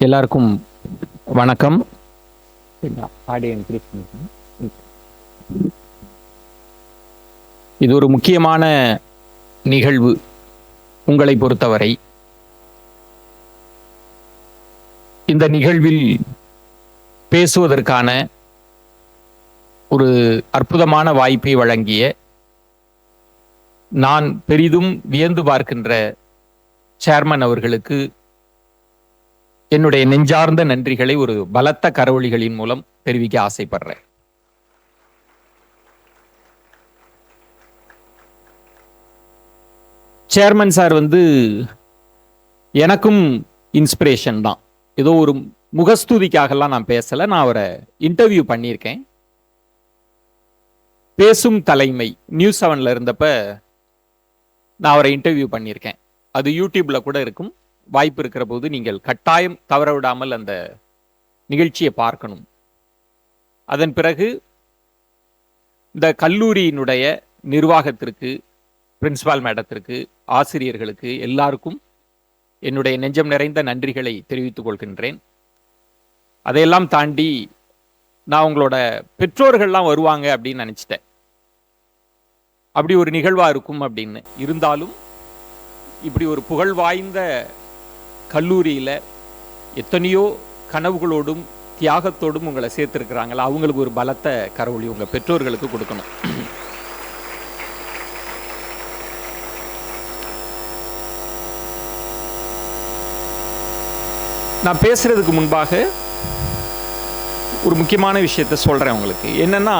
எல்லாருக்கும் வணக்கம். இது ஒரு முக்கியமான நிகழ்வு உங்களை பொறுத்தவரை. இந்த நிகழ்வில் பேசுவதற்கான ஒரு அற்புதமான வாய்ப்பை வழங்கிய நான் பெரிதும் வியந்து பார்க்கின்ற சேர்மன் அவர்களுக்கு என்னுடைய நெஞ்சார்ந்த நன்றிகளை ஒரு பலத்த கரவொலிகளின் மூலம் தெரிவிக்க ஆசைப்படுறேன். சேர்மன் சார் எனக்கும் இன்ஸ்பிரேஷன் தான். ஏதோ ஒரு முகஸ்துதிக்காகலாம் நான் பேசல. நான் அவரை இன்டர்வியூ பண்ணியிருக்கேன். பேசும் தலைமை நியூஸ் 7ல இருந்தப்ப நான் அவரை இன்டர்வியூ பண்ணியிருக்கேன். அது யூடியூப்ல கூட இருக்கும். வாய்ப்பு இருக்கிற போது நீங்கள் கட்டாயம் தவற விடாமல் அந்த நிகழ்ச்சியை பார்க்கணும். அதன் பிறகு இந்த கல்லூரியினுடைய நிர்வாகத்திற்கு, பிரின்சிபால் மேடத்திற்கு, ஆசிரியர்களுக்கு எல்லாருக்கும் என்னுடைய நெஞ்சம் நிறைந்த நன்றிகளை தெரிவித்துக் கொள்கின்றேன். அதையெல்லாம் தாண்டி நான் உங்களோட பெற்றோர்கள்லாம் வருவாங்க அப்படின்னு நினைச்சிட்டேன். அப்படி ஒரு நிகழ்வா இருக்கும் அப்படின்னு. இருந்தாலும் இப்படி ஒரு புகழ் வாய்ந்த கல்லூரியில எத்தனையோ கனவுகளோடும் தியாகத்தோடும் உங்களை சேர்த்திருக்கிறாங்களா, அவங்களுக்கு ஒரு பலத்த கரவொலி உங்க பெற்றோர்களுக்கு கொடுக்கணும். நான் பேசுறதுக்கு முன்பாக ஒரு முக்கியமான விஷயத்தை சொல்றேன் உங்களுக்கு. என்னன்னா,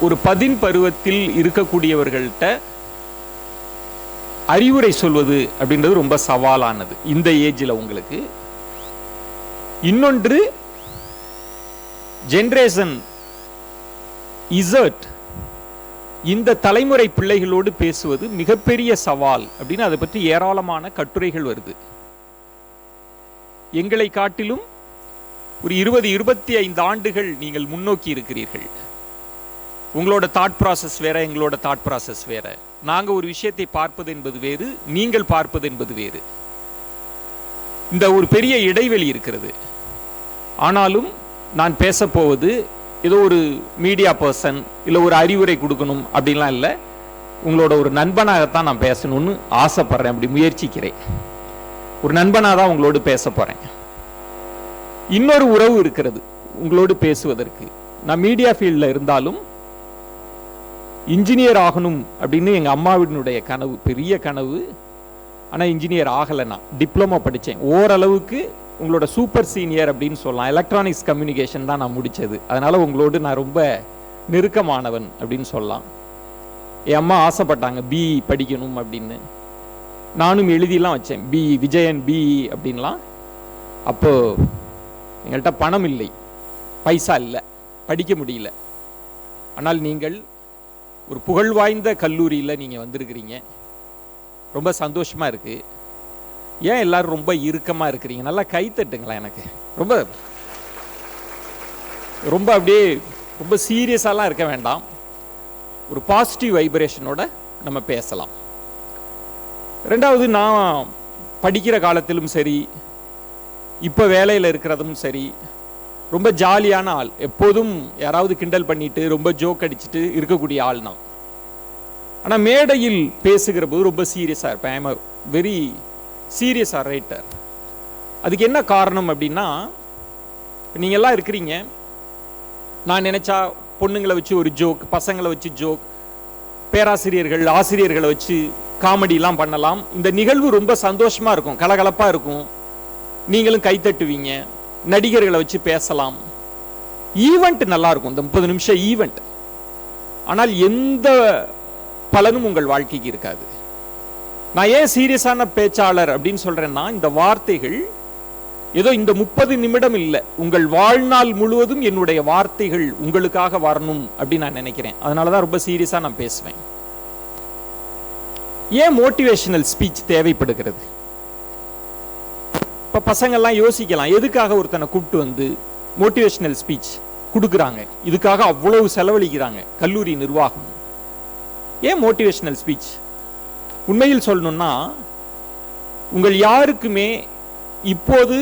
ஒரு 10 பருவத்தில் இருக்கக்கூடியவர்கள்ட்ட அறிவுரை சொல்வது அப்படின்றது ரொம்ப சவாலானது இந்த ஏஜ்ல உங்களுக்கு. இன்னொன்று, ஜெனரேஷன் இசட் இந்த தலைமுறை பிள்ளைகளோடு பேசுவது மிகப்பெரிய சவால் அப்படின்னு அதை பற்றி ஏராளமான கட்டுரைகள் வருது. எங்களை காட்டிலும் ஒரு 20-25 ஆண்டுகள் நீங்கள் முன்னோக்கி இருக்கிறீர்கள். உங்களோட தாட் ப்ராசஸ் வேற, எங்களோட தாட் ப்ராசஸ் வேற. நாங்க ஒரு விஷயத்தை பார்ப்பது என்பது வேறு, நீங்கள் பார்ப்பது என்பது வேறு. இந்த ஒரு பெரிய இடைவெளி இருக்கிறது. ஆனாலும் நான் பேசப்போவது ஏதோ ஒரு மீடியா பர்சன் இல்லை ஒரு அறிவுரை கொடுக்கணும் அப்படின்லாம் இல்லை. உங்களோட ஒரு நண்பனாகத்தான் நான் பேசணும்னு ஆசைப்படுறேன். அப்படி முயற்சிக்கிறேன். ஒரு நண்பனாக தான் உங்களோடு பேச போறேன். இன்னொரு உறவு இருக்கிறது உங்களோடு பேசுவதற்கு. நான் மீடியா ஃபீல்டில் இருந்தாலும் இன்ஜினியர் ஆகணும் அப்படின்னு எங்கள் அம்மாவினுடைய கனவு, பெரிய கனவு. ஆனால் இன்ஜினியர் ஆகலை. நான் டிப்ளமோ படித்தேன். ஓரளவுக்கு உங்களோட சூப்பர் சீனியர் அப்படின்னு சொல்லலாம். எலக்ட்ரானிக்ஸ் கம்யூனிகேஷன் தான் நான் முடித்தது. அதனால் உங்களோடு நான் ரொம்ப நெருக்கமானவன் அப்படின்னு சொல்லலாம். என் அம்மா ஆசைப்பட்டாங்க பிஇ படிக்கணும் அப்படின்னு. நானும் எழுதிலாம் வச்சேன், பிஇ விஜயன் பிஇ அப்படின்லாம். அப்போ எங்கள்கிட்ட பணம் இல்லை, பைசா இல்லை, படிக்க முடியல. ஆனால் நீங்கள் ஒரு புகழ் வாய்ந்த கல்லூரியில் நீங்கள் வந்திருக்கிறீங்க. ரொம்ப சந்தோஷமா இருக்கு. ஏன் எல்லாரும் ரொம்ப இறுக்கமாக இருக்கிறீங்க? நல்லா கை தட்டுங்களா. எனக்கு ரொம்ப ரொம்ப அப்படியே ரொம்ப சீரியஸாலாம் இருக்க வேண்டாம். ஒரு பாசிட்டிவ் வைப்ரேஷனோட நம்ம பேசலாம். ரெண்டாவது, நான் படிக்கிற காலத்திலும் சரி, இப்போ வேலையில் இருக்கிறதும் சரி, ரொம்ப ஜாலியான ஆள். எப்போதும் யாராவது கிண்டல் பண்ணிட்டு ரொம்ப ஜோக் அடிச்சுட்டு இருக்கக்கூடிய ஆள் நான். ஆனால் மேடையில் பேசுகிற போது ரொம்ப சீரியஸாக இருப்பேன். I am very serious writer. அதுக்கு என்ன காரணம் அப்படின்னா, நீங்கள் எல்லாம் இருக்கிறீங்க. நான் நினைச்சா பொண்ணுங்களை வச்சு ஒரு ஜோக், பசங்களை வச்சு ஜோக், பேராசிரியர்கள் ஆசிரியர்களை வச்சு காமெடிலாம் பண்ணலாம். இந்த நிகழ்வு ரொம்ப சந்தோஷமா இருக்கும், கலகலப்பாக இருக்கும். நீங்களும் கைத்தட்டுவீங்க. நடிகர்களை வச்சு பேசலாம். ஈவெண்ட் நல்லா இருக்கும், இந்த 30 நிமிஷம் ஈவெண்ட். ஆனால் எந்த பலனும் உங்கள் வாழ்க்கைக்கு இருக்காது. நான் ஏன் சீரியஸான பேச்சாளர் அப்படின்னு சொல்றேன்னா, இந்த வார்த்தைகள் ஏதோ இந்த 30 நிமிடம் இல்லை, உங்கள் வாழ்நாள் முழுவதும் என்னுடைய வார்த்தைகள் உங்களுக்காக வரணும் அப்படின்னு நான் நினைக்கிறேன். அதனாலதான் ரொம்ப சீரியஸா நான் பேசுவேன். ஏன் மோட்டிவேஷனல் ஸ்பீச் தேவைப்படுகிறது? இப்போ பசங்கள்லாம் யோசிக்கலாம், எதுக்காக ஒருத்தனை கூப்பிட்டு வந்து மோட்டிவேஷனல் ஸ்பீச் கொடுக்குறாங்க? இதுக்காக அவ்வளவு செலவழிக்கிறாங்க கல்லூரி நிர்வாகம். ஏன் மோட்டிவேஷனல் ஸ்பீச்? உண்மையில் சொல்லணும்னா, உங்கள் யாருக்குமே இப்போது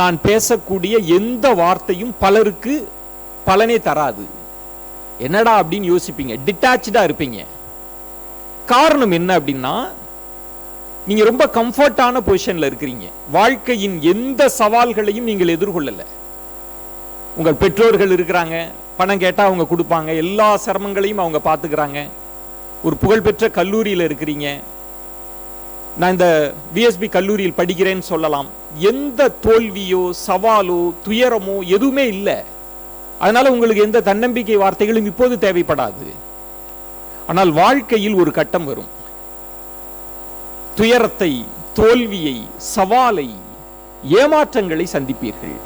நான் பேசக்கூடிய எந்த வார்த்தையும் பலருக்கு பலனே தராது. என்னடா அப்படின்னு யோசிப்பீங்க, டிட்டாச்சா இருப்பீங்க. காரணம் என்ன அப்படின்னா, நீங்க ரொம்ப கம்ஃபர்டான பொசிஷன்ல இருக்கிறீங்க. வாழ்க்கையின் எந்த சவால்களையும் நீங்கள் எதிர்கொள்ளல. உங்கள் பெற்றோர்கள் இருக்கிறாங்க, பணம் கேட்டா அவங்க கொடுப்பாங்க, எல்லா சிரமங்களையும் அவங்க பார்த்துக்கிறாங்க. ஒரு புகழ்பெற்ற கல்லூரியில் இருக்கிறீங்க. நான் இந்த விஎஸ்பி கல்லூரியில் படிக்கிறேன்னு சொல்லலாம். எந்த தோல்வியோ சவாலோ துயரமோ எதுவுமே இல்லை. அதனால உங்களுக்கு எந்த தன்னம்பிக்கை வார்த்தைகளும் இப்போது தேவைப்படாது. ஆனால் வாழ்க்கையில் ஒரு கட்டம் வரும். துயரத்தை, தோல்வியை, சவாலை, ஏமாற்றங்களை சந்திப்பீர்கள்.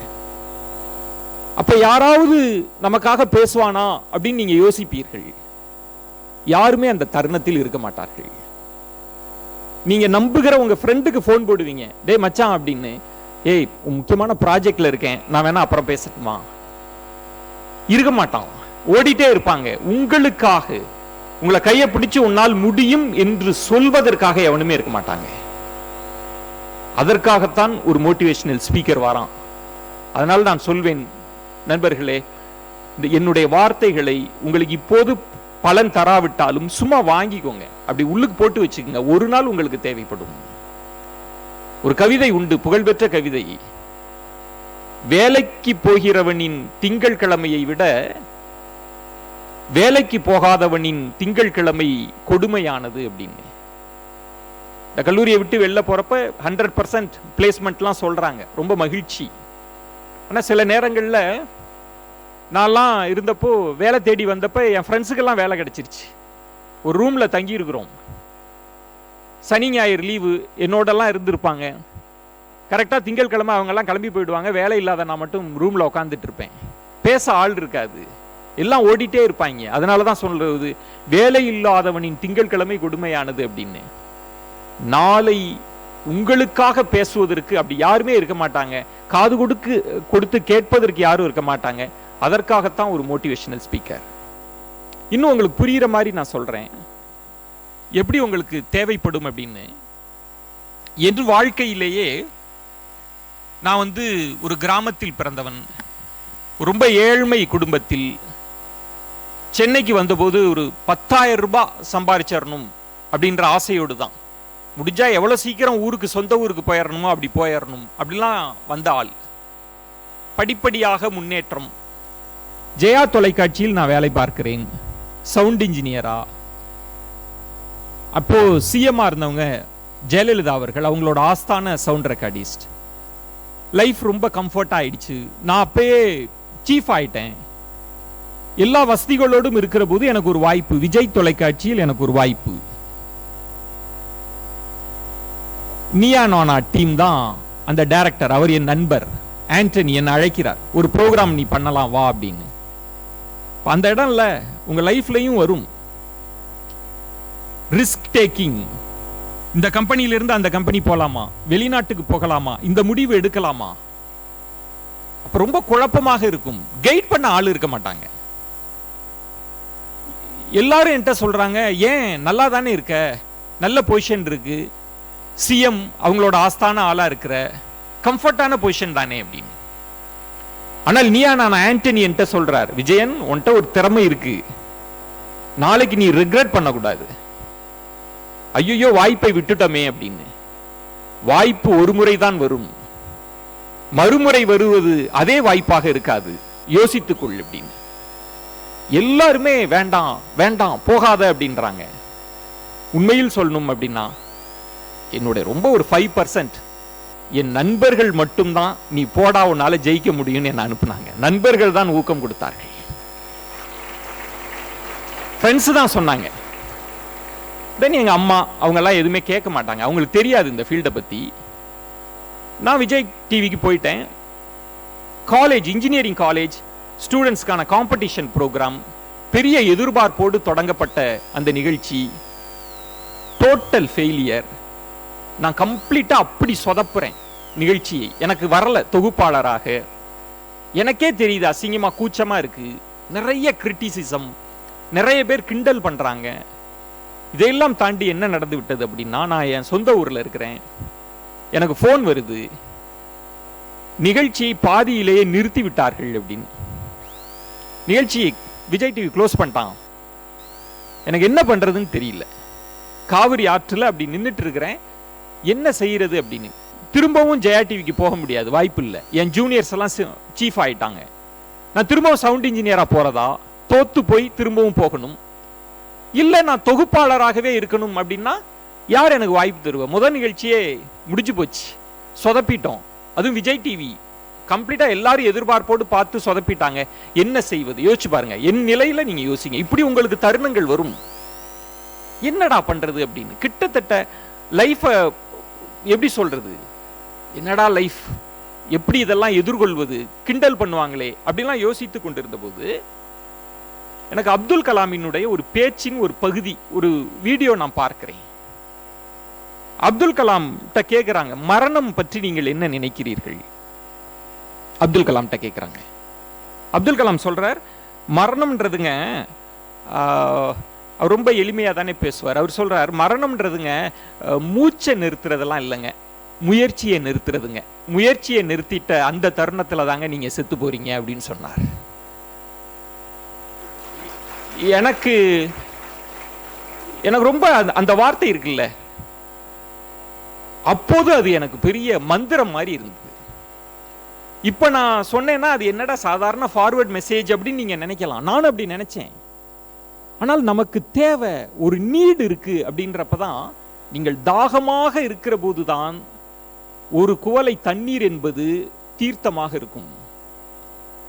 அப்ப யாராவது நமக்காக பேசுவானா அப்படின்னு நீங்க யோசிப்பீர்கள். யாருமே அந்த தருணத்தில் இருக்க மாட்டார்கள். நீங்க நம்புகிற உங்க ஃப்ரெண்டுக்கு போன் போடுவீங்க, டேய் மச்சான் அப்படின்னு, ஏய் முக்கியமான ப்ராஜெக்ட்ல இருக்கேன், நான் வேணா அப்புறம் பேசட்டுமா? இருக்க மாட்டான், ஓடிட்டே இருப்பாங்க. உங்களுக்காக, உங்களை கையை பிடிச்சு உன்னால் முடியும் என்று சொல்வதற்காக எவனுமே இருக்க மாட்டாங்க. அதற்காகத்தான் ஒரு மோட்டிவேஷனல் ஸ்பீக்கர் வரான். அதனால் நான் சொல்வேன், நண்பர்களே, என்னுடைய வார்த்தைகளை உங்களுக்கு இப்போது பலன் தராவிட்டாலும் சும்மா வாங்கிக்கோங்க, அப்படி உள்ளுக்கு போட்டு வச்சுக்கோங்க. ஒரு நாள் உங்களுக்கு தேவைப்படும். ஒரு கவிதை உண்டு, புகழ்பெற்ற கவிதை. வேலைக்கு போகிறவனின் திங்கள் கிழமையை விட வேலைக்கு போகாதவனின் திங்கள் கிழமை கொடுமையானது அப்படின்னு. இந்த கல்லூரியை விட்டு வெளில போறப்ப 100% பிளேஸ்மெண்ட்லாம் சொல்றாங்க, ரொம்ப மகிழ்ச்சி. ஆனா சில நேரங்கள்ல நான்லாம் இருந்தப்போ, வேலை தேடி வந்தப்ப என் ஃப்ரெண்ட்ஸுக்கெல்லாம் வேலை கிடைச்சிருச்சு. ஒரு ரூம்ல தங்கி இருக்கிறோம். சனி ஞாயிறு லீவு என்னோடலாம் இருந்திருப்பாங்க. கரெக்டாக திங்கட்கிழமை அவங்கெல்லாம் கிளம்பி போயிடுவாங்க. வேலை இல்லாத நான் மட்டும் ரூம்ல உட்காந்துட்டு இருப்பேன். பேச ஆள் இருக்காது, எல்லாம் ஓடிட்டே இருப்பாங்க. அதனால தான் சொல்றது, வேலை இல்லாதவனின் திங்கட்கிழமை கொடுமையானது அப்படின்னு. நாளை உங்களுக்காக பேசுவதற்கு அப்படி யாருமே இருக்க மாட்டாங்க. காது கொடுத்து கேட்பதற்கு யாரும் இருக்க மாட்டாங்க. அதற்காகத்தான் ஒரு மோட்டிவேஷனல் ஸ்பீக்கர். இன்னும் உங்களுக்கு புரியுற மாதிரி நான் சொல்றேன், எப்படி உங்களுக்கு தேவைப்படும் அப்படின்னு. என்று வாழ்க்கையிலேயே நான் ஒரு கிராமத்தில் பிறந்தவன், ரொம்ப ஏழ்மை குடும்பத்தில். சென்னைக்கு வந்தபோது ஒரு 10,000 ரூபாய் சம்பாதிச்சிடணும் அப்படின்ற ஆசையோடு தான். முடிஞ்சா எவ்வளவு சீக்கிரம் ஊருக்கு, சொந்த ஊருக்கு போயிடணுமோ அப்படி போயிடணும் அப்படிலாம் வந்த ஆள். படிப்படியாக முன்னேற்றம். ஜெயா தொலைக்காட்சியில் நான் வேலை பார்க்கிறேன், சவுண்ட் இன்ஜினியரா. அப்போ சிஎம்மா இருந்தவங்க ஜெயலலிதா அவர்கள், அவங்களோட ஆஸ்தான சவுண்ட் ரெக்கார்டிஸ்ட். லைஃப் ரொம்ப கம்ஃபர்ட் ஆயிடுச்சு. நான் அப்பயே சீஃப் ஆயிட்டேன். எல்லா வசதிகளோடும் இருக்கிற போது எனக்கு ஒரு வாய்ப்பு, விஜய் தொலைக்காட்சியில் எனக்கு ஒரு வாய்ப்பு. நியா நானா டீம் தான் அந்த டைரக்டர், அவர் என் நண்பர் ஆண்டனி, என்னை அழைக்கிறார், ஒரு ப்ரோக்ராம் நீ பண்ணலாம் வா அப்படின்னு. அந்த இடம்ல உங்க லைஃப்லயும் வரும் ரிஸ்க் டேக்கிங். இந்த கம்பெனியில இருந்து அந்த கம்பெனி போலாமா, வெளிநாட்டுக்கு போகலாமா, இந்த முடிவு எடுக்கலாமா? அப்ப ரொம்ப குழப்பமாக இருக்கும். கைட் பண்ண ஆள் இருக்க மாட்டாங்க. எல்லாரும் என்கிட்ட சொல்றாங்க, ஏன் நல்லா தானே இருக்க, நல்ல பொசிஷன் இருக்கு, சிஎம் அவங்களோட ஆஸ்தான ஆளா இருக்கிற, கம்ஃபர்டான பொசிஷன் தானே அப்படின்னு. ஆனால் நீயா நான் ஆண்டனி என்கிட்ட சொல்றார், விஜயன் உன்கிட்ட ஒரு திறமை இருக்கு, நாளைக்கு நீ ரிக்ரெட் பண்ணக்கூடாது. ஐயோ வாய்ப்பை விட்டுட்டோமே அப்படின்னு. வாய்ப்பு ஒரு முறை தான் வரும், மறுமுறை வருவது அதே வாய்ப்பாக இருக்காது, யோசித்துக்கொள் அப்படின்னு. எல்லாருமே வேண்டாம் வேண்டாம் போகாத அப்படின்றாங்க. உண்மையில் சொல்லணும் அப்படின்னா, என்னுடைய ரொம்ப ஒரு 5% என் நண்பர்கள் மட்டும்தான் நீ போடா உன்னால ஜெயிக்க முடியும்னு என்ன அனுப்புனாங்க. நண்பர்கள் தான் ஊக்கம் கொடுத்தார்கள். ஃப்ரெண்ட்ஸ் தான் சொன்னாங்க. தென் எங்க அம்மா அவங்க எல்லாம் எதுவுமே கேட்க மாட்டாங்க, அவங்களுக்கு தெரியாது இந்த ஃபீல்டை பத்தி. நான் விஜய் டிவிக்கு போயிட்டேன். காலேஜ், இன்ஜினியரிங் காலேஜ், ஸ்டூடெண்ட்ஸ்க்கான காம்படிஷன் ப்ரோக்ராம், பெரிய எதிர்பார்ப்போடு தொடங்கப்பட்ட அந்த நிகழ்ச்சி டோட்டல் ஃபெயிலியர். நான் கம்ப்ளீட்டா அப்படி சொதப்புறேன் நிகழ்ச்சியை. எனக்கு வரல தொகுப்பாளராக. எனக்கே தெரியுது அசிங்கமா, கூச்சமா இருக்கு. நிறைய கிரிட்டிசிசம், நிறைய பேர் கிண்டல் பண்றாங்க. இதையெல்லாம் தாண்டி என்ன நடந்து விட்டது அப்படின்னா, நான் என் சொந்த ஊர்ல இருக்கிறேன். எனக்கு ஃபோன் வருது, நிகழ்ச்சியை பாதியிலேயே நிறுத்தி விட்டார்கள் அப்படின்னு. நிகழ்ச்சியை விஜய் டிவி க்ளோஸ் பண்ணிட்டான். எனக்கு என்ன பண்றதுன்னு தெரியல. காவிரி ஆற்றில் அப்படி நின்றுட்டு இருக்கிறேன், என்ன செய்யறது அப்படின்னு. திரும்பவும் ஜெயா டிவிக்கு போக முடியாது, வாய்ப்பு இல்லை. என் ஜூனியர்ஸ் எல்லாம் சீஃப் ஆயிட்டாங்க. நான் திரும்பவும் சவுண்ட் இன்ஜினியரா போறதா, தோத்து போய் திரும்பவும் போகணும், இல்லை நான் தொகுப்பாளராகவே இருக்கணும் அப்படின்னா யார் எனக்கு வாய்ப்பு தருவா? முதல் நிகழ்ச்சியே முடிஞ்சு போச்சு, சொதப்பிட்டோம். அதுவும் விஜய் டிவி கம்ப்ளீட்டா எல்லாரும் எதிர்பார்ப்போடு பார்த்து சொதப்பிட்டாங்க. என்ன செய்வது? யோசிச்சு பாருங்க. என் நிலையில நீங்க யோசிங்க. இப்படி உங்களுக்கு தருணங்கள் வரும். என்னடா பண்றது அப்படின்னு. கிட்டத்தட்ட லைஃப எப்படி சொல்றது, என்னடா லைஃப், எப்படி இதெல்லாம் எதிர்கொள்வது, கிண்டல் பண்ணுவாங்களே அப்படிலாம் யோசித்து கொண்டிருந்த போது எனக்கு அப்துல் கலாமினுடைய ஒரு பேச்சின் ஒரு பகுதி, ஒரு வீடியோ நான் பார்க்கிறேன். அப்துல் கலாம் கேட்கிறாங்க, மரணம் பற்றி நீங்கள் என்ன நினைக்கிறீர்கள்? அப்துல் கலாம் கேட்கிறாங்க. அப்துல் கலாம் சொல்றார், மரணம்ன்றதுங்க, அவர் ரொம்ப எளிமையா தானே பேசுவார். அவர் சொல்றார், மரணம்ன்றதுங்க மூச்சை நிறுத்துறதெல்லாம் இல்லைங்க, முயற்சியை நிறுத்துறதுங்க. முயற்சியை நிறுத்திட்ட அந்த தருணத்துல தாங்க நீங்க செத்து போறீங்க அப்படின்னு சொன்னார். எனக்கு ரொம்ப அந்த வார்த்தை இருக்குல்ல, அப்போது அது எனக்கு பெரிய மந்திரம் மாதிரி இருந்தது. இப்ப நான் சொன்னேன்னா அது என்னடா சாதாரண ஃபார்வர்ட் மெசேஜ் அப்படின்னு நீங்க நினைக்கலாம். நானும் அப்படி நினைச்சேன். ஆனால் நமக்கு தேவை, ஒரு நீடு இருக்கு அப்படின்றப்பதான், நீங்கள் தாகமாக இருக்கிற போதுதான் ஒரு குவளை தண்ணீர் என்பது தீர்த்தமாக இருக்கும்,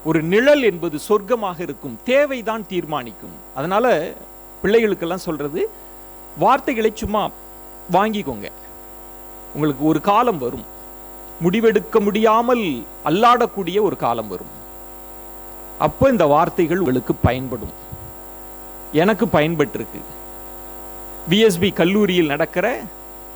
ஒரு நிழல் என்பது சொர்க்கமாக இருக்கும். தேவைதான் தீர்மானிக்கும். அதனால பிள்ளைகளுக்கெல்லாம் சொல்றது, வார்த்தைகளை சும்மா வாங்கிக்கோங்க. உங்களுக்கு ஒரு காலம் வரும், முடிவெடுக்க முடியாமல் அல்லாடக்கூடிய ஒரு காலம் வரும். அப்போ இந்த வார்த்தைகள் உங்களுக்கு பயன்படும். எனக்கு பயன்பட்டிருக்கு. விஎஸ்பி கல்லூரியில் நடக்கிற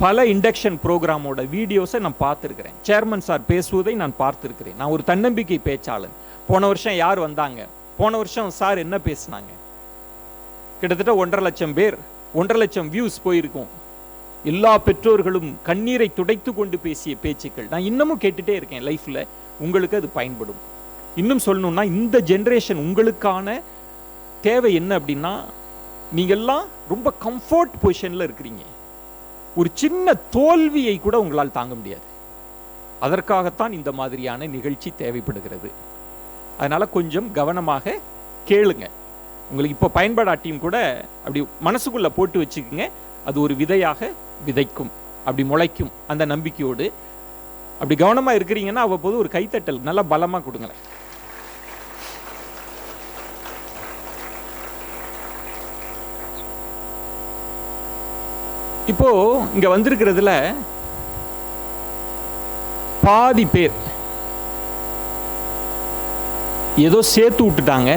பல இண்டக்ஷன் ப்ரோக்ராமோட வீடியோஸை நான் பார்த்துருக்கிறேன். சேர்மன் சார் பேசுவதை நான் பார்த்துருக்கிறேன். நான் ஒரு தன்னம்பிக்கை பேச்சாளன். போன வருஷம் யார் வந்தாங்க, போன வருஷம் சார் என்ன பேசினாங்க, கிட்டத்தட்ட 1.5 லட்சம் பேர், 1.5 லட்சம் வியூஸ் போயிருக்கும். எல்லா பெற்றோர்களும் கண்ணீரை துடைத்து கொண்டு பேசிய பேச்சுக்கள் நான் இன்னமும் கேட்டுட்டே இருக்கேன் லைஃப்ல. உங்களுக்கு அது பயன்படும். இன்னும் சொல்லணும்னா, இந்த ஜெனரேஷன் உங்களுக்கான தேவை என்ன அப்படின்னா, நீங்க எல்லாம் ரொம்ப கம்ஃபர்ட் பொசிஷன்ல இருக்கிறீங்க. ஒரு சின்ன தோல்வியை கூட உங்களால் தாங்க முடியாது. அதற்காகத்தான் இந்த மாதிரியான நிகழ்ச்சி தேவைப்படுகிறது. அதனால கொஞ்சம் கவனமாக கேளுங்க. உங்களுக்கு இப்போ பயன்படாட்டியும் கூட அப்படி மனசுக்குள்ள போட்டு வச்சுக்குங்க. அது ஒரு விதையாக விதைக்கும், அப்படி முளைக்கும். அந்த நம்பிக்கையோடு அப்படி கவனமா இருக்கிறீங்கன்னா அவ்வப்போது ஒரு கைத்தட்டல் நல்லா பலமா கொடுங்களேன். இப்போ இங்க வந்திருக்கிறதுல பாதி பேர் ஏதோ சேர்த்து விட்டுட்டாங்க,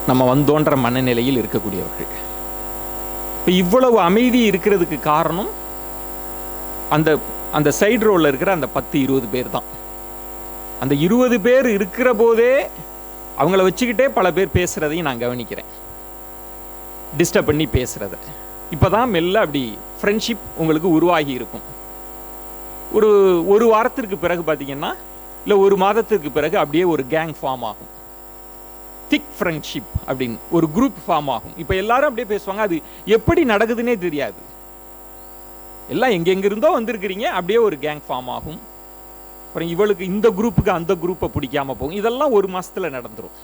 நம்ம வந்தோன்ற மனநிலையில் இருக்கக்கூடியவர்கள். இப்போ இவ்வளவு அமைதி இருக்கிறதுக்கு காரணம் அந்த அந்த சைடு ரோல இருக்கிற அந்த 10-20 பேர் தான். அந்த 20 பேர் இருக்கிற போதே அவங்கள வச்சுக்கிட்டே பல பேர் பேசுறதையும் நான் கவனிக்கிறேன், டிஸ்டர்ப் பண்ணி பேசுறத. இப்போதான் மெல்ல அப்படி ஃப்ரெண்ட்ஷிப் உங்களுக்கு உருவாகி இருக்கும். ஒரு வாரத்திற்கு பிறகு பார்த்தீங்கன்னா, இல்லை ஒரு மாதத்திற்கு பிறகு அப்படியே ஒரு கேங் ஃபார்ம் ஆகும். திக் ஃப்ரெண்ட்ஷிப் அப்படின்னு ஒரு குரூப் ஃபார்ம் ஆகும். இப்போ எல்லாரும் அப்படியே பேசுவாங்க. அது எப்படி நடக்குதுன்னே தெரியாது. எல்லாம் எங்கெங்கிருந்தோ வந்திருக்கிறீங்க, அப்படியே ஒரு கேங் ஃபார்ம் ஆகும். அப்புறம் இவளுக்கு இந்த குரூப்புக்கு அந்த குரூப்பை பிடிக்காம போகும். இதெல்லாம் ஒரு மாசத்துல நடந்துடும்.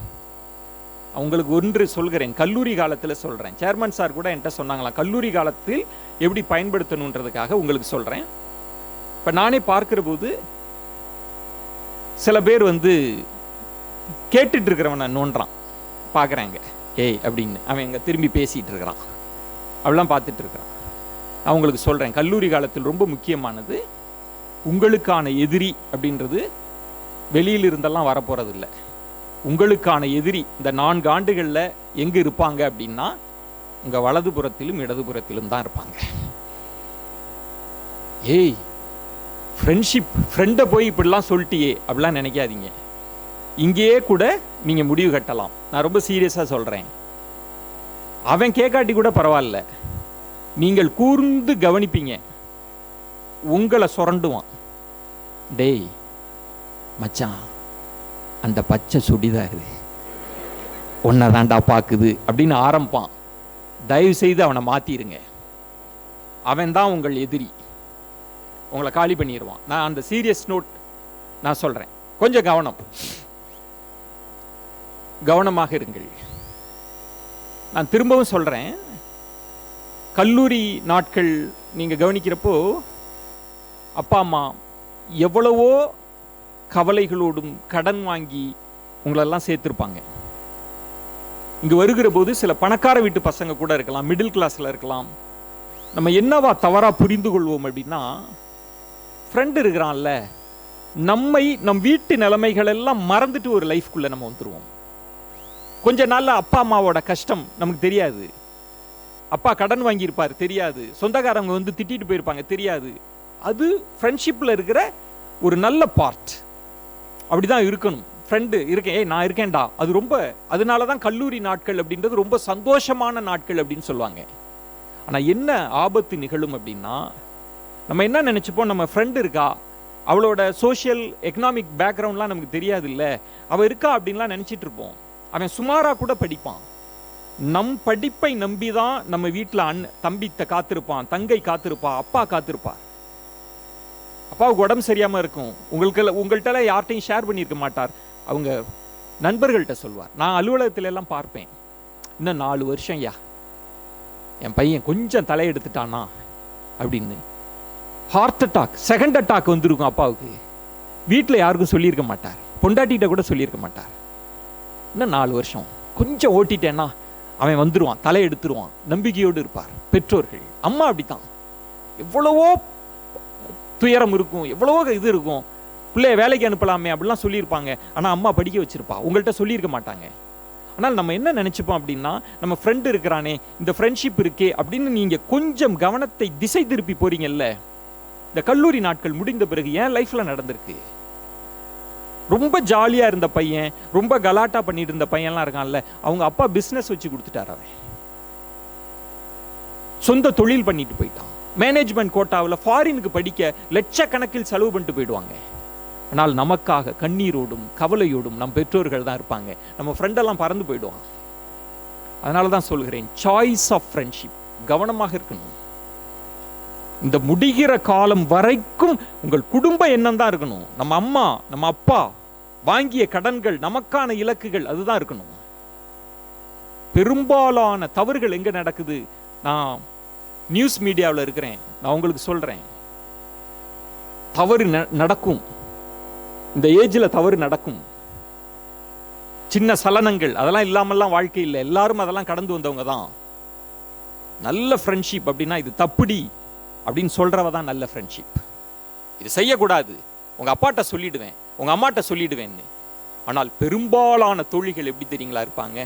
அவங்களுக்கு ஒன்று சொல்கிறேன், கல்லூரி காலத்தில் சொல்கிறேன். சேர்மன் சார் கூட என்கிட்ட சொன்னாங்களாம், கல்லூரி காலத்தில் எப்படி பயன்படுத்தணுன்றதுக்காக உங்களுக்கு சொல்கிறேன். இப்போ நானே பார்க்கிற போது சில பேர் வந்து கேட்டுட்டு இருக்கிறவனை நோன்றான், பார்க்குறாங்க ஏய் அப்படின்னு, அவன் எங்க திரும்பி பேசிகிட்டு இருக்கிறான், அப்படிலாம் பார்த்துட்டு இருக்கிறான். அவங்களுக்கு சொல்கிறேன், கல்லூரி காலத்தில் ரொம்ப முக்கியமானது, உங்களுக்கான எதிரி அப்படின்றது வெளியில் இருந்தெல்லாம் வரப்போறது இல்லை. உங்களுக்கான எதிரி இந்த 4 ஆண்டுகளில் எங்கே இருப்பாங்க அப்படின்னா, உங்கள் வலதுபுறத்திலும் இடதுபுறத்திலும் தான் இருப்பாங்க. ஏய் ஃப்ரெண்ட்ஷிப், ஃப்ரெண்டை போய் இப்படிலாம் சொல்லிட்டியே அப்படிலாம் நினைக்காதீங்க. இங்கேயே கூட நீங்கள் முடிவு கட்டலாம். நான் ரொம்ப சீரியஸாக சொல்கிறேன். அவன் கேட்காட்டி கூட பரவாயில்ல, நீங்கள் கூர்ந்து கவனிப்பீங்க, உங்களை சுரண்டுவான். டேய் மச்சான் அந்த பச்சை சுடிதாரு ஒன்றை தாண்டா பார்க்குது அப்படின்னு ஆரம்பிப்பான். தயவு செய்து அவனை மாற்றிடுங்க. அவன் தான் உங்கள் எதிரி, உங்களை காலி பண்ணிடுவான். நான் அந்த சீரியஸ் நோட் நான் சொல்கிறேன், கொஞ்சம் கவனமாக இருங்கள். நான் திரும்பவும் சொல்கிறேன், கல்லூரி நாட்கள் நீங்கள் கவனிக்கிறப்போ அப்பா அம்மா எவ்வளவோ கவலைகளோடும் கடன் வாங்கி உங்களெல்லாம் சேர்த்துருப்பாங்க. இங்கே வருகிற போது சில பணக்கார வீட்டு பசங்க கூட இருக்கலாம், மிடில் கிளாஸில் இருக்கலாம். நம்ம என்னவா தவறாக புரிந்து கொள்வோம் அப்படின்னா, ஃப்ரெண்டு இருக்கிறான்ல, நம் வீட்டு நிலைமைகள் எல்லாம் மறந்துட்டு ஒரு லைஃப்குள்ளே நம்ம வந்துடுவோம். கொஞ்ச நாளில் அப்பா அம்மாவோட கஷ்டம் நமக்கு தெரியாது, அப்பா கடன் வாங்கியிருப்பார் தெரியாது, சொந்தக்காரங்க வந்து திட்டிட்டு போயிருப்பாங்க தெரியாது. அது ஃப்ரெண்ட்ஷிப்பில் இருக்கிற ஒரு நல்ல பார்ட். அப்படிதான் இருக்கணும். ஃப்ரெண்டு இருக்கேன், நான் இருக்கேன்டா, அது ரொம்ப, அதனால தான் கல்லூரி நாட்கள் அப்படின்றது ரொம்ப சந்தோஷமான நாட்கள் அப்படின்னு சொல்லுவாங்க. ஆனால் என்ன ஆபத்து நிகழும் அப்படின்னா, நம்ம என்ன நினச்சிப்போம், நம்ம ஃப்ரெண்டு இருக்கா, அவளோட சோஷியல் எக்கனாமிக் பேக்ரவுண்ட்லாம் நமக்கு தெரியாது இல்லை, அவள் இருக்கா அப்படின்லாம் நினச்சிட்டு இருப்போம். அவன் சுமாராக கூட படிப்பான். நம் படிப்பை நம்பி தான் நம்ம வீட்டில் தம்பி காத்திருப்பான், தங்கை காத்திருப்பா, அப்பா காத்திருப்பார். அப்பாவுக்கு உடம்பு சரியாமல் இருக்கும், உங்கள்கிட்ட யார்ட்டையும் ஷேர் பண்ணியிருக்க மாட்டார், அவங்க நண்பர்கள்ட்ட சொல்வார். நான் அலுவலகத்துல எல்லாம் பார்ப்பேன், இன்னும் 4 வருஷம் என் பையன் கொஞ்சம் தலையெடுத்துட்டானா அப்படின்னு. ஹார்ட் அட்டாக், செகண்ட் அட்டாக் வந்துருக்கும் அப்பாவுக்கு. வீட்டில் யாருக்கும் சொல்லியிருக்க மாட்டார், பொண்டாட்டிகிட்ட கூட சொல்லியிருக்க மாட்டார். இன்னும் 4 வருஷம் கொஞ்சம் ஓட்டிட்டேன்னா அவன் வந்துடுவான், தலையெடுத்துருவான், நம்பிக்கையோடு இருப்பார் பெற்றோர்கள். அம்மா அப்படித்தான், எவ்வளவோ துயரம் இருக்கும், எவ்வளவோ இது இருக்கும், பிள்ளைய வேலைக்கு அனுப்பலாமே அப்படிலாம் சொல்லியிருப்பாங்க. ஆனால் அம்மா படிக்க வச்சிருப்பா, உங்கள்கிட்ட சொல்லியிருக்க மாட்டாங்க. ஆனால் நம்ம என்ன நினச்சிப்போம் அப்படின்னா, நம்ம ஃப்ரெண்டு இருக்கிறானே, இந்த ஃப்ரெண்ட்ஷிப் இருக்கே அப்படின்னு நீங்கள் கொஞ்சம் கவனத்தை திசை திருப்பி போறீங்கல்ல. இந்த கல்லூரி நாட்கள் முடிந்த பிறகு என் லைஃப்பில் நடந்திருக்கு. ரொம்ப ஜாலியாக இருந்த பையன், ரொம்ப கலாட்டா பண்ணிட்டு இருந்த பையன்லாம் இருக்கான்ல, அவங்க அப்பா பிஸ்னஸ் வச்சு கொடுத்துட்டார். அவன் சொந்த தொழில் பண்ணிட்டு போயிட்டான். மேனேஜ்மெண்ட் கோட்டாவில் ஃபாரினுக்கு படிக்க லட்சக்கணக்கில் செலவு பண்ணிட்டு போயிடுவாங்க. ஆனால் நமக்காக கண்ணீரோடும் கவலையோடும் நம் பெற்றோர்கள் தான் இருப்பாங்க. நம்ம ஃப்ரெண்டெல்லாம் பறந்து போயிடுவான். அதனால தான் சொல்கிறேன், சாய்ஸ் ஆஃப் ஃப்ரெண்ட்ஷிப், கவனமாக இருக்கணும். இந்த முடிகிற காலம் வரைக்கும் உங்கள் குடும்ப எண்ணம் தான் இருக்கணும். நம்ம அம்மா நம்ம அப்பா வாங்கிய கடன்கள், நமக்கான இலக்குகள், அதுதான் இருக்கணும். பெரும்பாலான தவறுகள் எங்க நடக்குது? நான் நியூஸ் மீடியாவில் இருக்கிறேன், நான் உங்களுக்கு சொல்றேன், தவறு நடக்கும். இந்த ஏஜில் தவறு நடக்கும். சின்ன சலனங்கள் அதெல்லாம் இல்லாமல்லாம் வாழ்க்கை இல்லை. எல்லாரும் அதெல்லாம் கடந்து வந்தவங்க தான். நல்ல ஃப்ரெண்ட்ஷிப் அப்படின்னா இது தப்புடி அப்படின்னு சொல்றவ தான் நல்ல ஃப்ரெண்ட்ஷிப். இது செய்யக்கூடாது, உங்க அப்பாட்ட சொல்லிடுவேன், உங்க அம்மாட்ட சொல்லிடுவேன்னு. ஆனால் பெரும்பாலான தோழிகள் எப்படி தெரியுங்களா இருப்பாங்க?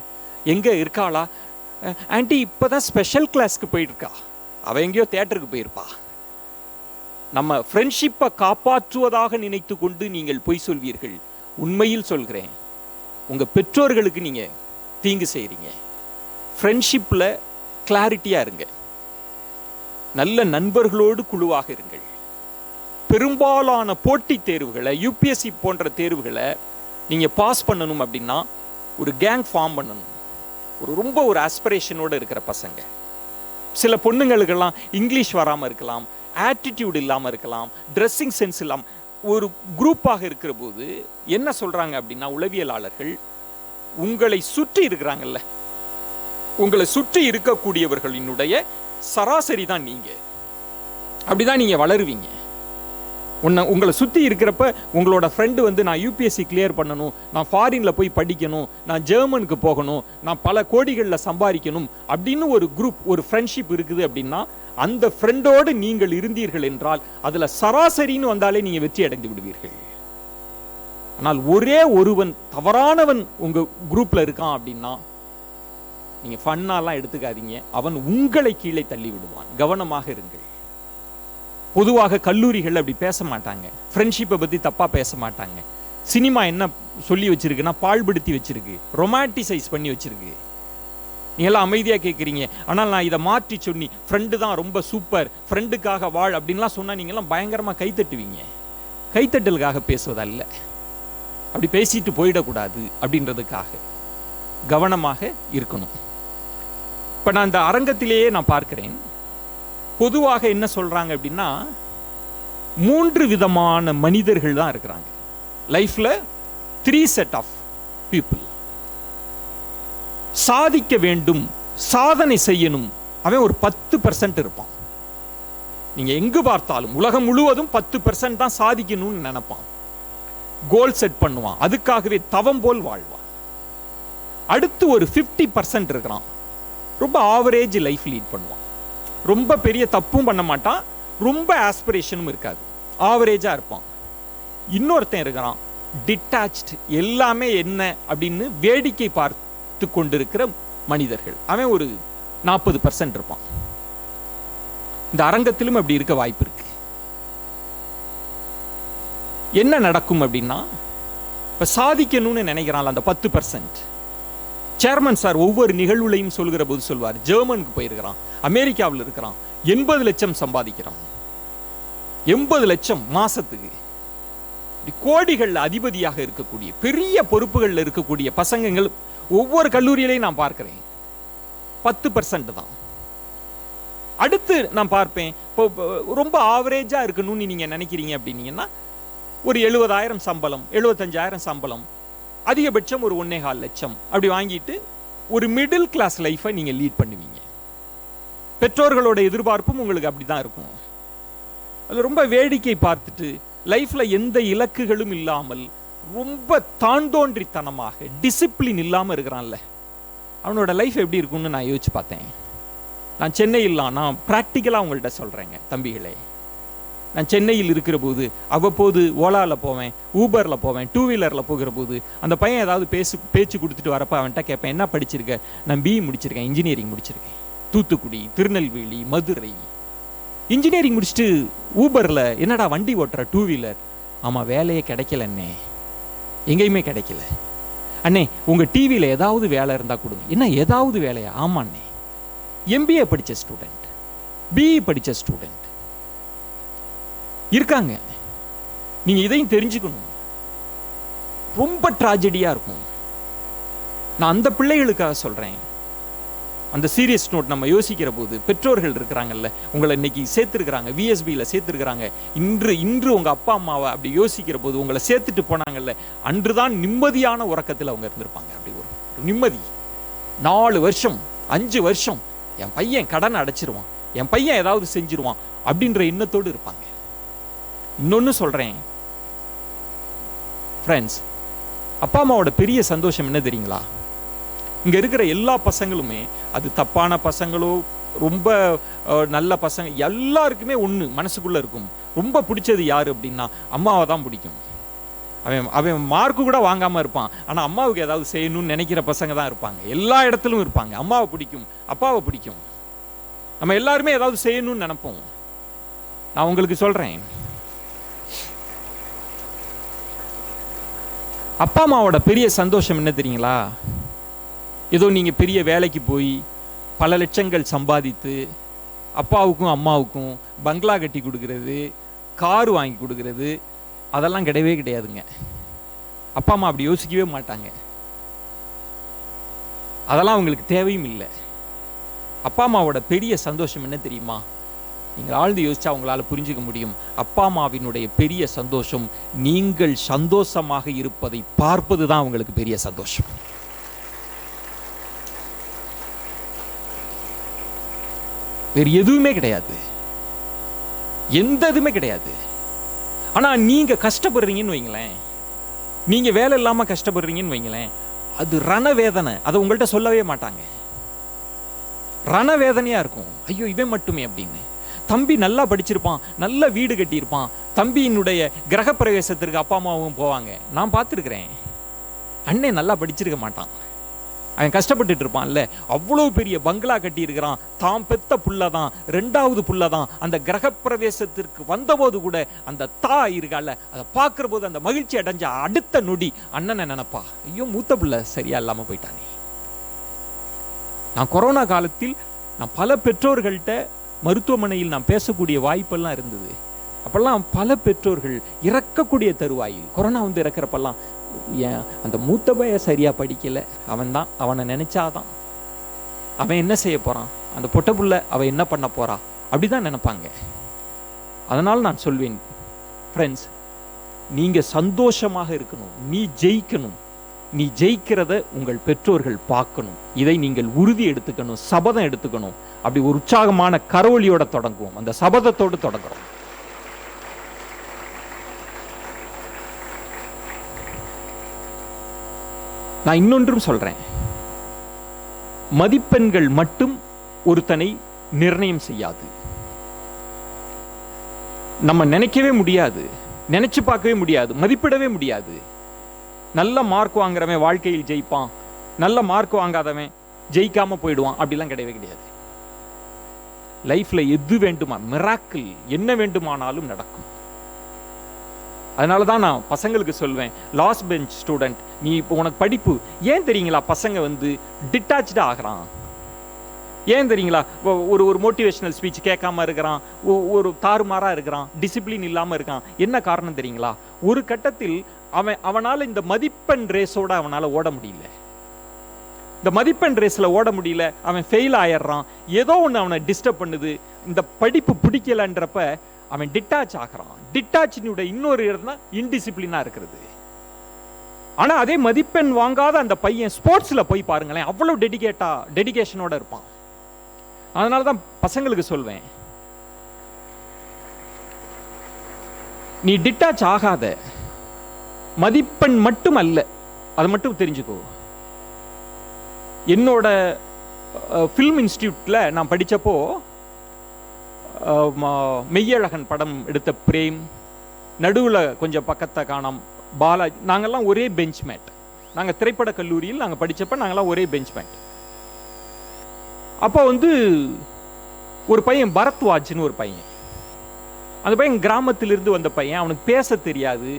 எங்க இருக்காளா ஆண்டி, இப்பதான் ஸ்பெஷல் கிளாஸ்க்கு போயிருக்கா, அவ எங்கேயோ தியேட்டருக்கு போயிருப்பா. நம்ம ஃப்ரெண்ட்ஷிப்பை காப்பாற்றுவதாக நினைத்து கொண்டு நீங்கள் பொய் சொல்வீர்கள். உண்மையில் சொல்கிறேன், உங்க பெற்றோர்களுக்கு நீங்க தீங்கு செய்றீங்க. ஃப்ரெண்ட்ஷிப்ல கிளாரிட்டியா இருங்க, நல்ல நண்பர்களோடு குழுவாக இருங்கள். பெரும்பாலான போட்டி தேர்வுகளை, யூபிஎஸ்சி போன்ற தேர்வுகளை நீங்க பாஸ் பண்ணணும் அப்படின்னா ஒரு கேங் ஃபார்ம் பண்ணணும். ரொம்ப ஒரு ஆஸ்பிரேஷனோடு இருக்கிற பசங்க. சில பொண்ணுங்களுக்கெல்லாம் இங்கிலீஷ் வராமல் இருக்கலாம், ஆட்டிடியூட் இல்லாமல் இருக்கலாம், ட்ரெஸ்ஸிங் சென்ஸ் இல்லாமல், ஒரு குரூப்பாக இருக்கிற போது என்ன சொல்றாங்க அப்படின்னா, உளவியலாளர்கள் உங்களை சுற்றி இருக்கிறாங்கல்ல, உங்களை சுற்றி இருக்கக்கூடியவர்களினுடைய சராசரி தான் நீங்க. அப்படிதான் நீங்க வளருவீங்க. உங்களை சுற்றி இருக்கிறப்ப உங்களோட ஃப்ரெண்டு வந்து நான் யூபிஎஸ்சி கிளியர் பண்ணணும், நான் ஃபாரினில் போய் படிக்கணும், நான் ஜெர்மனுக்கு போகணும், நான் பல கோடிகளில் சம்பாதிக்கணும் அப்படின்னு ஒரு குரூப், ஒரு ஃப்ரெண்ட்ஷிப் இருக்குது அப்படின்னா, அந்த ஃப்ரெண்டோடு நீங்கள் இருந்தீர்கள் என்றால் அதில் சராசரின்னு வந்தாலே நீங்கள் வெற்றி அடைந்து விடுவீர்கள். ஆனால் ஒரே ஒருவன் தவறானவன் உங்கள் குரூப்பில் இருக்கான் அப்படின்னா நீங்கள் ஃபன்னாலாம் எடுத்துக்காதீங்க, அவன் உங்களை கீழே தள்ளி விடுவான். கவனமாக இருங்கள். பொதுவாக கல்லூரிகள் அப்படி பேச மாட்டாங்க, ஃப்ரெண்ட்ஷிப்பை பற்றி தப்பாக பேச மாட்டாங்க. சினிமா என்ன சொல்லி வச்சிருக்குன்னா, பாழ்படுத்தி வச்சிருக்கு, ரொமான்டிசைஸ் பண்ணி வச்சிருக்கு. நீங்களாம் அமைதியாக கேட்குறீங்க, ஆனால் நான் இதை மாற்றி சொன்னி, ஃப்ரெண்டு தான் ரொம்ப சூப்பர், ஃப்ரெண்டுக்காக வாழ் அப்படின்லாம் சொன்னால் நீங்களாம் பயங்கரமாக கைத்தட்டுவீங்க. கைத்தட்டலுக்காக பேசுவதல்ல. அப்படி பேசிட்டு போயிடக்கூடாது அப்படின்றதுக்காக கவனமாக இருக்கணும். இப்போ நான் இந்த அரங்கத்திலேயே நான் பார்க்கிறேன், பொதுவாக என்ன சொல்றாங்க அப்படின்னா 3 விதமான மனிதர்கள் தான் இருக்கிறாங்க லைஃப்ல. 3 செட் ஆஃப் பீப்புள். சாதிக்க வேண்டும், சாதனை செய்யணும், அவன் ஒரு 10% இருப்பான். நீங்க எங்கு பார்த்தாலும் உலகம் முழுவதும் 10% தான் சாதிக்கணும்னு நினைப்பான், கோல் செட் பண்ணுவான், அதுக்காகவே தவம் போல் வாழ்வான். அடுத்து ஒரு 50% இருக்கிறான், ரொம்ப ஆவரேஜ் லைஃப் லீட் பண்ணுவான், ரொம்ப பெரிய தப்பும் பண்ண மாட்டான், ரொம்ப ஆஸ்பிரேஷனும் இருக்காது, ஆவரேஜா இருப்பான். இன்னொருத்தன் இருக்கிறான் டிட்டாச்ட், எல்லாமே என்ன அப்படின்னு வேடிக்கை பார்த்து கொண்டிருக்கிற மனிதர்கள், அவன் ஒரு 40% இருப்பான். இந்த அரங்கத்திலும் அப்படி இருக்க வாய்ப்பு இருக்கு. என்ன நடக்கும் அப்படின்னா, இப்ப சாதிக்கணும்னு நினைக்கிறான் அந்த 10%. சேர்மன் சார் ஒவ்வொரு நிகழ்வுலையும் சொல்கிற போது சொல்வார், ஜெர்மனுக்கு போயிருக்கிறான், அமெரிக்காவில் இருக்கிறான், 80 லட்சம் சம்பாதிக்கிறான், 80 லட்சம் மாசத்துக்கு. கோடிகள் அதிபதியாக இருக்கக்கூடிய பெரிய பொறுப்புகள் இருக்கக்கூடிய பசங்கள் ஒவ்வொரு கல்லூரியிலையும் நான் பார்க்கிறேன், 10% தான். அடுத்து நான் பார்ப்பேன், இப்போ ரொம்ப ஆவரேஜா இருக்கணும்னு நீங்க நினைக்கிறீங்க அப்படின்னீங்கன்னா ஒரு 70,000 சம்பளம், 75,000 சம்பளம், அதிகபட்சம் ஒரு 1.25 லட்சம் அப்படி வாங்கிட்டு ஒரு மிடில் கிளாஸ் லைஃபை நீங்க லீட் பண்ணுவீங்க. பெற்றோர்களோட எதிர்பார்ப்பும் உங்களுக்கு அப்படிதான் இருக்கும். அது ரொம்ப வேடிக்கை பார்த்துட்டு லைஃப்ல எந்த இலக்குகளும் இல்லாமல் ரொம்ப தாண்டோன்றித்தனமாக டிசிப்ளின் இல்லாம இருக்கிறான்ல, அவனோட லைஃப் எப்படி இருக்கும்னு நான் யோசிச்சு பார்த்தேன். நான் சென்னையில், நான் பிராக்டிக்கலா உங்கள்கிட்ட சொல்றேங்க தம்பிகளே, நான் சென்னையில் இருக்கிற போது அவ்வப்போது ஓலாவில் போவேன், ஊபரில் போவேன், 2 வீலரில் போகிற போது அந்த பையன் ஏதாவது பேச்சு கொடுத்துட்டு வரப்ப அவன்கிட்ட கேட்பேன், என்ன படிச்சிருக்க? நான் BE முடிச்சிருக்கேன், இன்ஜினியரிங் முடிச்சிருக்கேன், தூத்துக்குடி, திருநெல்வேலி, மதுரை. இன்ஜினியரிங் முடிச்சுட்டு ஊபரில் என்னடா வண்டி ஓட்டுற 2 வீலர்? ஆமாம், வேலையே கிடைக்கல அண்ணே, எங்கேயுமே கிடைக்கல அண்ணே. உங்கள் டிவியில் ஏதாவது வேலை இருந்தால் கொடுங்க. என்ன ஏதாவது வேலையா? ஆமாம் அண்ணே. MBA படித்த ஸ்டூடெண்ட், BE படித்த ஸ்டூடெண்ட் இருக்காங்க. நீங்க இதையும் தெரிஞ்சுக்கணும், ரொம்ப ட்ராஜடியா இருக்கும். நான் அந்த பிள்ளைகளுக்காக சொல்றேன். அந்த சீரியஸ் நோட் நம்ம யோசிக்கிற போது பெற்றோர்கள் இருக்கிறாங்கல்ல, உங்களை இன்னைக்கு சேர்த்துருக்கிறாங்க, VSBயில் சேர்த்துருக்கிறாங்க, இன்று உங்க அப்பா அம்மாவை அப்படி யோசிக்கிற போது உங்களை சேர்த்துட்டு போனாங்கல்ல, அன்றுதான் நிம்மதியான உறக்கத்தில் அவங்க இருந்திருப்பாங்க. அப்படி ஒரு நிம்மதி. 4 வருஷம் 5 வருஷம் என் பையன் கடன் அடைச்சிருவான், என் பையன் ஏதாவது செஞ்சிருவான் அப்படின்ற எண்ணத்தோடு இருப்பாங்க. இன்னொன்னு சொல்றேன் ஃப்ரெண்ட்ஸ், அப்பா அம்மாவோட பெரிய சந்தோஷம் என்ன தெரியுங்களா? இங்க இருக்கிற எல்லா பசங்களுமே, அது தப்பான பசங்களோ ரொம்ப நல்ல பசங்க, எல்லாருக்குமே ஒண்ணு மனசுக்குள்ள இருக்கும், ரொம்ப பிடிச்சது யாரு அப்படின்னா அம்மாவை தான் பிடிக்கும். அவன் மார்க்கு கூட வாங்காம இருப்பான், ஆனா அம்மாவுக்கு ஏதாவது செய்யணும்னு நினைக்கிற பசங்க தான் இருப்பாங்க. எல்லா இடத்திலும் இருப்பாங்க. அம்மாவை பிடிக்கும், அப்பாவை பிடிக்கும், நம்ம எல்லாருமே ஏதாவது செய்யணும்னு நினைப்போம். நான் உங்களுக்கு சொல்றேன், அப்பா அம்மாவோட பெரிய சந்தோஷம் என்ன தெரியுங்களா? ஏதோ நீங்க பெரிய வேலைக்கு போய் பல லட்சங்கள் சம்பாதித்து அப்பாவுக்கும் அம்மாவுக்கும் பங்களா கட்டி கொடுக்கறது, கார் வாங்கி கொடுக்கறது, அதெல்லாம் கிடையவே கிடையாதுங்க. அப்பா அம்மா அப்படி யோசிக்கவே மாட்டாங்க, அதெல்லாம் அவங்களுக்கு தேவையும் இல்லை. அப்பா அம்மாவோட பெரிய சந்தோஷம் என்ன தெரியுமா? நீங்கள் ஆழ்ந்து யோசிச்சா உங்களால் புரிஞ்சுக்க முடியும். அப்பா அம்மாவினுடைய பெரிய சந்தோஷம் நீங்கள் சந்தோஷமாக இருப்பதை பார்ப்பது தான் உங்களுக்கு பெரிய சந்தோஷம். வேறு எதுவுமே கிடையாது, எந்த இதுவுமே கிடையாது. ஆனா நீங்க கஷ்டப்படுறீங்கன்னு வைங்களேன், நீங்க வேலை இல்லாம கஷ்டப்படுறீங்கன்னு வைங்களேன், அது ரணவேதனை. அதை உங்கள்கிட்ட சொல்லவே மாட்டாங்க, ரணவேதனையா இருக்கும். ஐயோ இவன் மட்டுமே அப்படின்னு. தம்பி நல்லா படிச்சிருப்பான், நல்ல வீடு கட்டியிருப்பான், தம்பியினுடைய கிரக பிரவேசத்திற்கு அப்பா அம்மாவும் போவாங்க. நான் பார்த்துருக்கிறேன், அண்ணன் நல்லா படிச்சிருக்க மாட்டான், அவன் கஷ்டப்பட்டுட்டு இருப்பான்ல, அவ்வளோ பெரிய பங்களா கட்டி இருக்கிறான், தாம் பெத்த புள்ளதான், 2வது புள்ளதான். அந்த கிரகப்பிரவேசத்திற்கு வந்தபோது கூட அந்த இருக்கால, அதை பார்க்கிற போது அந்த மகிழ்ச்சி அடைஞ்ச அடுத்த நொடி அண்ணனை நினைப்பா, ஐயோ மூத்த புள்ள சரியா இல்லாம போயிட்டானே. நான் கொரோனா காலத்தில் நான் பல பெற்றோர்கள்ட்ட மருத்துவமனையில் நான் பேசக்கூடிய வாய்ப்பெல்லாம் இருந்தது. அப்பெல்லாம் பல பெற்றோர்கள் இறக்கக்கூடிய தருவாயில், கொரோனா வந்து இறக்குறப்பெல்லாம், ஏன் அந்த மூத்த பைய சரியா படிக்கல, அவனை நினைச்சாதான் அவன் என்ன செய்ய போறான், அந்த பொட்ட புள்ள அவன் என்ன பண்ண போறா, அப்படிதான் நினைப்பாங்க. அதனால் நான் சொல்வேன் ஃப்ரெண்ட்ஸ், நீங்க சந்தோஷமாக இருக்கணும், நீ ஜெயிக்கணும், நீ ஜெயிக்கிறத உங்கள் பெற்றோர்கள் பார்க்கணும். இதை நீங்கள் உறுதி எடுத்துக்கணும், சபதம் எடுத்துக்கணும். அப்படி ஒரு உற்சாகமான கரவொலியோட தொடங்குவோம், அந்த சபதத்தோடு தொடங்குறோம். நான் இன்னொன்றும் சொல்றேன், மதிப்பெண்கள் மட்டும் ஒருத்தனை நிர்ணயம் செய்யாது. நம்ம நினைக்கவே முடியாது, நினைச்சு பார்க்கவே முடியாது, மதிப்பிடவே முடியாது. நல்ல மார்க் வாங்குறவன் வாழ்க்கையில் ஜெயிப்பான், நல்ல மார்க் வாங்காதவன் ஜெயிக்காம போயிடுவான், அப்படிலாம் கிடையவே கிடையாது. லைஃப்ல எது வேண்டுமா, மிராக்கிள் என்ன வேண்டுமானாலும் நடக்கும். அதனால தான் நான் பசங்களுக்கு சொல்வேன், லாஸ்ட் பெஞ்ச் ஸ்டூடெண்ட், நீ இப்போ உனக்கு படிப்பு ஏன் தெரியுங்களா, பசங்க வந்து டிட்டாச்சாக ஆகிறான், ஏன் தெரியுங்களா, ஒரு மோட்டிவேஷனல் ஸ்பீச் கேட்காம இருக்கிறான், ஒரு தாறுமாறாக இருக்கிறான், டிசிப்ளின் இல்லாமல் இருக்கான், என்ன காரணம் தெரியுங்களா, ஒரு கட்டத்தில் அவனால் இந்த மதிப்பெண் ரேஸோட அவனால் ஓட முடியல, இந்த மதிப்பெண் ரேஸில் ஓட முடியல, அவன் ஃபெயில் ஆயிடுறான், ஏதோ ஒன்று அவனை டிஸ்டர்ப் பண்ணுது, இந்த படிப்பு பிடிக்கலன்றப்ப அவன் டிட்டாச் ஆகிறான். டிட்டாச்சினுடைய இன்னொரு இடம் இன்டிசிப்ளினா இருக்கிறது. ஆனா அதே மதிப்பெண் வாங்காத அந்த பையன் ஸ்போர்ட்ஸ்ல போய் பாருங்களேன், அவ்வளவு டெடிகேஷனோட இருப்பான். அதனாலதான் பசங்களுக்கு சொல்வேன், நீ டிட்டாச் ஆகாத, மதிப்பெண் மட்டும் அல்ல, அதை மட்டும் தெரிஞ்சுக்கோ. என்னோட ஃபில்ம் இன்ஸ்டிடியூட்ல நான் படிச்சப்போ மெய்யழகன் படம் எடுத்த பிரேம், நடுவில் கொஞ்சம் பக்கத்தை காணாம் பாலாஜி, நாங்கள்லாம் ஒரே பெஞ்ச் மேட். நாங்கள் திரைப்பட கல்லூரியில் நாங்கள் படித்தப்ப நாங்கள்லாம் ஒரே பெஞ்ச் மேட். அப்போ வந்து ஒரு பையன் பரத்வாஜ்னு ஒரு பையன், அந்த பையன் கிராமத்திலிருந்து வந்த பையன், அவனுக்கு பேச தெரியாது,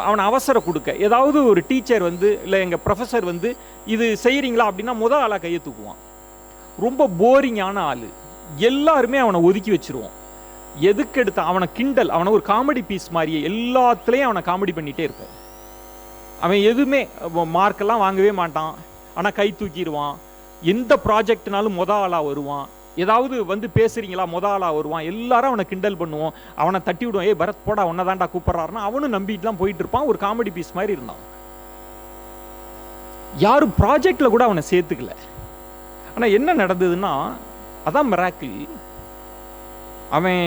அவனை அவசரம் கொடுக்க ஏதாவது ஒரு டீச்சர் வந்து இல்லை எங்கள் ப்ரொஃபஸர் வந்து இது செய்கிறீங்களா அப்படின்னா முதல் ஆளாக கையை தூக்குவான். ரொம்ப போரிங்கான ஆள், எல்லாருமே அவனை ஒதுக்கி வச்சிருவோம். எதுக்கு எடுத்த அவனை கிண்டல், அவனை ஒரு காமெடி பீஸ் மாதிரியே எல்லாத்துலேயும் அவனை காமெடி பண்ணிகிட்டே இருப்போம். அவன் எதுவுமே மார்க்கெல்லாம் வாங்கவே மாட்டான், ஆனால் கை தூக்கிடுவான். எந்த ப்ராஜெக்ட்னாலும் ஆளாக வருவான், ஏதாவது வந்து பேசுறீங்களா ஆளாக வருவான். எல்லாரும் அவனை கிண்டல் பண்ணுவோம், அவனை தட்டி விடுவோம், ஏய் பரத் போடா உன்னை தாண்டா கூப்பிட்றாருன்னா அவனும் நம்பிட்டுலாம் போயிட்டு இருப்பான். ஒரு காமெடி பீஸ் மாதிரி இருந்தான். யாரும் ப்ராஜெக்டில் கூட அவனை சேர்த்துக்கல. ஆனால் என்ன நடந்ததுன்னா, அதான் மிராக்கிள். அவன்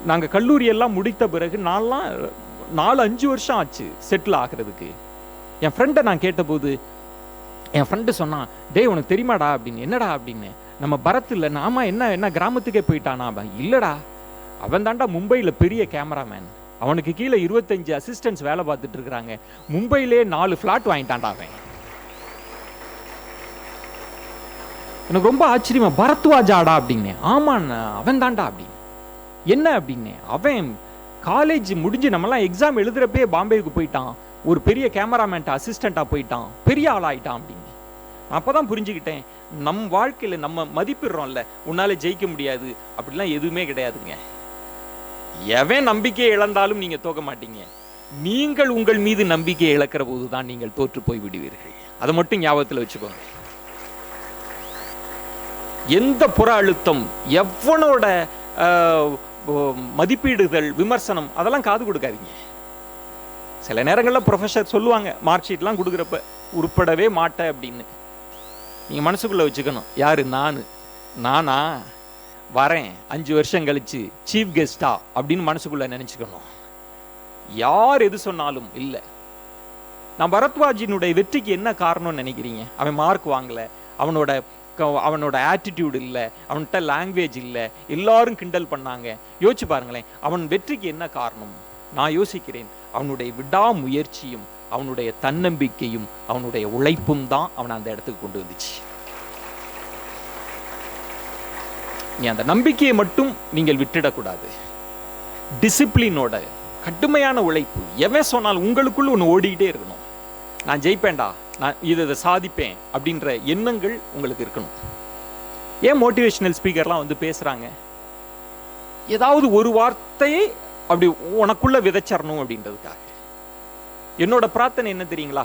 நாங்கள் கல்லூரியெல்லாம் முடித்த பிறகு 4-5 வருஷம் ஆச்சு செட்டில் ஆகிறதுக்கு. என் ஃப்ரெண்டை நான் கேட்டபோது என் ஃப்ரெண்டு சொன்னான், டேய் உனக்கு தெரியுமாடா அப்படின்னு. என்னடா அப்படின்னு. நம்ம பரத் இல்லை, நாம என்ன கிராமத்துக்கே போயிட்டானா? இல்லைடா, அவன் தாண்டா மும்பையில் பெரிய கேமராமேன், அவனுக்கு கீழே 25 அசிஸ்டன்ட்ஸ் வேலை பார்த்துட்டு இருக்கிறாங்க, மும்பையிலே 4 ஃப்ளாட் வாங்கிட்டான்டா அவன். எனக்கு ரொம்ப ஆச்சரியமா, பரத்வாஜாடா அப்படின்னு. ஆமாண்ணா அவன் தாண்டா அப்படின்னு. என்ன அப்படின்னு, அவன் காலேஜ் முடிஞ்சு நம்மலாம் எக்ஸாம் எழுதுறப்பே பாம்பேக்கு போயிட்டான், ஒரு பெரிய கேமராமேன்ட்ட அசிஸ்டண்ட்டாக போயிட்டான், பெரிய ஆளாயிட்டான் அப்படின்னு. அப்போதான் புரிஞ்சுக்கிட்டேன், நம் வாழ்க்கையில் நம்ம மதிப்பிடுறோம்ல, உன்னால ஜெயிக்க முடியாது அப்படிலாம் எதுவுமே கிடையாதுங்க. எவன் நம்பிக்கையை இழந்தாலும் நீங்க தோக்க மாட்டீங்க, நீங்கள் உங்கள் மீது நம்பிக்கையை இழக்கிற போது தான் நீங்கள் தோற்று போய் விடுவீர்கள். அதை மட்டும் ஞாபகத்தில் வச்சுக்கோங்க. எந்த புற அழுத்தம், எவனோட மதிப்பீடுகள், விமர்சனம், அதெல்லாம் காது கொடுக்காதீங்க. சில நேரங்களில் ப்ரொஃபஸர் சொல்லுவாங்க மார்க் ஷீட்லாம் கொடுக்குறப்ப, உருப்படவே மாட்டேன் அப்படின்னு. நீங்கள் மனசுக்குள்ளே வச்சுக்கணும், யாரு நானா வரேன் 5 வருஷம் கழிச்சு சீஃப் கெஸ்டா அப்படின்னு மனசுக்குள்ளே நினச்சிக்கணும். யார் எது சொன்னாலும் இல்லை. நான் பரத்வாஜினுடைய வெற்றிக்கு என்ன காரணம்னு நினைக்கிறீங்க? அவன் மார்க் வாங்கலை, அவனோட ஆட்டிடியூட் இல்லை, அவன்கிட்ட லாங்குவேஜ் இல்லை, எல்லாரும் கிண்டல் பண்ணாங்க. யோசிச்சு பாருங்களேன், அவன் வெற்றிக்கு என்ன காரணம்? நான் யோசிக்கிறேன், அவனுடைய விடாமுயற்சியும் அவனுடைய தன்னம்பிக்கையும் அவனுடைய உழைப்பும் தான் அவனை அந்த இடத்துக்கு கொண்டு வந்துச்சு. நீ அந்த நம்பிக்கையை மட்டும் நீங்கள் விட்டுடக்கூடாது. டிசிப்ளினோட கடுமையான உழைப்பு, எவன் சொன்னாலும் உங்களுக்குள்ள ஒன்று ஓடிக்கிட்டே இருக்கணும். நான் ஜெயிப்பேன்டா, நான் இதை சாதிப்பேன் அப்படின்ற எண்ணங்கள் உங்களுக்கு இருக்கணும். ஏன் மோட்டிவேஷனல் ஸ்பீக்கர்லாம் வந்து பேசுகிறாங்க? ஏதாவது ஒரு வார்த்தையை அப்படி உனக்குள்ள விதைச்சரணும் அப்படின்றதுக்காக. என்னோட பிரார்த்தனை என்ன தெரியுங்களா,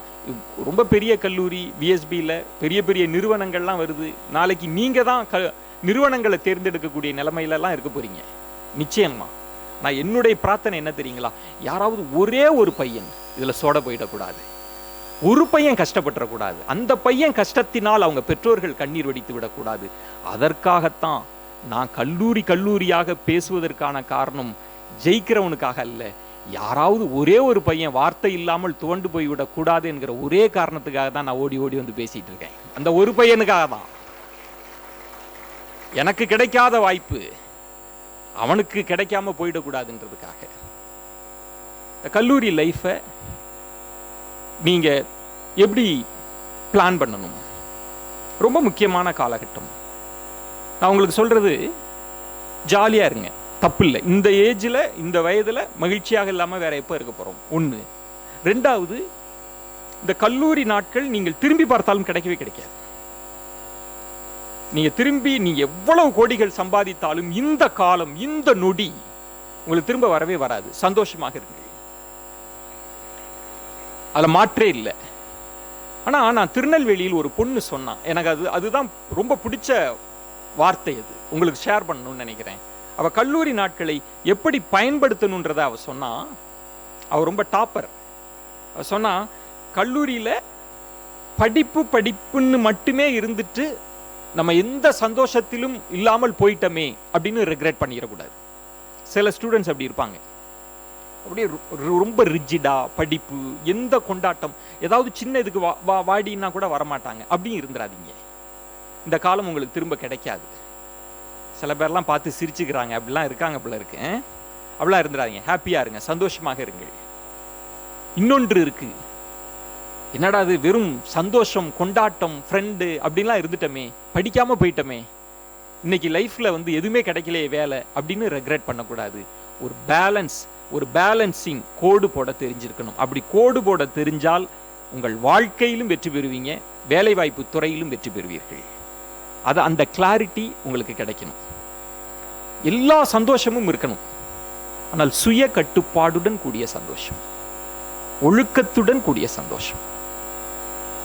ரொம்ப பெரிய கல்லூரி விஎஸ்பியில் பெரிய பெரிய நிறுவனங்கள்லாம் வருது. நாளைக்கு நீங்கள் தான் நிறுவனங்களை தேர்ந்தெடுக்கக்கூடிய நிலைமையிலலாம் இருக்க போறீங்க நிச்சயமா. நான் என்னுடைய பிரார்த்தனை என்ன தெரியுங்களா, யாராவது ஒரே ஒரு பையன் இதில் சோட போயிடக்கூடாது, ஒரு பையன் கஷ்டப்பட்டுறக்கூடாது, அந்த பையன் கஷ்டத்தினால் அவங்க பெற்றோர்கள் கண்ணீர் வடித்து விடக்கூடாது. அதற்காகத்தான் நான் கல்லூரியாக பேசுவதற்கான காரணம் ஜெயிக்கிறவனுக்காக அல்ல, யாராவது ஒரே ஒரு பையன் வார்த்தை இல்லாமல் துவண்டு போய்விடக்கூடாது என்கிற ஒரே காரணத்துக்காக தான் நான் ஓடி ஓடி வந்து பேசிட்டு இருக்கேன். அந்த ஒரு பையனுக்காக தான். எனக்கு கிடைக்காத வாய்ப்பு அவனுக்கு கிடைக்காம போயிடக்கூடாதுன்றதுக்காக. கல்லூரி லைஃபை நீங்க எப்படி பிளான் பண்ணணும், ரொம்ப முக்கியமான காலகட்டம். நான் உங்களுக்கு சொல்றது, ஜாலியா இருங்க, தப்பு இல்லை. இந்த ஏஜில் இந்த வயதில் மகிழ்ச்சியாக இல்லாமல் வேற எப்போ இருக்க போகிறோம் ஒன்று. ரெண்டாவது, இந்த கல்லூரி நாட்கள் நீங்கள் திரும்பி பார்த்தாலும் கிடைக்கவே கிடைக்காது. நீங்கள் எவ்வளவு கோடிகள் சம்பாதித்தாலும் இந்த காலம், இந்த நொடி உங்களுக்கு திரும்ப வரவே வராது. சந்தோஷமாக இருக்கு, அதில் மாற்றே இல்லை. ஆனால் நான் திருநெல்வேலியில் ஒரு பொண்ணு சொன்னான், எனக்கு அதுதான் ரொம்ப பிடிச்ச வார்த்தை. அது உங்களுக்கு ஷேர் பண்ணணும்னு நினைக்கிறேன். அவ கல்லூரி நாட்களை எப்படி பயன்படுத்தணுன்றத அவ சொன்னா. அவ ரொம்ப டாப்பர். அவ சொன்னா, கல்லூரியில படிப்புன்னு மட்டுமே இருந்துட்டு நம்ம எந்த சந்தோஷத்திலும் இல்லாமல் போயிட்டமே அப்படின்னு ரெக்ரெட் பண்ணிடக்கூடாது. சில ஸ்டூடெண்ட்ஸ் அப்படி இருப்பாங்க, அப்படியே ரொம்ப ரிஜிடா, படிப்பு எந்த கொண்டாட்டம், ஏதாவது சின்ன இதுக்கு வாடினா கூட வரமாட்டாங்க. அப்படியும் இருந்துடாதீங்க. இந்த காலம் உங்களுக்கு திரும்ப கிடைக்காது. சில பேர்லாம் பார்த்து சிரிச்சுக்கிறாங்க, அப்படிலாம் இருக்காங்க போல இருக்கு. அப்படிலாம் இருந்துடாதீங்க, ஹாப்பியா இருங்க, சந்தோஷமாக இருங்கள். இன்னொன்று இருக்கு, என்னடா அது வெறும் சந்தோஷம், கொண்டாட்டம், ஃப்ரெண்டு அப்படின்லாம் இருந்துட்டோமே, படிக்காம போயிட்டோமே, இன்னைக்கு லைஃப்ல எதுவுமே கிடைக்கலையே வேலை அப்படின்னு ரெக்ரெட் பண்ணக்கூடாது. ஒரு பேலன்ஸ், ஒரு பேலன்சிங் கோடு போட தெரிஞ்சிருக்கணும். அப்படி கோடு போட தெரிஞ்சால் உங்கள் வாழ்க்கையிலும் வெற்றி பெறுவீங்க, வேலை வாய்ப்பு துறையிலும் வெற்றி பெறுவீர்கள். அது அந்த கிளாரிட்டி உங்களுக்கு கிடைக்கணும். எல்லா சந்தோஷமும் இருக்கணும், ஆனால் சுய கட்டுப்பாடுடன் கூடிய சந்தோஷம், ஒழுக்கத்துடன் கூடிய சந்தோஷம்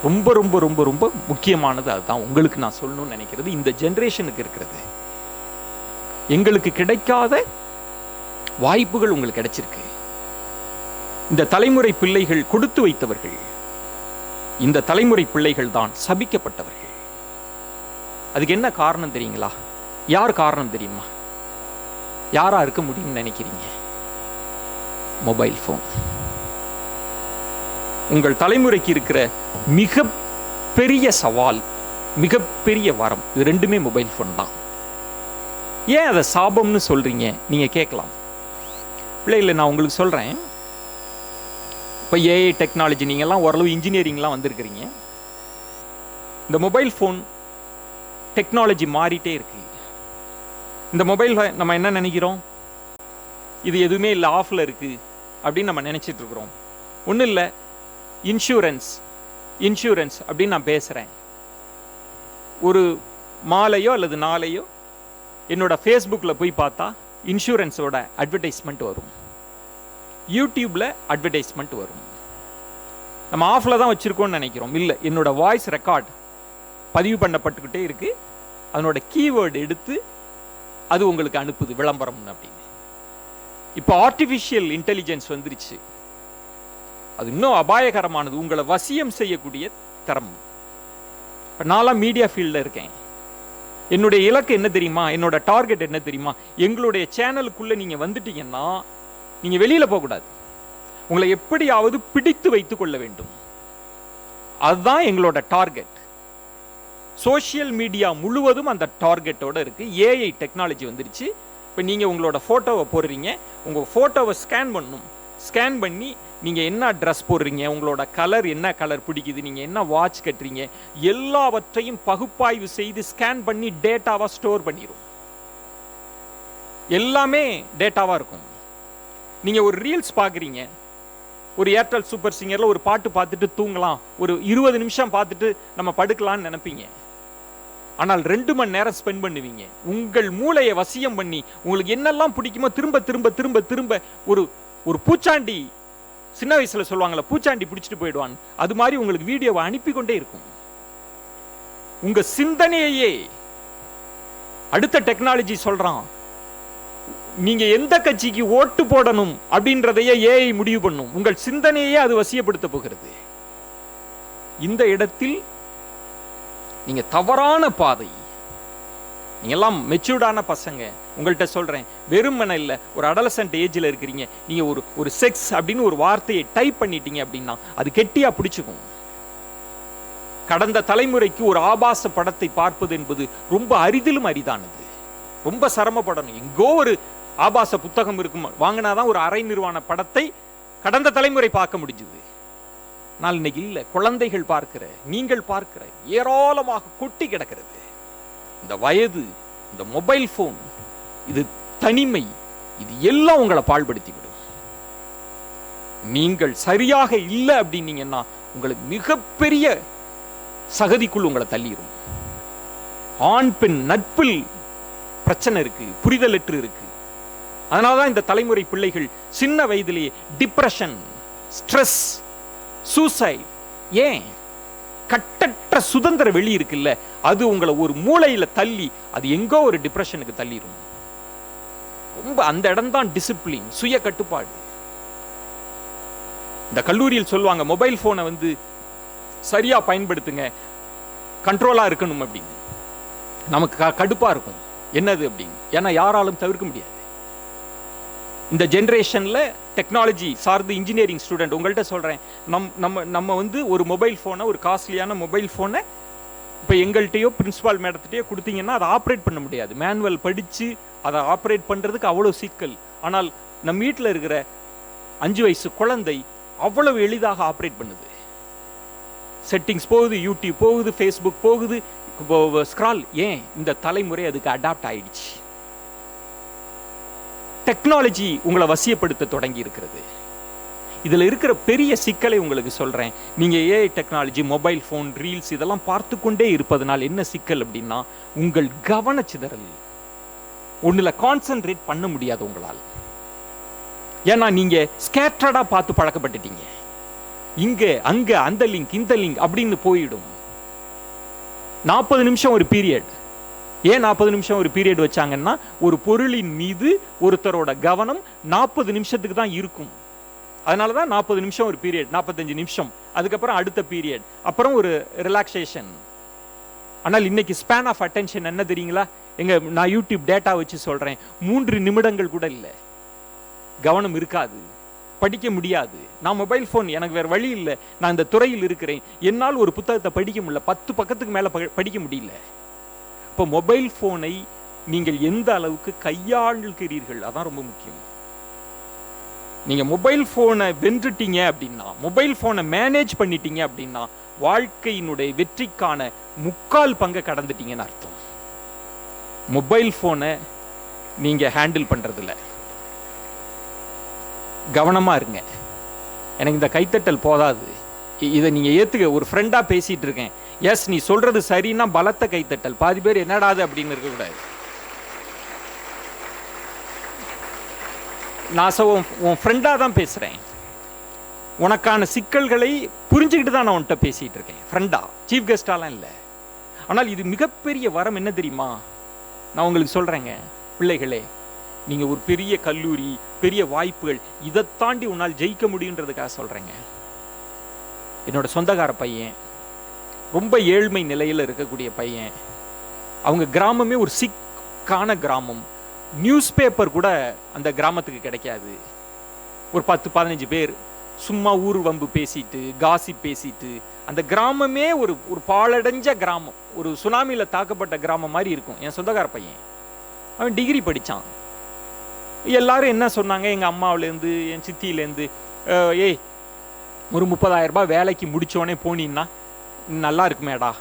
ரொம்ப ரொம்ப ரொம்ப ரொம்ப முக்கியமானது. அதுதான் உங்களுக்கு நான் சொல்லணும்னு நினைக்கிறது. இந்த ஜெனரேஷனுக்கு இருக்கிறது, எங்களுக்கு கிடைக்காத வாய்ப்புகள் உங்களுக்கு கிடைச்சிருக்கு. இந்த தலைமுறை பிள்ளைகள் கொடுத்து வைத்தவர்கள், இந்த தலைமுறை பிள்ளைகள் தான் சபிக்கப்பட்டவர்கள். அதுக்கு என்ன காரணம் தெரியுங்களா? யார் காரணம் தெரியுமா? யாரா இருக்க முடியும்னு நினைக்கிறீங்க? Mobile phone. உங்கள் தலைமுறைக்கு இருக்கிற மிக பெரிய சவால், மிகப்பெரிய வரம், இது ரெண்டுமே மொபைல் போன் தான். ஏன் அதை சாபம்னு சொல்றீங்க நீங்க கேட்கலாம். இல்லை, நான் உங்களுக்கு சொல்றேன். இப்போ ஏஐ டெக்னாலஜி, நீங்கள்லாம் ஓரளவு இன்ஜினியரிங்லாம் வந்திருக்கிறீங்க. இந்த மொபைல் ஃபோன் டெக்னாலஜி மாறிட்டே இருக்கு. இந்த மொபைல் நம்ம என்ன நினைக்கிறோம், இது எதுவுமே இல்லை, ஆஃப்ல இருக்கு அப்படின்னு நம்ம நினைச்சிட்டு இருக்கிறோம். ஒன்றும் இல்லை, இன்சூரன்ஸ் அப்படின்னு நான் பேசுகிறேன். ஒரு மாலையோ அல்லது நாளையோ என்னோட ஃபேஸ்புக்கில் போய் பார்த்தா இன்சூரன்ஸோட அட்வர்டைஸ்மெண்ட் வரும், யூடியூப்பில் அட்வர்டைஸ்மெண்ட் வரும். நம்ம ஆஃபில் தான் வச்சுருக்கோம்னு நினைக்கிறோம். இல்லை, என்னோட வாய்ஸ் ரெக்கார்ட் பதிவு பண்ணப்பட்டுக்கிட்டே இருக்கு. அதனோட கீவேர்டு எடுத்து அது உங்களுக்கு அனுப்புது விளம்பரம் அப்படின்னு. இப்போ ஆர்டிஃபிஷியல் இன்டெலிஜென்ஸ் வந்துருச்சு. அது இன்னும் அபாயகரமானது, உங்களை வசியம் செய்யக்கூடிய தரம். இப்போ நான்லாம் மீடியா ஃபீல்டில் இருக்கேன். என்னுடைய இலக்கு என்ன தெரியுமா, என்னோட டார்கெட் என்ன தெரியுமா? எங்களுடைய சேனலுக்குள்ளே நீங்கள் வந்துட்டீங்கன்னா நீங்கள் வெளியில் போகக்கூடாது, உங்களை எப்படியாவது பிடித்து வைத்துக் கொள்ள வேண்டும். அதுதான் எங்களோட டார்கெட். சோஷியல் மீடியா முழுவதும் அந்த டார்கெட்டோட இருக்கு. ஏஐ டெக்னாலஜி வந்துருச்சு. இப்போ நீங்கள் உங்களோட ஃபோட்டோவை போடுறீங்க, உங்கள் ஃபோட்டோவை ஸ்கேன் பண்ணணும். ஸ்கேன் பண்ணி நீங்கள் என்ன ட்ரெஸ் போடுறீங்க, உங்களோட கலர் என்ன கலர் பிடிக்குது, நீங்கள் என்ன வாட்ச் கட்டுறீங்க, எல்லாவற்றையும் பகுப்பாய்வு செய்து ஸ்கேன் பண்ணி டேட்டாவாக ஸ்டோர் பண்ணிடும். எல்லாமே டேட்டாவாக இருக்கும். நீங்கள் ஒரு ரீல்ஸ் பார்க்குறீங்க, ஒரு ஏர்டெல் சூப்பர் சிங்கரில் ஒரு பாட்டு பார்த்துட்டு தூங்கலாம், ஒரு 20 நிமிஷம் பார்த்துட்டு நம்ம படுக்கலான்னு நினைப்பீங்க. ஆனால் 2 மணி நேரம் ஸ்பெண்ட் பண்ணுவீங்க. உங்கள் மூளையை வசியம் பண்ணி உங்களுக்கு என்னெல்லாம் பிடிக்குமோ திரும்ப திரும்ப திரும்ப திரும்ப ஒரு ஒரு பூச்சாண்டி, சின்ன வயசுல சொல்லுவாங்கல்ல பூச்சாண்டி பிடிச்சிட்டு போயிடுவான், அது மாதிரி உங்களுக்கு வீடியோவை அனுப்பி கொண்டே இருக்கும். உங்க சிந்தனையே அடுத்த டெக்னாலஜி சொல்றான், நீங்க எந்த கட்சிக்கு ஓட்டு போடணும் அப்படின்றதையே ஏஐ முடிவு பண்ணும். உங்கள் சிந்தனையே அது வசியப்படுத்த போகிறது. இந்த இடத்தில் நீங்க தவறான பாதை, நீங்க எல்லாம் மெச்சூர்டான பசங்க, உங்கள்கிட்ட சொல்றேன், வெறுமன இல்ல, ஒரு அடலசன்ட் ஏஜ்ல இருக்கிறீங்க, நீங்க ஒரு செக்ஸ் அப்படின்னு ஒரு வார்த்தையை டைப் பண்ணிட்டீங்க அப்படின்னா அது கெட்டியா பிடிச்சுக்கும். கடந்த தலைமுறைக்கு ஒரு ஆபாச படத்தை பார்ப்பது என்பது ரொம்ப அரிதிலும் அரிதானது. ரொம்ப சிரமப்படணும். எங்கோ ஒரு ஆபாச புத்தகம் இருக்கும், வாங்கினாதான் ஒரு அரை நிர்வாண படத்தை கடந்த தலைமுறை பார்க்க முடிஞ்சது. நான் இன்னைக்கு இல்ல, குழந்தைகள் பார்க்கிற, நீங்கள் பார்க்கிற ஏராளமாக கொட்டி கிடக்கிறது. இந்த வயது, இந்த மொபைல் போன், இது தனிமை, இது எல்லாம் உங்களை பாழ்படுத்தி விடும். நீங்கள் சரியாக இல்லை அப்படின்னீங்கன்னா உங்களுக்கு மிகப்பெரிய சகதிக்குள் உங்களை தள்ளிடும். ஆண் பெண் நட்பில் பிரச்சனை இருக்கு, புரிதலற்று இருக்கு. அதனாலதான் இந்த தலைமுறை பிள்ளைகள் சின்ன வயதிலேயே டிப்ரெஷன், ஸ்ட்ரெஸ், சூசைட். ஏன்? கட்டற்ற சுதந்திர வெளி இருக்குல்ல, அது உங்களை ஒரு மூளையில தள்ளி அது எங்கோ ஒரு டிப்ரெஷனுக்கு தள்ளிடும். ரொம்ப அந்த இடம் தான் டிசிப்ளின், சுய கட்டுப்பாடு. இந்த கல்லூரியில் சொல்லுவாங்க, மொபைல் போனை வந்து சரியா பயன்படுத்துங்க, கண்ட்ரோலா இருக்கணும் அப்படின்னு. நமக்கு கடுப்பா இருக்கும், என்னது அப்படின்னு, ஏன்னா யாராலும் தவிர்க்க முடியாது. இந்த ஜெனரேஷன்ல டெக்னாலஜி சார்ந்து இன்ஜினியரிங் ஸ்டூடெண்ட் உங்கள்கிட்ட சொல்றேன், நம்ம வந்து ஒரு மொபைல் போனை, ஒரு காஸ்ட்லியான மொபைல் போனை இப்போ எங்கள்கிட்டயோ பிரின்சிபால் மேடத்திட்டயோ கொடுத்தீங்கன்னா அதை ஆப்ரேட் பண்ண முடியாது. மேனுவல் படிச்சு அதை ஆப்ரேட் பண்றதுக்கு அவ்வளவு சிக்கல். ஆனால் நம்ம வீட்டில் இருக்கிற 5 வயசு குழந்தை அவ்வளவு எளிதாக ஆப்ரேட் பண்ணுது. செட்டிங்ஸ் போகுது, யூடியூப் போகுது, ஃபேஸ்புக் போகுது, ஸ்க்ரால். ஏன்? இந்த தலைமுறை அதுக்கு அடாப்ட் ஆயிடுச்சு. டெக்னாலஜி உங்களை வசியப்படுத்த தொடங்கி இருக்கிறது. இதுல இருக்கிற பெரிய சிக்கலை உங்களுக்கு சொல்றேன். நீங்க AI technology, mobile phone, reels இதெல்லாம் பார்த்து கொண்டே இருப்பதனால் என்ன சிக்கல் அப்படின்னா, உங்கள் கவனச்சிதறல், ஒண்ணுல கான்சென்ட்ரேட் பண்ண முடியாது உங்களால். ஏன்னா நீங்க ஸ்கேட்டர்டா பார்த்து பழக்கப்பட்டுட்டீங்க. இங்க அங்க அந்த லிங்க் இந்த லிங்க் அப்படின்னு போயிடும். 40 நிமிஷம் ஒரு பீரியட். ஏன் 40 நிமிஷம் ஒரு பீரியட் வச்சாங்கன்னா, ஒரு பொருளின் மீது ஒருத்தரோட கவனம் 40 நிமிஷத்துக்கு தான் இருக்கும். அதனாலதான் 40 நிமிஷம் ஒரு பீரியட், 45 நிமிஷம், அதுக்கப்புறம் அடுத்த பீரியட், அப்புறம் ஒரு ரிலாக்ஸேஷன். ஆனால் இன்னைக்கு ஸ்பேன் ஆஃப் அட்டென்ஷன் என்ன தெரியுங்களா? நான் யூடியூப் டேட்டா வச்சு சொல்றேன், 3 நிமிடங்கள் கூட இல்லை, கவனம் இருக்காது, படிக்க முடியாது. நான் மொபைல் போன், எனக்கு வேற வழி இல்லை, நான் இந்த துறையில் இருக்கிறேன், என்னால் ஒரு புத்தகத்தை படிக்க முடியல, 10 பக்கத்துக்கு மேல படிக்க முடியல. இப்போ மொபைல் போனை நீங்கள் எந்த அளவுக்கு கையாளுகிறீர்கள், அதான் ரொம்ப முக்கியம். நீங்க மொபைல் போனை வென்றுட்டீங்க அப்படின்னா, மொபைல் போனை மேனேஜ் பண்ணிட்டீங்க அப்படின்னா, வாழ்க்கையினுடைய வெற்றிக்கான 3/4 பங்கை கடந்துட்டீங்கன்னு அர்த்தம். மொபைல் போனை நீங்க ஹேண்டில் பண்றதில்ல, கவனமா இருங்க. எனக்கு இந்த கைத்தட்டல் போதாது, இதை நீங்க ஏத்துக்க. ஒரு ஃப்ரெண்டா பேசிட்டு இருக்கேன், எஸ் நீ சொல்றது சரின்னா பலத்த கைத்தட்டல். பாதி பேர் என்னடாது அப்படின்னு இருக்க கூடாது. நான் உன் ஃப்ரெண்டா தான் பேசுறேன், உனக்கான சிக்கல்களை புரிஞ்சுக்கிட்டு தான் நான் உன்கிட்ட பேசிட்டு இருக்கேன், ஃப்ரெண்டா, சீஃப் கெஸ்டாலாம் இல்லை. ஆனால் இது மிகப்பெரிய வரம் என்ன தெரியுமா? நான் உங்களுக்கு சொல்றேங்க பிள்ளைகளே, நீங்க ஒரு பெரிய கல்லூரி, பெரிய வாய்ப்புகள், இதை தாண்டி உன்னால் ஜெயிக்க முடியுன்றதுக்காக சொல்றேங்க. என்னோட சொந்தக்கார பையன், ரொம்ப ஏழ்மை நிலையில் இருக்கக்கூடிய பையன், அவங்க கிராமமே ஒரு சிக்கான கிராமம், நியூஸ் பேப்பர் கூட அந்த கிராமத்துக்கு கிடைக்காது. ஒரு 10-15 பேர் சும்மா ஊர் வம்பு பேசிட்டு, காசிப் பேசிட்டு, அந்த கிராமமே ஒரு பாழடைஞ்ச கிராமம், ஒரு சுனாமியில தாக்கப்பட்ட கிராமம் மாதிரி இருக்கும். என் சொந்தக்கார பையன், அவன் டிகிரி படிச்சான். எல்லாரும் என்ன சொன்னாங்க, எங்க அம்மாவிலேருந்து என் சித்தியிலேருந்து, ஏய் ஒரு 30,000 ரூபாய் வேலைக்கு முடிச்சோடனே போனீன்னா நல்லா இருக்குமேடா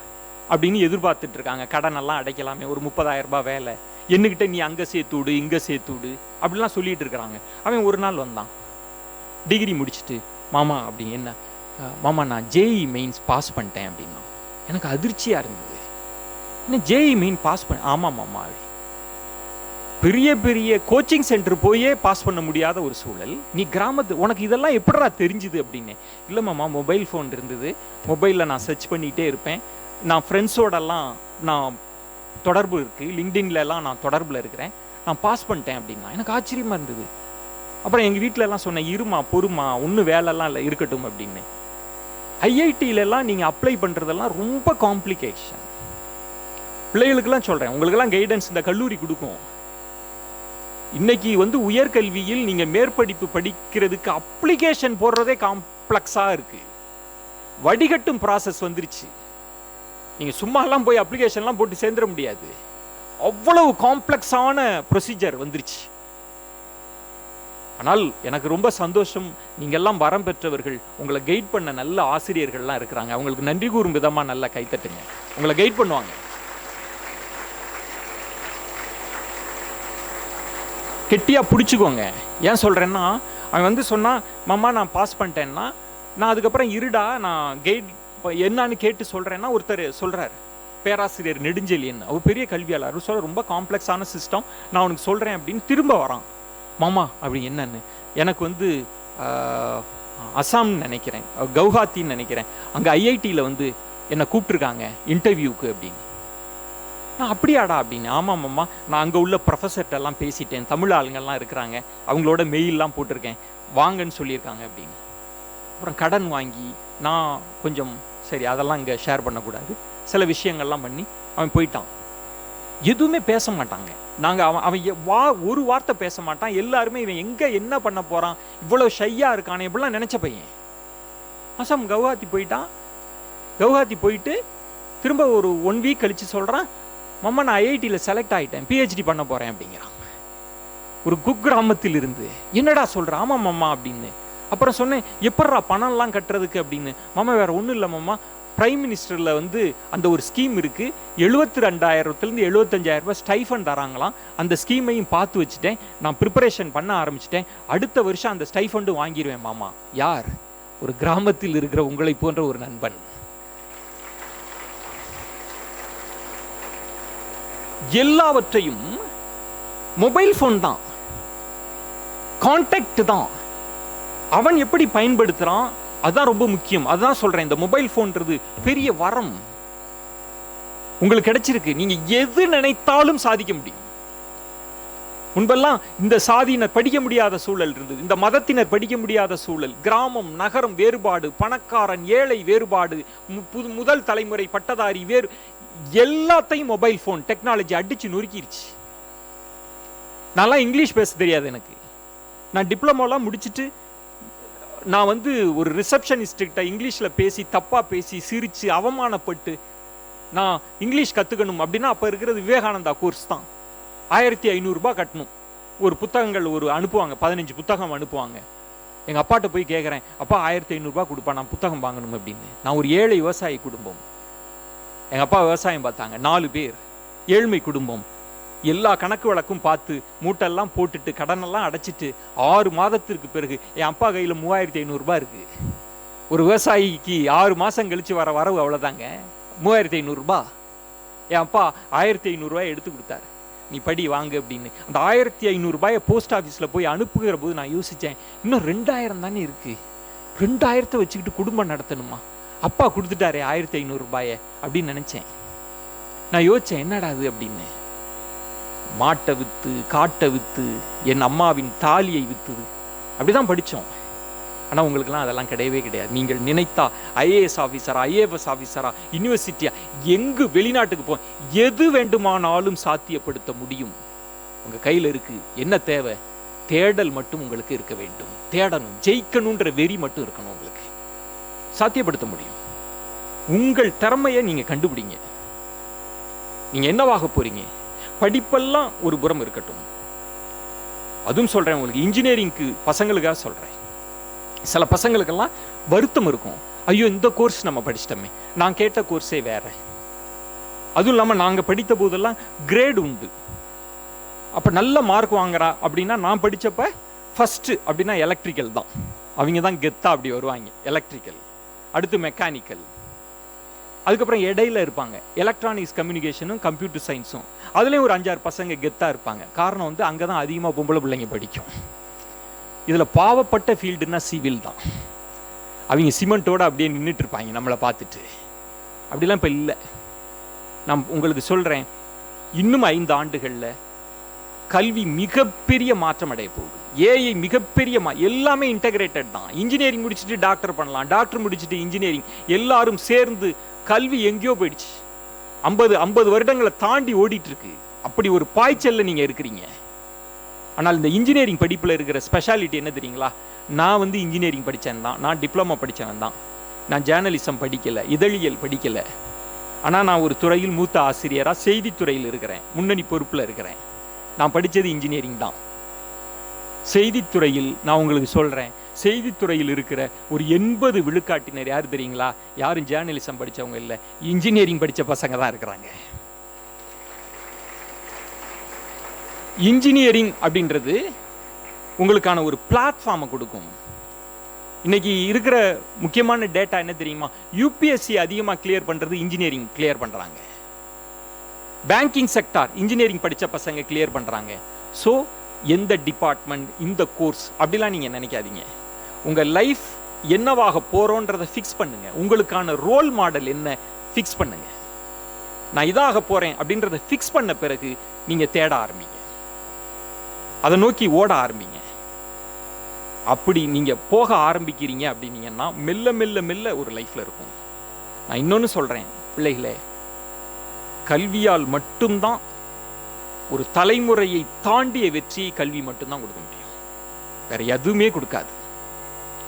அப்படின்னு எதிர்பார்த்துட்டு இருக்காங்க. கடன் எல்லாம் அடைக்கலாமே, ஒரு 30,000 ரூபாய் வேலை, என்னகிட்ட நீ அங்கே சேர்த்துவிடு இங்கே சேர்த்துவிடு அப்படிலாம் சொல்லிட்டு இருக்கிறாங்க. அவன் ஒரு நாள் வந்தான், டிகிரி முடிச்சுட்டு, மாமா அப்படி என்ன மாமா நான் ஜேஇ மெயின்ஸ் பாஸ் பண்ணிட்டேன் அப்படின்னா. எனக்கு அதிர்ச்சியாக இருந்தது. இன்னும் ஜேஇ மெயின் பாஸ் பண்ண, ஆமாம்மா, பெரிய பெரிய கோச்சிங் சென்டர் போயே பாஸ் பண்ண முடியாத ஒரு சூழல். நீ கிராமத்து, உனக்கு இதெல்லாம் எப்படா தெரிஞ்சுது அப்படின்னு. இல்லைம்மாம்மா, மொபைல் ஃபோன் இருந்தது, மொபைலில் நான் சர்ச் பண்ணிகிட்டே இருப்பேன், நான் ஃப்ரெண்ட்ஸோடலாம் நான் தொடர்பு இருக்குது, லிங்க்டின்லலாம் நான் தொடர்பில் இருக்கிறேன், நான் பாஸ் பண்ணிட்டேன் அப்படின்னா. எனக்கு ஆச்சரியமாக இருந்தது. அப்புறம் எங்கள் வீட்டிலலாம் சொன்னேன், இருமா பொறுமா, ஒன்றும் வேலைலாம் இல்லை, இருக்கட்டும் அப்படின்னு. ஐஐடியிலலாம் நீங்கள் அப்ளை பண்ணுறதெல்லாம் ரொம்ப காம்ப்ளிகேஷன். பிள்ளைகளுக்கெல்லாம் சொல்கிறேன், உங்களுக்கெல்லாம் கைடன்ஸ் இந்த கல்லூரி கொடுக்கும். இன்னைக்கு உயர்கல்வியில் நீங்கள் மேற்படிப்பு படிக்கிறதுக்கு அப்ளிகேஷன் போடுறதே காம்ப்ளெக்ஸாக இருக்கு. வடிகட்டும் ப்ராசஸ் வந்துருச்சு. நீங்கள் சும்மாலாம் போய் அப்ளிகேஷன்லாம் போட்டு சேர்ந்துட முடியாது. அவ்வளவு காம்ப்ளெக்ஸான ப்ரொசீஜர் வந்துருச்சு. ஆனால் எனக்கு ரொம்ப சந்தோஷம், நீங்கள்லாம் வரம் பெற்றவர்கள், உங்களை கைட் பண்ண நல்ல ஆசிரியர்கள்லாம் இருக்கிறாங்க. அவங்களுக்கு நன்றி கூறும் விதமாக நல்லா கைத்தட்டுங்க. உங்களை கைட் பண்ணுவாங்க. கெட்டியாக பிடிச்சிக்கோங்க. ஏன் சொல்கிறேன்னா, அவன் சொன்னான், மாமா நான் பாஸ் பண்ணிட்டேன்னா, நான் அதுக்கப்புறம் இருடா நான் கைட் என்னான்னு கேட்டு சொல்கிறேன்னா, ஒருத்தர் சொல்கிறார், பேராசிரியர் நெடுஞ்செழியன், அவர் பெரிய கல்வியாளர், சொல்ல ரொம்ப காம்ப்ளெக்ஸான சிஸ்டம், நான் உனக்கு சொல்கிறேன் அப்படின்னு திரும்ப வரான். மாமா அப்படி என்னன்னு, எனக்கு அசாம்னு நினைக்கிறேன், கவுஹாத்தின்னு நினைக்கிறேன், அங்கே ஐஐடியில் என்னை கூப்பிட்ருக்காங்க இன்டர்வியூக்கு அப்படின்னு. நான் அப்படியாடா அப்படின்னு. ஆமாம் மாமா, நான் அங்கே உள்ள ப்ரொஃபஸர்கிட்டெல்லாம் பேசிட்டேன், தமிழ் ஆளுங்கள்லாம் இருக்கிறாங்க, அவங்களோட மெயிலெலாம் போட்டிருக்கேன், வாங்கன்னு சொல்லியிருக்காங்க அப்படின்னு. அப்புறம் கடன் வாங்கி நான் கொஞ்சம் சரி அதெல்லாம் இங்கே ஷேர் பண்ணக்கூடாது, சில விஷயங்கள்லாம் பண்ணி அவன் போயிட்டான். எதுவுமே பேச மாட்டாங்க. நாங்கள் அவன் ஒரு வார்த்தை பேச மாட்டான். எல்லாருமே இவன் எங்கே என்ன பண்ண போகிறான், இவ்வளோ ஷையாக இருக்கானே இப்படிலாம் நினச்ச பையன். அசாம் கவுஹாத்தி போயிட்டான். கவுஹாத்தி போயிட்டு திரும்ப ஒரு 1 வீக் கழித்து சொல்கிறான், மாமா நான் ஐஐடியில் செலக்ட் ஆகிட்டேன், பிஹெச்டி பண்ண போகிறேன் அப்படிங்கிறான். ஒரு குக்கிராமத்தில் இருந்து. என்னடா சொல்கிறான்? ஆமாம் மாமா அப்படின்னு. அப்புறம் சொன்னேன், எப்பட்றா பணம்லாம் கட்டுறதுக்கு அப்படின்னு. மாமா வேறு ஒன்றும் இல்லை மாமா, பிரைம் மினிஸ்டரில் அந்த ஒரு ஸ்கீம் இருக்குது, 72,000 75,000 ரூபாய் ஸ்டைஃபன் தராங்களாம், அந்த ஸ்கீமையும் பார்த்து வச்சுட்டேன், நான் ப்ரிப்பரேஷன் பண்ண ஆரம்பிச்சிட்டேன், அடுத்த வருஷம் அந்த ஸ்டைஃபண்டு வாங்கிடுவேன் மாமா. யார்? ஒரு கிராமத்தில் இருக்கிற உங்களை போன்ற ஒரு நண்பன். எல்லாவற்றையும் மொபைல் ஃபோன் தான், கான்டாக்ட் தான், அவன் எப்படி பயன்படுத்துகிறான் அதுதான் ரொம்ப முக்கியம். அதுதான் சொல்றேன், இந்த மொபைல் போன்றது பெரிய வரம் உங்களுக்கு கிடைச்சிருக்கு. நீங்க எது நினைத்தாலும் சாதிக்க முடியும். முன்பெல்லாம் இந்த சாதியினர் படிக்க முடியாத சூழல் இருந்தது, இந்த மதத்தினர் படிக்க முடியாத சூழல், கிராமம் நகரம் வேறுபாடு, பணக்காரன் ஏழை வேறுபாடு, முதல் தலைமுறை பட்டதாரி வேறு, எல்லாத்தையும் மொபைல் போன் டெக்னாலஜி அடிச்சு நொறுக்கிருச்சு. நான்லாம் இங்கிலீஷ் பேச தெரியாது எனக்கு. நான் டிப்ளமோலாம் முடிச்சுட்டு நான் ஒரு ரிசப்ஷனிஸ்ட்கிட்ட இங்கிலீஷில் பேசி தப்பாக பேசி சிரித்து அவமானப்பட்டு நான் இங்கிலீஷ் கற்றுக்கணும் அப்படின்னா அப்போ இருக்கிறது விவேகானந்தா கோர்ஸ் தான். 1500 ரூபாய் கட்டணும். ஒரு புத்தகங்கள் அனுப்புவாங்க, 15 புத்தகம் அனுப்புவாங்க. எங்கள் அப்பாட்ட போய் கேட்குறேன், அப்பா 1500 ரூபாய் கொடுப்பா, நான் புத்தகம் வாங்கணும் அப்படின்னு. நான் ஒரு ஏழை விவசாயி குடும்பம். எங்கள் அப்பா விவசாயம் பார்த்தாங்க, 4 பேர், ஏழ்மை குடும்பம். எல்லா கணக்கு வழக்கும் பார்த்து மூட்டெல்லாம் போட்டுட்டு கடனெல்லாம் அடைச்சிட்டு 6 மாதத்திற்கு பிறகு என் அப்பா கையில் 3500 ரூபாய் இருக்கு. ஒரு விவசாயிக்கு 6 மாதம் கழிச்சு வர வரவு அவ்வளோதாங்க, 3500 ரூபாய். என் அப்பா 1500 ரூபாய் எடுத்து கொடுத்தாரு, நீ படி வாங்க அப்படின்னு. அந்த 1500 ரூபாயை போஸ்ட் ஆஃபீஸில் போய் அனுப்புகிற போது நான் யோசித்தேன், இன்னும் 2000 தானே இருக்கு, 2000 வச்சுக்கிட்டு குடும்பம் நடத்தணுமா, அப்பா கொடுத்துட்டாரே 1500 ரூபாயை அப்படின்னு நினச்சேன். நான் யோசித்தேன், என்னடா அது அப்படின்னு. மாட்டை விற்று, காட்டை விற்று, என் அம்மாவின் தாலியை விற்று அப்படிதான் படித்தோம். ஆனால் உங்களுக்கெல்லாம் அதெல்லாம் கிடையவே கிடையாது. நீங்கள் நினைத்தா ஐஏஎஸ் ஆஃபீஸரா, ஐஏஎஸ் ஆஃபீஸரா, யூனிவர்சிட்டியா, எங்கு வெளிநாட்டுக்கு போ, எது வேண்டுமானாலும் சாத்தியப்படுத்த முடியும். உங்கள் கையில் இருக்கு. என்ன தேவை? தேடல் மட்டும் உங்களுக்கு இருக்க வேண்டும். தேடணும், ஜெயிக்கணுன்ற வெறி மட்டும் இருக்கணும். உங்களுக்கு சாத்தியப்படுத்த முடியும். உங்கள் திறமையை நீங்கள் கண்டுபிடிங்க. நீங்கள் என்னவாக போறீங்க? படிப்பெல்லாம் ஒரு புறம் இருக்கட்டும். அதுவும் சொல்கிறேன் உங்களுக்கு, இன்ஜினியரிங்க்கு பசங்களுக்காக சொல்கிறேன். சில பசங்களுக்கெல்லாம் வருத்தம் இருக்கும், ஐயோ இந்த கோர்ஸ் நம்ம படிச்சிட்டோமே, நான் கேட்ட கோர்ஸே வேற. அதுவும் இல்லாமல் நாங்கள் படித்த போதெல்லாம் கிரேடு உண்டு. அப்போ நல்ல மார்க் வாங்குறா அப்படின்னா, நான் படித்தப்ப ஃபஸ்ட்டு அப்படின்னா எலக்ட்ரிக்கல் தான், அவங்க தான் கெத்தா அப்படி வருவாங்க. எலக்ட்ரிக்கல், அடுத்து மெக்கானிக்கல், அதுக்கப்புறம் இடையில இருப்பாங்க எலக்ட்ரானிக்ஸ் கம்யூனிகேஷனும் கம்ப்யூட்டர் சயின்ஸும். அதுலேயும் ஒரு 5-6 பசங்க கெத்தாக இருப்பாங்க. காரணம் வந்து அங்கே தான் அதிகமாக பொம்பளை பிள்ளைங்க படிக்கும். இதில் பாவப்பட்ட ஃபீல்டுன்னா சிவில் தான். அவங்க சிமெண்ட்டோடு அப்படியே நின்றுட்டு இருப்பாங்க நம்மளை பார்த்துட்டு. அப்படிலாம் இப்போ இல்லை. நான் உங்களுக்கு சொல்கிறேன், இன்னும் 5 ஆண்டுகளில் கல்வி மிகப்பெரிய மாற்றம் அடைய போகுது. ஏஐ மிகப்பெரிய எல்லாமே இன்டகிரேட்டட் தான். இன்ஜினியரிங் முடிச்சுட்டு டாக்டர் பண்ணலாம், டாக்டர் முடிச்சுட்டு இன்ஜினியரிங், எல்லாரும் சேர்ந்து கல்வி எங்கேயோ போயிடுச்சு. 50 வருடங்களை தாண்டி ஓடிட்டு இருக்கு. அப்படி ஒரு பாய்ச்சல்ல நீங்க இருக்கிறீங்க. ஆனால் இந்த இன்ஜினியரிங் படிப்பில் இருக்கிற ஸ்பெஷாலிட்டி என்ன தெரியுங்களா? நான் வந்து இன்ஜினியரிங் படித்தேன் தான், நான் டிப்ளமா படித்தவன் தான், நான் ஜேர்னலிசம் படிக்கலை, இதழியல் படிக்கலை. ஆனால் நான் ஒரு துறையில் மூத்த ஆசிரியராக செய்தித்துறையில் இருக்கிறேன், முன்னணி பொறுப்பில் இருக்கிறேன். நான் படித்தது இன்ஜினியரிங் தான். செய்தித்துறையில் நான் உங்களுக்கு சொல்கிறேன், செய்தித்துறையில் இருக்கிற ஒரு 80 விழுக்காட்டினர் யார் தெரியுங்களா? யாரும் ஜேர்னலிசம் படித்தவங்க இல்லை, இன்ஜினியரிங் படித்த பசங்க தான் இருக்கிறாங்க. இன்ஜினியரிங் அப்படின்றது உங்களுக்கான ஒரு பிளாட்ஃபார்மை கொடுக்கும். இன்னைக்கு இருக்கிற முக்கியமான டேட்டா என்ன தெரியுமா? யூபிஎஸ்சி அதிகமாக கிளியர் பண்ணுறது இன்ஜினியரிங் கிளியர் பண்ணுறாங்க. பேங்கிங் செக்டார் இன்ஜினியரிங் படித்த பசங்க கிளியர் பண்ணுறாங்க. ஸோ எந்த டிபார்ட்மெண்ட், இந்த கோர்ஸ் அப்படிலாம் நீங்கள் நினைக்காதீங்க. உங்கள் லைஃப் என்னவாக போகிறோன்றதை ஃபிக்ஸ் பண்ணுங்க. உங்களுக்கான ரோல் மாடல் என்ன ஃபிக்ஸ் பண்ணுங்க. நான் இதாக போகிறேன் அப்படின்றத ஃபிக்ஸ் பண்ண பிறகு நீங்கள் தேட ஆரம்பிங்க, அதை நோக்கி ஓட ஆரம்பிங்க. அப்படி நீங்கள் போக ஆரம்பிக்கிறீங்க அப்படின்னீங்கன்னா மெல்ல மெல்ல மெல்ல ஒரு லைஃப்பில் இருக்கும். நான் இன்னொன்று சொல்கிறேன், பிள்ளைகளே, கல்வியால் மட்டும்தான் ஒரு தலைமுறையை தாண்டிய வெற்றியை கல்வி மட்டும்தான் கொடுக்க முடியும். வேற எதுவுமே கொடுக்காது.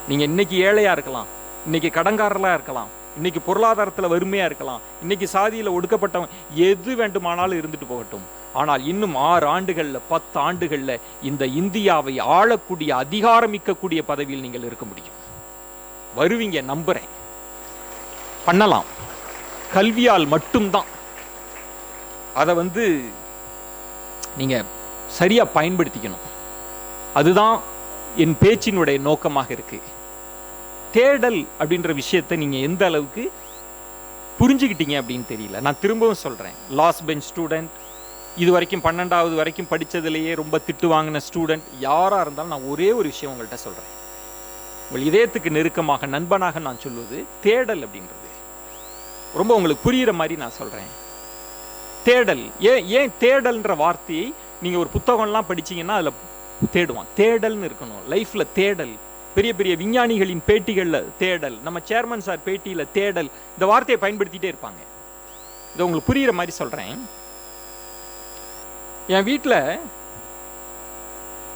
நீங்க இன்னைக்கு ஏழையா இருக்கலாம், இன்னைக்கு கடன்காரலா இருக்கலாம், இன்னைக்கு பொருளாதாரத்தில் வறுமையா இருக்கலாம், இன்னைக்கு சாதியில் ஒடுக்கப்பட்டவன், எது வேண்டுமானாலும் இருந்துட்டு போகட்டும். ஆனால் இன்னும் 6 ஆண்டுகள்ல 10 ஆண்டுகள்ல இந்த இந்தியாவை ஆளக்கூடிய அதிகாரமிக்கக்கூடிய பதவியில் நீங்கள் இருக்க முடியும். வருவீங்க, நம்புறேன். பண்ணலாம். கல்வியால் மட்டும்தான். அதை வந்து நீங்க சரியா பயன்படுத்திக்கணும். அதுதான் என் பேச்சினுடைய நோக்கமாக இருக்கு. தேடல் அப்படின்ற விஷயத்தை நீங்க எந்த அளவுக்கு புரிஞ்சுக்கிட்டீங்க அப்படின்னு தெரியல. நான் திரும்பவும் சொல்றேன், லாஸ்ட் பெஞ்ச் ஸ்டூடெண்ட், இது வரைக்கும் 12வது வரைக்கும் படித்ததிலேயே ரொம்ப திட்டு வாங்கின ஸ்டூடெண்ட் யாராக இருந்தாலும் நான் ஒரே ஒரு விஷயம் உங்கள்கிட்ட சொல்கிறேன். உங்கள் இதயத்துக்கு நெருக்கமாக நண்பனாக நான் சொல்வது தேடல் அப்படின்றது ரொம்ப உங்களுக்கு புரிகிற மாதிரி நான் சொல்கிறேன். தேடல், ஏன் தேடல்ன்ற வார்த்தையை நீங்கள் ஒரு புத்தகம்லாம் படிச்சீங்கன்னா அதில் தேடுவான். தேடல்னு இருக்கணும் லைஃப்பில். தேடல், பெரிய பெரிய விஞ்ஞானிகளின் பேட்டிகளில் தேடல், நம்ம சேர்மன் சார் பேட்டியில் தேடல், இந்த வார்த்தையை பயன்படுத்திகிட்டே இருப்பாங்க. இதை உங்களுக்கு புரிகிற மாதிரி சொல்கிறேன். என் வீட்டில்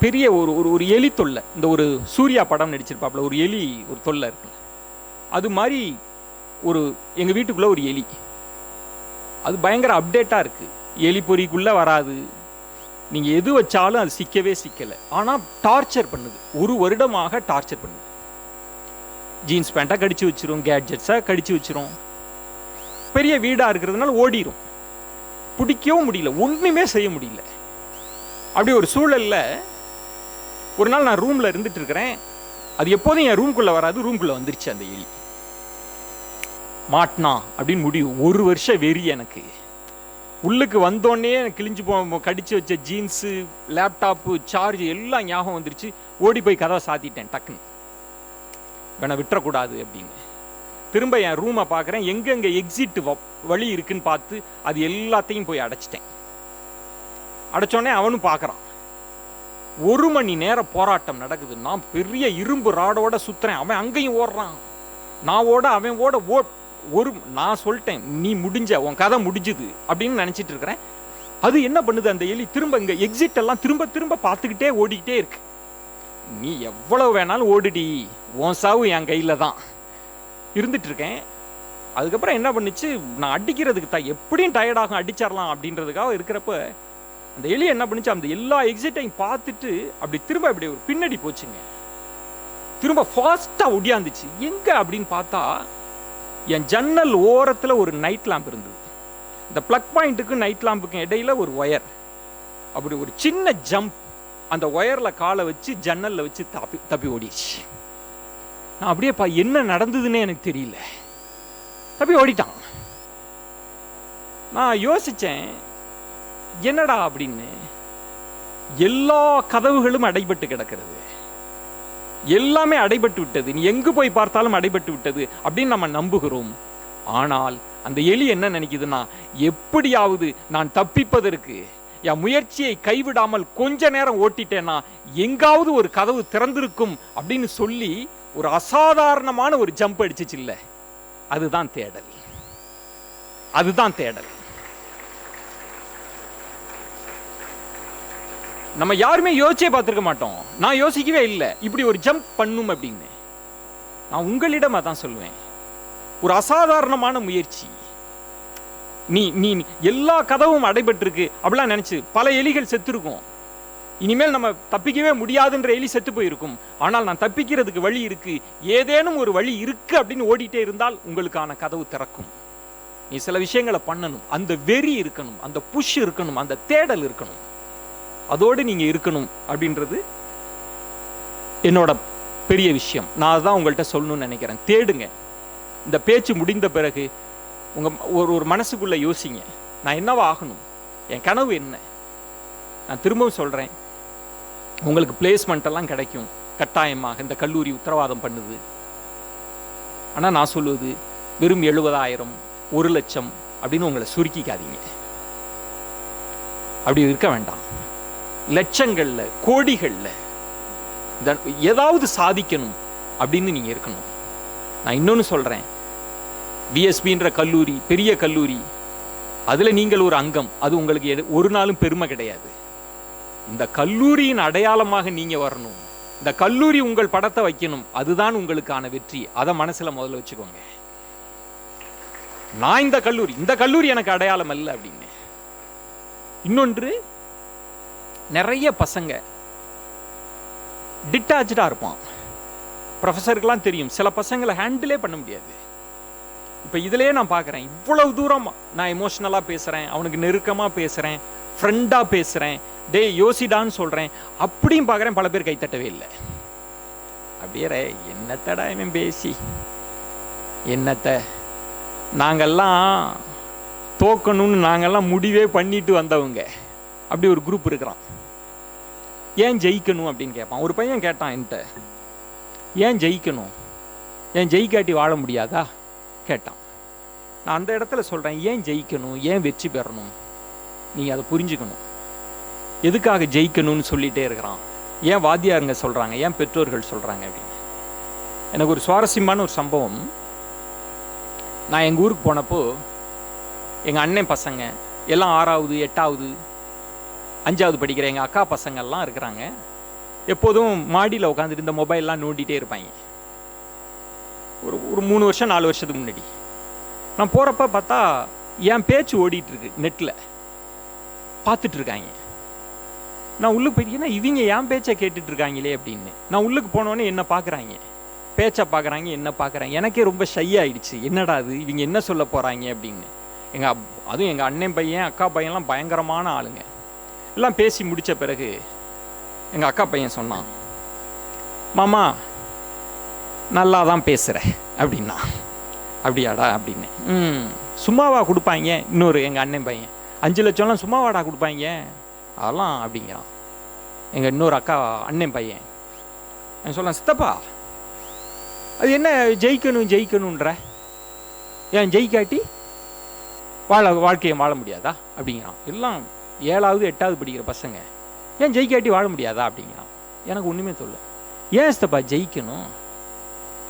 பெரிய ஒரு எலி தொல்லை, இந்த ஒரு சூர்யா படம் நடிச்சிருப்பாப்புல ஒரு எலி, ஒரு தொல்லை இருக்கு. அது மாதிரி எங்கள் வீட்டுக்குள்ளே ஒரு எலி, அது பயங்கர அப்டேட்டாக இருக்குது. எலி பொறிக்குள்ளே வராது, நீங்கள் எது வச்சாலும் அது சிக்கவே சிக்கலை. ஆனால் டார்ச்சர் பண்ணுது, 1 வருடமாக டார்ச்சர் பண்ணுது. ஜீன்ஸ் பேண்ட்டாக கடிச்சு வச்சிரும், கேட்ஜெட்ஸாக கடிச்சு வச்சிரும். பெரிய வீடாக இருக்கிறதுனால ஓடிடும், பிடிக்கவும் முடியல, ஒன்றுமே செய்ய முடியல. அப்படி ஒரு சூழலில் ஒரு நாள் நான் ரூமில் இருந்துட்டு இருக்கிறேன். அது எப்போதும் என் ரூம்குள்ளே வராது, ரூம்குள்ளே வந்துருச்சு அந்த எலி. மாட்டினா அப்படின்னு முடிவு. 1 வருஷம் வெறி எனக்கு. உள்ளுக்கு வந்தோடனே எனக்கு கிழிஞ்சு கடிச்சு வச்ச ஜீன்ஸு, லேப்டாப்பு, சார்ஜ் எல்லாம் ஞாபகம் வந்துருச்சு. ஓடி போய் கதவை சாத்திட்டேன் டக்குன்னு, வேணா விட்டுறக்கூடாது அப்படின்னு. திரும்ப என் ரூமை பார்க்குறேன், எங்கெங்கே எக்ஸிட் வழி இருக்குன்னு பார்த்து அது எல்லாத்தையும் போய் அடைச்சிட்டேன். அடைச்சோடனே அவனும் பார்க்குறான். 1 மணி நேரம் போராட்டம் நடக்குது. நான் பெரிய இரும்பு ராடோட சுற்றுறேன், அவன் அங்கேயும் ஓடுறான், நான் ஓட அவன் ஓட. நான் சொல்லிட்டேன், நீ முடிஞ்ச, உன் கதை முடிஞ்சுது அப்படின்னு நினச்சிட்டு இருக்கிறேன். அது என்ன பண்ணுது, அந்த எலி திரும்ப இங்கே எக்ஸிட் எல்லாம் திரும்ப திரும்ப பார்த்துக்கிட்டே ஓடிக்கிட்டே இருக்கு. நீ எவ்வளவு வேணாலும் ஓடிடி, உன் சாவு என் கையில் தான் இருந்துட்டு இருக்கேன். அதுக்கப்புறம் என்ன பண்ணுச்சு, நான் அடிக்கிறதுக்கு தான் எப்படியும் டயர்டாகும், அடிச்சிடலாம் அப்படின்றதுக்காக இருக்கிறப்ப அந்த எலி என்ன பண்ணுச்சு, அந்த எல்லா எக்ஸிட்டையும் பார்த்துட்டு அப்படி திரும்ப அப்படி ஒரு பின்னாடி போச்சுங்க. திரும்ப ஃபாஸ்ட்டாக ஒடியாந்துச்சு. எங்கே அப்படின்னு பார்த்தா என் ஜன்னல் ஓரத்தில் ஒரு நைட் லேம்ப் இருந்தது. இந்த ப்ளக் பாயிண்ட்டுக்கும் நைட் லேம்புக்கும் இடையில ஒரு ஒயர். அப்படி ஒரு சின்ன ஜம்ப், அந்த ஒயரில் காலை வச்சு ஜன்னலில் வச்சு தப்பி ஓடிச்சு. நான் அப்படியே என்ன நடந்ததுன்னே எனக்கு தெரியல, தப்பி ஓடிட்டான். நான் யோசிச்சேன், என்னடா அப்படின்னு. எல்லா கதவுகளும் அடைபட்டு கிடக்கிறது, எல்லாமே அடைபட்டு விட்டது, நீ எங்கு போய் பார்த்தாலும் அடைபட்டு விட்டது அப்படின்னு நம்ம நம்புகிறோம். ஆனால் அந்த எலி என்ன நினைக்குதுன்னா, எப்படியாவது நான் தப்பிப்பதற்கு என் முயற்சியை கைவிடாமல் கொஞ்ச நேரம் ஓட்டிட்டேன்னா எங்காவது ஒரு கதவு திறந்திருக்கும் அப்படின்னு சொல்லி ஒரு அசாதாரணமான ஒரு ஜம்ப் அடிச்சிச்சு. இல்ல, அதுதான் தேடல், அதுதான் தேடல். நம்ம யாருமே யோசிச்சே பார்த்திருக்க மாட்டோம். நான் யோசிக்கவே இல்லை இப்படி ஒரு ஜம்ப் பண்ணும் அப்படின்னு. நான் உங்களிடம் அதான் சொல்லுவேன், ஒரு அசாதாரணமான முயற்சி. நீ நீ எல்லா கதவும் அடைபட்டிருக்கு அப்படிலாம் நினைச்சு பல எலிகள் செத்துருக்கும். இனிமேல் நம்ம தப்பிக்கவே முடியாதுன்ற எலி செத்து போயிருக்கும். ஆனால் நான் தப்பிக்கிறதுக்கு வழி இருக்கு, ஏதேனும் ஒரு வழி இருக்கு அப்படின்னு ஓடிட்டே இருந்தால் உங்களுக்கான கதவு திறக்கும். நீ சில விஷயங்களை பண்ணணும், அந்த வெறி இருக்கணும், அந்த புஷ் இருக்கணும், அந்த தேடல் இருக்கணும், அதோடு நீங்க இருக்கணும் அப்படின்றது என்னோட பெரிய விஷயம். நான் அதான் உங்கள்கிட்ட சொல்லணும்னு நினைக்கிறேன். தேடுங்க. இந்த பேச்சு முடிந்த பிறகு உங்க ஒரு மனசுக்குள்ள யோசிங்க, நான் என்னவா ஆகணும், என் கனவு என்ன. நான் திரும்பவும் சொல்றேன், உங்களுக்கு பிளேஸ்மெண்ட் எல்லாம் கிடைக்கும் கட்டாயமாக, இந்த கல்லூரி உத்தரவாதம் பண்ணுது. ஆனா நான் சொல்லுவது வெறும் 70,000 1,00,000 அப்படின்னு உங்களை சுருக்கிக்காதீங்க. அப்படி இருக்க வேண்டாம். லட்சங்கள்ல கோடிகள்ல ஏதாவது சாதிக்கணும் அப்படின்னு நீங்க இருக்கணும். நான் இன்னொன்னு சொல்றேன், பிஎஸ்பின்ற கல்லூரி பெரிய கல்லூரி, அதுல நீங்கள் ஒரு அங்கம், அது உங்களுக்கு ஒரு நாளும் பெருமை கிடையாது. இந்த கல்லூரியின் அடையாளமாக நீங்க வரணும், இந்த கல்லூரி உங்கள் படத்தை வைக்கணும், அதுதான் உங்களுக்கான வெற்றி. அதை மனசுல முதல்ல வச்சுக்கோங்க. நான் இந்த கல்லூரி எனக்கு அடையாளம் அல்ல அப்படின்னு. இன்னொன்று, நிறைய பசங்க டிட்டாச்சா இருப்பான். ப்ரொஃபஸருக்கெல்லாம் தெரியும், சில பசங்களை ஹேண்டிலே பண்ண முடியாது. இப்போ இதிலேயே நான் பார்க்குறேன், இவ்வளவு தூரம் நான் எமோஷ்னலாக பேசுகிறேன், அவனுக்கு நெருக்கமாக பேசுகிறேன், ஃப்ரெண்டாக பேசுகிறேன், டே யோசிடான்னு சொல்கிறேன், அப்படியும் பார்க்குறேன் பல பேர் கைத்தட்டவே இல்லை. அப்படியே என்னத்தடா இவன் பேசி என்னத்தை, நாங்கள்லாம் தோக்கணும்னு நாங்கள்லாம் முடிவே பண்ணிட்டு வந்தவங்க. அப்படி ஒரு குரூப் இருக்கிறான். ஏன் ஜெயிக்கணும் அப்படின்னு கேட்பான். ஒரு பையன் கேட்டான் என்கிட்ட, ஏன் ஜெயிக்கணும், ஏன் ஜெயிக்காட்டி வாழ முடியாதா கேட்டான். நான் அந்த இடத்துல சொல்கிறேன், ஏன் ஜெயிக்கணும், ஏன் வெற்றி பெறணும், நீங்கள் அதை புரிஞ்சுக்கணும். எதுக்காக ஜெயிக்கணும்னு சொல்லிகிட்டே இருக்கிறான், ஏன் வாத்தியாருங்க சொல்கிறாங்க, ஏன் பெற்றோர்கள் சொல்கிறாங்க அப்படின்னு. எனக்கு ஒரு சுவாரஸ்யமான ஒரு சம்பவம். நான் எங்கள் ஊருக்கு போனப்போ எங்கள் அண்ணன் பசங்க எல்லாம் 6வது 8வது 5வது படிக்கிற எங்கள் அக்கா பசங்கள்லாம் இருக்கிறாங்க. எப்போதும் மாடியில் உட்காந்துட்டு இந்த மொபைல்லாம் நோண்டிகிட்டே இருப்பாங்க. ஒரு 3 வருஷம் 4 வருஷத்துக்கு முன்னாடி நான் போகிறப்ப பார்த்தா என் பேச்சு ஓடிட்டுருக்கு, நெட்டில் பார்த்துட்டு இருக்காங்க. நான் உள்ளுக்கு போயிட்டேன்னா இவங்க என் பேச்சை கேட்டுட்டு இருக்காங்களே அப்படின்னு. நான் உள்ளுக்கு போனோடனே என்ன பார்க்குறாங்க, பேச்சை பார்க்குறாங்க, என்ன பார்க்குறாங்க. எனக்கே ரொம்ப ஷை ஆயிடுச்சு, என்னடா அது இவங்க என்ன சொல்ல போகிறாங்க அப்படின்னு. அதுவும் எங்கள் அண்ணன் பையன் அக்கா பையன்லாம் பயங்கரமான ஆளுங்க. எல்லாம் பேசி முடித்த பிறகு எங்கள் அக்கா பையன் சொன்னான், மாமா நல்லா தான் பேசுகிற அப்படின்னா. அப்படியாடா அப்படின்னு. சும்மாவா கொடுப்பாங்க. இன்னொரு எங்கள் அண்ணன் பையன் 5 லட்சம்லாம் சும்மாவாடா கொடுப்பாங்க அதெல்லாம் அப்படிங்கிறான். எங்கள் இன்னொரு அக்கா அண்ணன் பையன் சொல்லலாம், சித்தப்பா அது என்ன ஜெயிக்கணுன்ற, ஏன் ஜெயிக்காட்டி வாழ்க்கையை வாழ முடியாதா அப்படிங்கிறான். எல்லாம் 7வது 8வது படிக்கிற பசங்க, ஏன் ஜெயிக்காட்டி வாழ முடியாதா அப்படிங்கிறான். எனக்கு ஒன்றுமே சொல்ல. ஏன் சித்தப்பா ஜெயிக்கணும்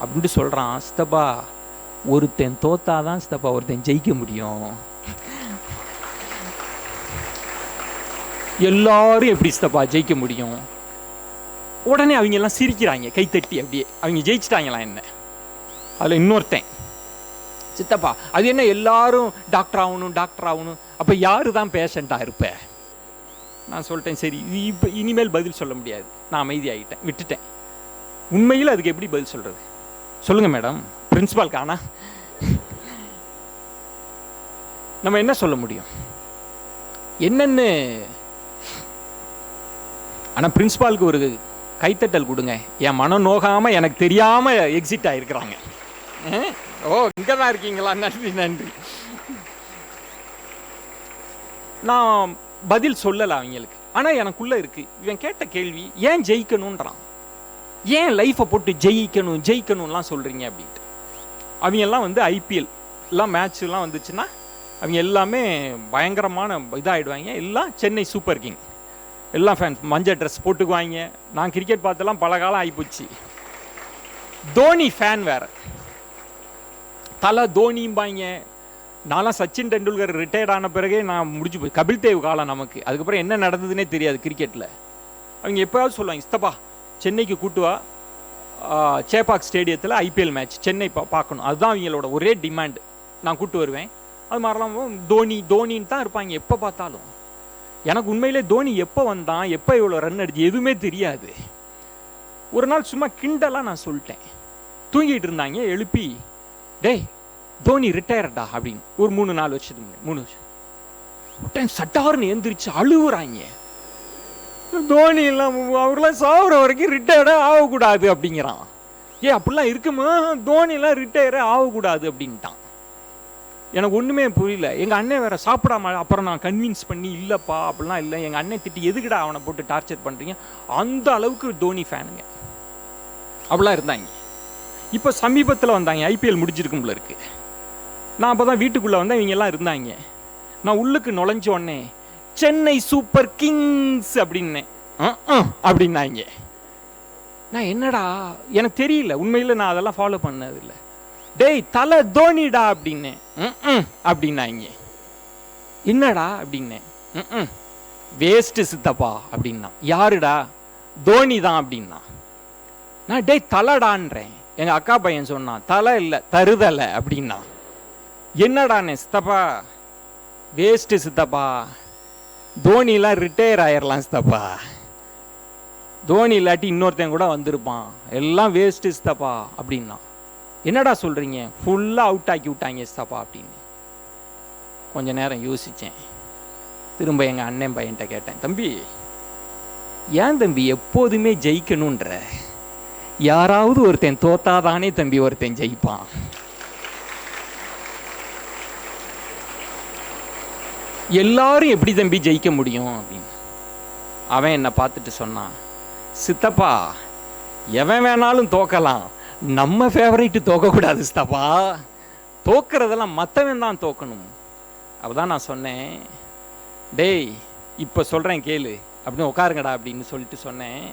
அப்படின்ட்டு சொல்கிறான். சித்தப்பா ஒருத்தன் தோத்தாதான் சித்தப்பா ஒருத்தன் ஜெயிக்க முடியும். எல்லாரும் எப்படி சித்தப்பா ஜெயிக்க முடியும். உடனே அவங்க எல்லாம் சிரிக்கிறாங்க கைத்தட்டி. அப்படியே அவங்க ஜெயிச்சிட்டாங்களாம் என்ன. அதில் இன்னொருத்தன், சித்தப்பா அது என்ன எல்லாரும் டாக்டர் ஆகணும், அப்போ யாரு தான் பேஷண்ட்டாக இருப்ப. நான் சொல்லிட்டேன், சரி இப்போ இனிமேல் பதில் சொல்ல முடியாது. நான் அமைதியாகிட்டேன், விட்டுட்டேன். உண்மையில் அதுக்கு எப்படி பதில் சொல்கிறது சொல்லுங்க மேடம், பிரின்சிபால் காணா நம்ம என்ன சொல்ல முடியும் என்னன்னு. ஆனால் பிரின்சிபாலுக்கு ஒரு கைத்தட்டல் கொடுங்க. என் மனம் நோகாமல் எனக்கு தெரியாமல் எக்ஸிட் ஆகிருக்கிறாங்க. ஓ இங்கே தான் இருக்கீங்களா, நன்றி நன்றி. நான் பதில் சொல்லலை அவங்களுக்கு. ஆனால் எனக்குள்ளே இருக்குது, இவன் கேட்ட கேள்வி ஏன் ஜெயிக்கணுன்றான், ஏன் லைஃப்பை போட்டு ஜெயிக்கணும்லாம் சொல்கிறீங்க அப்படின்ட்டு. அவங்கெல்லாம் வந்து ஐபிஎல் எல்லாம் மேட்ச்லாம் வந்துச்சுன்னா அவங்க எல்லாமே பயங்கரமான இதாகிடுவாங்க. எல்லாம் சென்னை சூப்பர் கிங் எல்லாம் ஃபேன்ஸ், மஞ்சள் ட்ரெஸ் போட்டுக்குவாங்க. நான் கிரிக்கெட் பார்த்தெல்லாம் பல காலம் ஆகிப்போச்சு. தோனி ஃபேன் வேறு, தலை தோனிம்பாங்க. நான்லாம் சச்சின் டெண்டுல்கர் ரிட்டையர்ட் ஆன பிறகே நான் முடிஞ்சு போய் கபில் தேவ் காலம் நமக்கு. அதுக்கப்புறம் என்ன நடந்ததுன்னே தெரியாது கிரிக்கெட்டில். அவங்க எப்போயாவது சொல்லுவாங்க, சித்தப்பா சென்னைக்கு கூட்டுவா, சேப்பாக் ஸ்டேடியத்தில் ஐபிஎல் மேட்ச் சென்னை பார்க்கணும், அதுதான் அவங்களோட ஒரே டிமாண்ட், நான் கூப்பிட்டு வருவேன். அது மாதிரிலாம் தோனின்னு தான் இருப்பாங்க எப்போ பார்த்தாலும். எனக்கு உண்மையிலே தோனி எப்போ வந்தான், எப்போ இவ்வளோ ரன் அடிச்சு எதுவுமே தெரியாது. ஒரு நாள் சும்மா கிண்டலாக நான் சொல்லிட்டேன். தூங்கிட்டு இருந்தாங்க, எழுப்பி டேய் தோனி ரிட்டையர்டா அப்படின்னு. ஒரு 3-4 வருஷத்துக்கு முன்னாடி 3 வருஷம் சட்டார்னு எந்திரிச்சு அழுவுறாங்க. தோனி எல்லாம் அவர்லாம் சாகுற வரைக்கும் ரிட்டையர்டே ஆகக்கூடாது அப்படிங்கிறான். அப்படிலாம் இருக்குமா, தோனிலாம் ரிட்டையரே ஆகக்கூடாது அப்படின்ட்டான். எனக்கு ஒன்றுமே புரியல. எங்கள் அண்ணன் வேற சாப்பிடாம, அப்புறம் நான் கன்வின்ஸ் பண்ணி இல்லைப்பா அப்படிலாம் இல்லை, எங்கள் அண்ணன் திட்டி எதுக்குடா அவனை போட்டு டார்ச்சர் பண்ணுறீங்க, அந்த அளவுக்கு தோனி ஃபேனுங்க அப்படிலாம் இருந்தாங்க. இப்போ சமீபத்தில் வந்தாங்க, ஐபிஎல் முடிஞ்சிருக்கும் போல இருக்கு. நான் அப்போ தான் வீட்டுக்குள்ளே வந்தேன், இவங்கெல்லாம் இருந்தாங்க. நான் உள்ளுக்கு நுழைஞ்ச உடனே சென்னை சூப்பர் கிங்ஸ் அப்படின்னேன். அப்படின்னாங்க. நான் என்னடா எனக்கு தெரியல, உண்மையில் நான் அதெல்லாம் ஃபாலோ பண்ணதில்லை. டேய் தலை தோனிடா அப்படின்னேன். அப்படின்னாங்க. என்னடா அப்படின்னேன். வேஸ்ட்டு சித்தப்பா அப்படின்னா. யாருடா, தோனி தான் அப்படின்னா. நான் டேய் தலைடான்றேன். எங்கள் அக்கா பையன் சொன்னான், தலை இல்லை தருதலை அப்படின்னா. என்னடானே, சித்தப்பா வேஸ்ட்டு சித்தப்பா, தோனிலாம் ரிட்டையர் ஆயிடலாம் சித்தப்பா, தோனி இல்லாட்டி இன்னொருத்தன் கூட வந்திருப்பான், எல்லாம் வேஸ்ட்டு சித்தப்பா அப்படின்னா. என்னடா சொல்கிறீங்க, ஃபுல்லாக அவுட் ஆக்கி விட்டாங்க சித்தப்பா அப்படின்னு. கொஞ்ச நேரம் யோசித்தேன். திரும்ப எங்கள் அண்ணன் பையன்கிட்ட கேட்டேன், தம்பி ஏன் தம்பி எப்போதுமே ஜெயிக்கணுன்ற, யாராவது ஒருத்தன் தோத்தாதானே தம்பி ஒருத்தன் ஜெயிப்பான். எல்லாரும் எப்படி தம்பி ஜெயிக்க முடியும் அப்படின்னு. அவன் என்னை பார்த்துட்டு சொன்னான், சித்தப்பா எவன் வேணாலும் தோக்கலாம், நம்ம ஃபேவரைட்டு தோக்கக்கூடாது சித்தப்பா, தோக்கிறதெல்லாம் மற்றவன் தான் தோக்கணும். அப்போதான் நான் சொன்னேன், டேய் இப்போ சொல்கிறேன் கேளு அப்படின்னு, உட்காருங்கடா அப்படின்னு சொல்லிட்டு சொன்னேன்.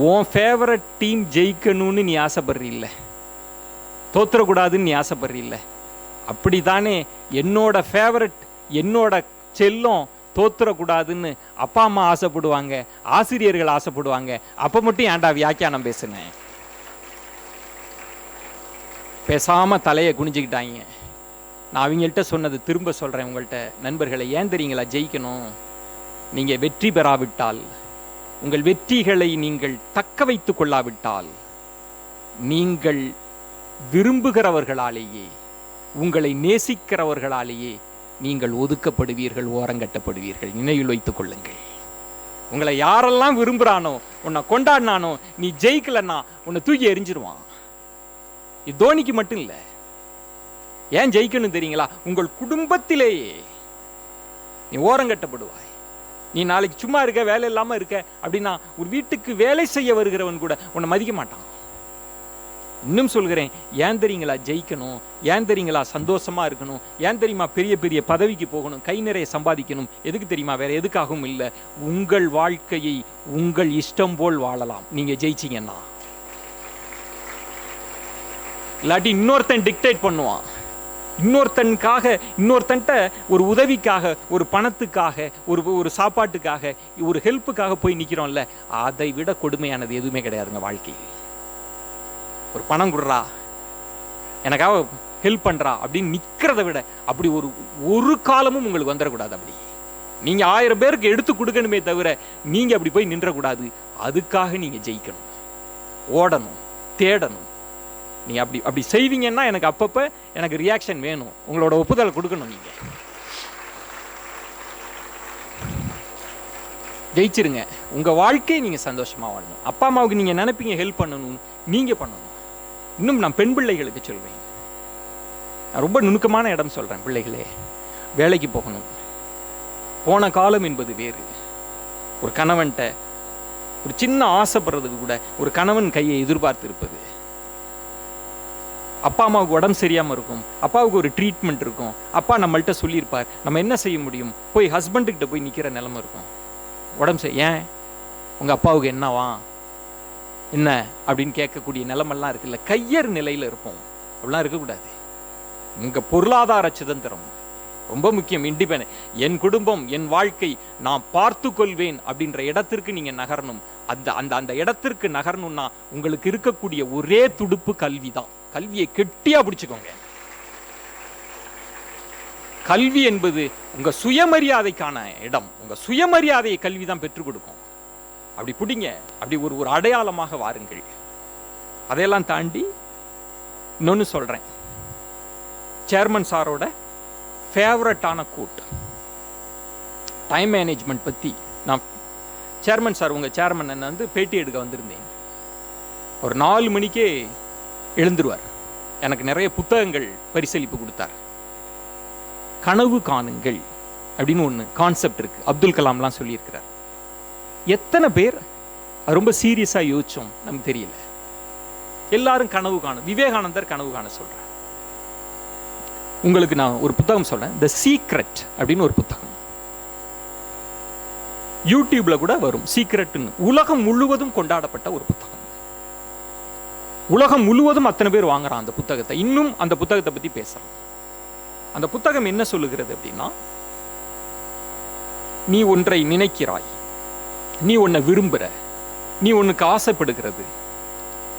உன் ஃபேவரட் டீம் ஜெயிக்கணும்னு நீ ஆசைப்படுறீல்ல, தோத்துறக்கூடாதுன்னு நீ ஆசைப்படுறீல்ல, அப்படி தானே என்னோட ஃபேவரட், என்னோட செல்லம் தோத்துறக்கூடாதுன்னு அப்பா அம்மா ஆசைப்படுவாங்க, ஆசிரியர்கள் ஆசைப்படுவாங்க. அப்போ மட்டும் ஏன்டா வியாக்கியானம் பேசுனேன். பேசாமல் தலையை குனிஞ்சிக்கிட்டாங்க. நான் அவங்கள்ட்ட சொன்னது திரும்ப சொல்கிறேன் உங்கள்கிட்ட, நண்பர்களை, ஏன் தெரியுங்களா ஜெயிக்கணும்? நீங்கள் வெற்றி பெறாவிட்டால், உங்கள் வெற்றிகளை நீங்கள் தக்க வைத்து கொள்ளாவிட்டால், நீங்கள் விரும்புகிறவர்களாலேயே, உங்களை நேசிக்கிறவர்களாலேயே நீங்கள் ஒதுக்கப்படுவீர்கள், ஓரங்கட்டப்படுவீர்கள். நினைவில் வைத்துக் கொள்ளுங்கள். உங்களை யாரெல்லாம் விரும்புகிறானோ, உன்னை கொண்டாடினானோ, நீ ஜெயிக்கலன்னா உன்னை தூக்கி எறிஞ்சிருவான். இது தோனிக்கு மட்டும் இல்லை. ஏன் ஜெயிக்கணும் தெரியுங்களா? உங்கள் குடும்பத்திலேயே நீ ஓரங்கட்டப்படுவாய். நீ நாளைக்கு சும்மா இருக்க, வேலை இல்லாமல் இருக்க அப்படின்னா, ஒரு வீட்டுக்கு வேலை செய்ய வருகிறவன் கூட உன்னை மதிக்க மாட்டான். இன்னும் சொல்கிறேன், ஏன் தெரியுங்களா ஜெயிக்கணும், ஏன் தெரியுங்களா சந்தோஷமா இருக்கணும், ஏன் தெரியுமா பெரிய பெரிய பதவிக்கு போகணும், கை நிறைய சம்பாதிக்கணும்? எதுக்கு தெரியுமா? வேற எதுக்காகவும் இல்லை. உங்கள் வாழ்க்கையை உங்கள் இஷ்டம் போல் வாழலாம் நீங்க ஜெயிச்சிங்கன்னா. இல்லாட்டி இன்னொருத்தன் டிக்டேட் பண்ணுவான். இன்னொருத்தனுக்காக, இன்னொருத்தன்ட்ட ஒரு உதவிக்காக, ஒரு பணத்துக்காக, ஒரு சாப்பாட்டுக்காக, ஒரு ஹெல்ப்புக்காக போய் நிற்கிறோம்ல, அதை விட கொடுமையானது எதுவுமே கிடையாதுங்க வாழ்க்கையில். ஒரு பணம் கொடுறா, எனக்காக ஹெல்ப் பண்ணுறா அப்படின்னு நிற்கிறத விட, அப்படி ஒரு காலமும் உங்களுக்கு வந்துடக்கூடாது. அப்படி நீங்கள் 1000 பேருக்கு எடுத்து கொடுக்கணுமே தவிர நீங்கள் அப்படி போய் நின்றக்கூடாது. அதுக்காக நீங்கள் ஜெயிக்கணும், ஓடணும், தேடணும். நீங்கள் அப்படி செய்வீங்கன்னா எனக்கு அப்பப்போ எனக்கு ரியாக்ஷன் வேணும், உங்களோட ஒப்புதல் கொடுக்கணும். நீங்கள் ஜெயிச்சிருங்க. உங்கள் வாழ்க்கையை நீங்கள் சந்தோஷமாக வாழணும். அப்பா அம்மாவுக்கு நீங்கள் நினைப்பீங்க ஹெல்ப் பண்ணணும், நீங்கள் பண்ணணும். இன்னும் நான் பெண் பிள்ளைகளுக்கு சொல்வேன், நான் ரொம்ப நுணுக்கமான இடம் சொல்கிறேன். பிள்ளைகளே, வேலைக்கு போகணும். போன காலம் என்பது வேறு. ஒரு கணவன்கிட்ட ஒரு சின்ன ஆசைப்படுறதுக்கு கூட ஒரு கணவன் கையை எதிர்பார்த்து இருப்பது. அப்பா அம்மாவுக்கு உடம்பு சரியாமல் இருக்கும், அப்பாவுக்கு ஒரு ட்ரீட்மெண்ட் இருக்கும், அப்பா நம்மள்கிட்ட சொல்லியிருப்பார், நம்ம என்ன செய்ய முடியும், போய் ஹஸ்பண்டுக்கிட்ட போய் நிற்கிற நிலைமை இருக்கும். உடம்பு ஏன் உங்கள் அப்பாவுக்கு என்னவா என்ன அப்படின்னு கேட்கக்கூடிய நிலைமெல்லாம் இருக்குல்ல, கையறு நிலையில் இருப்போம். அப்படிலாம் இருக்கக்கூடாது. உங்கள் பொருளாதார சுதந்திரம் ரொம்ப முக்கியம். இண்டிபெண்டன்ட், என் குடும்பம், என் வாழ்க்கை, நான் பார்த்து கொள்வேன் அப்படின்ற இடத்திற்கு நீங்கள் நகரணும். அந்த இடத்திற்கு நகரணும்னா உங்களுக்கு இருக்கக்கூடிய ஒரே துடுப்பு கல்வி தான். கல்வியை கெட்டியா பிடிச்சுக்கோங்க. கல்வி என்பது உங்க சுயமரியாதைக்கான இடம். உங்க சுயமரியாதையை கல்வி தான் பெற்றுக் கொடுக்கும். அப்படி பிடிங்க, அப்படி ஒரு அடையாளமாக வாருங்கள். அதையெல்லாம் தாண்டி இன்னொன்னு சொல்றேன். சேர்மன் சாரோட ஃபேவரட்டான கோட், டைம் மேனேஜ்மெண்ட் பத்தி. நான் சேர்மன் சார், உங்க சேர்மன் வந்து பேட்டி எடுக்க வந்திருந்தேன். ஒரு 4 மணிக்கே எழுந்துருவார். எனக்கு நிறைய புத்தகங்கள் பரிசளிப்பு கொடுத்தார். கனவு காணுங்கள் அப்படின்னு ஒன்று கான்செப்ட் இருக்கு. அப்துல் கலாம்லாம் சொல்லியிருக்கிறார். எத்தனை பேர் அது ரொம்ப சீரியஸாக யோசிச்சோம் நமக்கு தெரியல. எல்லாரும் கனவு காணும். விவேகானந்தர் கனவு காண சொல்றார். உங்களுக்கு நான் ஒரு புத்தகம் சொல்றேன், தி சீக்ரெட் அப்படின்னு ஒரு புத்தகம். யூடியூப்ல கூட வரும், சீக்ரெட்னு. உலகம் முழுவதும் கொண்டாடப்பட்ட ஒரு புத்தகம். உலகம் முழுவதும் அத்தனை பேர் வாங்குறான் அந்த புத்தகத்தை. இன்னும் அந்த புத்தகத்தை பத்தி பேசுறான். அந்த புத்தகம் என்ன சொல்லுகிறது அப்படின்னா, நீ ஒன்றை நினைக்கிறாய், நீ ஒன்னை விரும்புற, நீ ஒன்னுக்கு ஆசைப்படுகிறது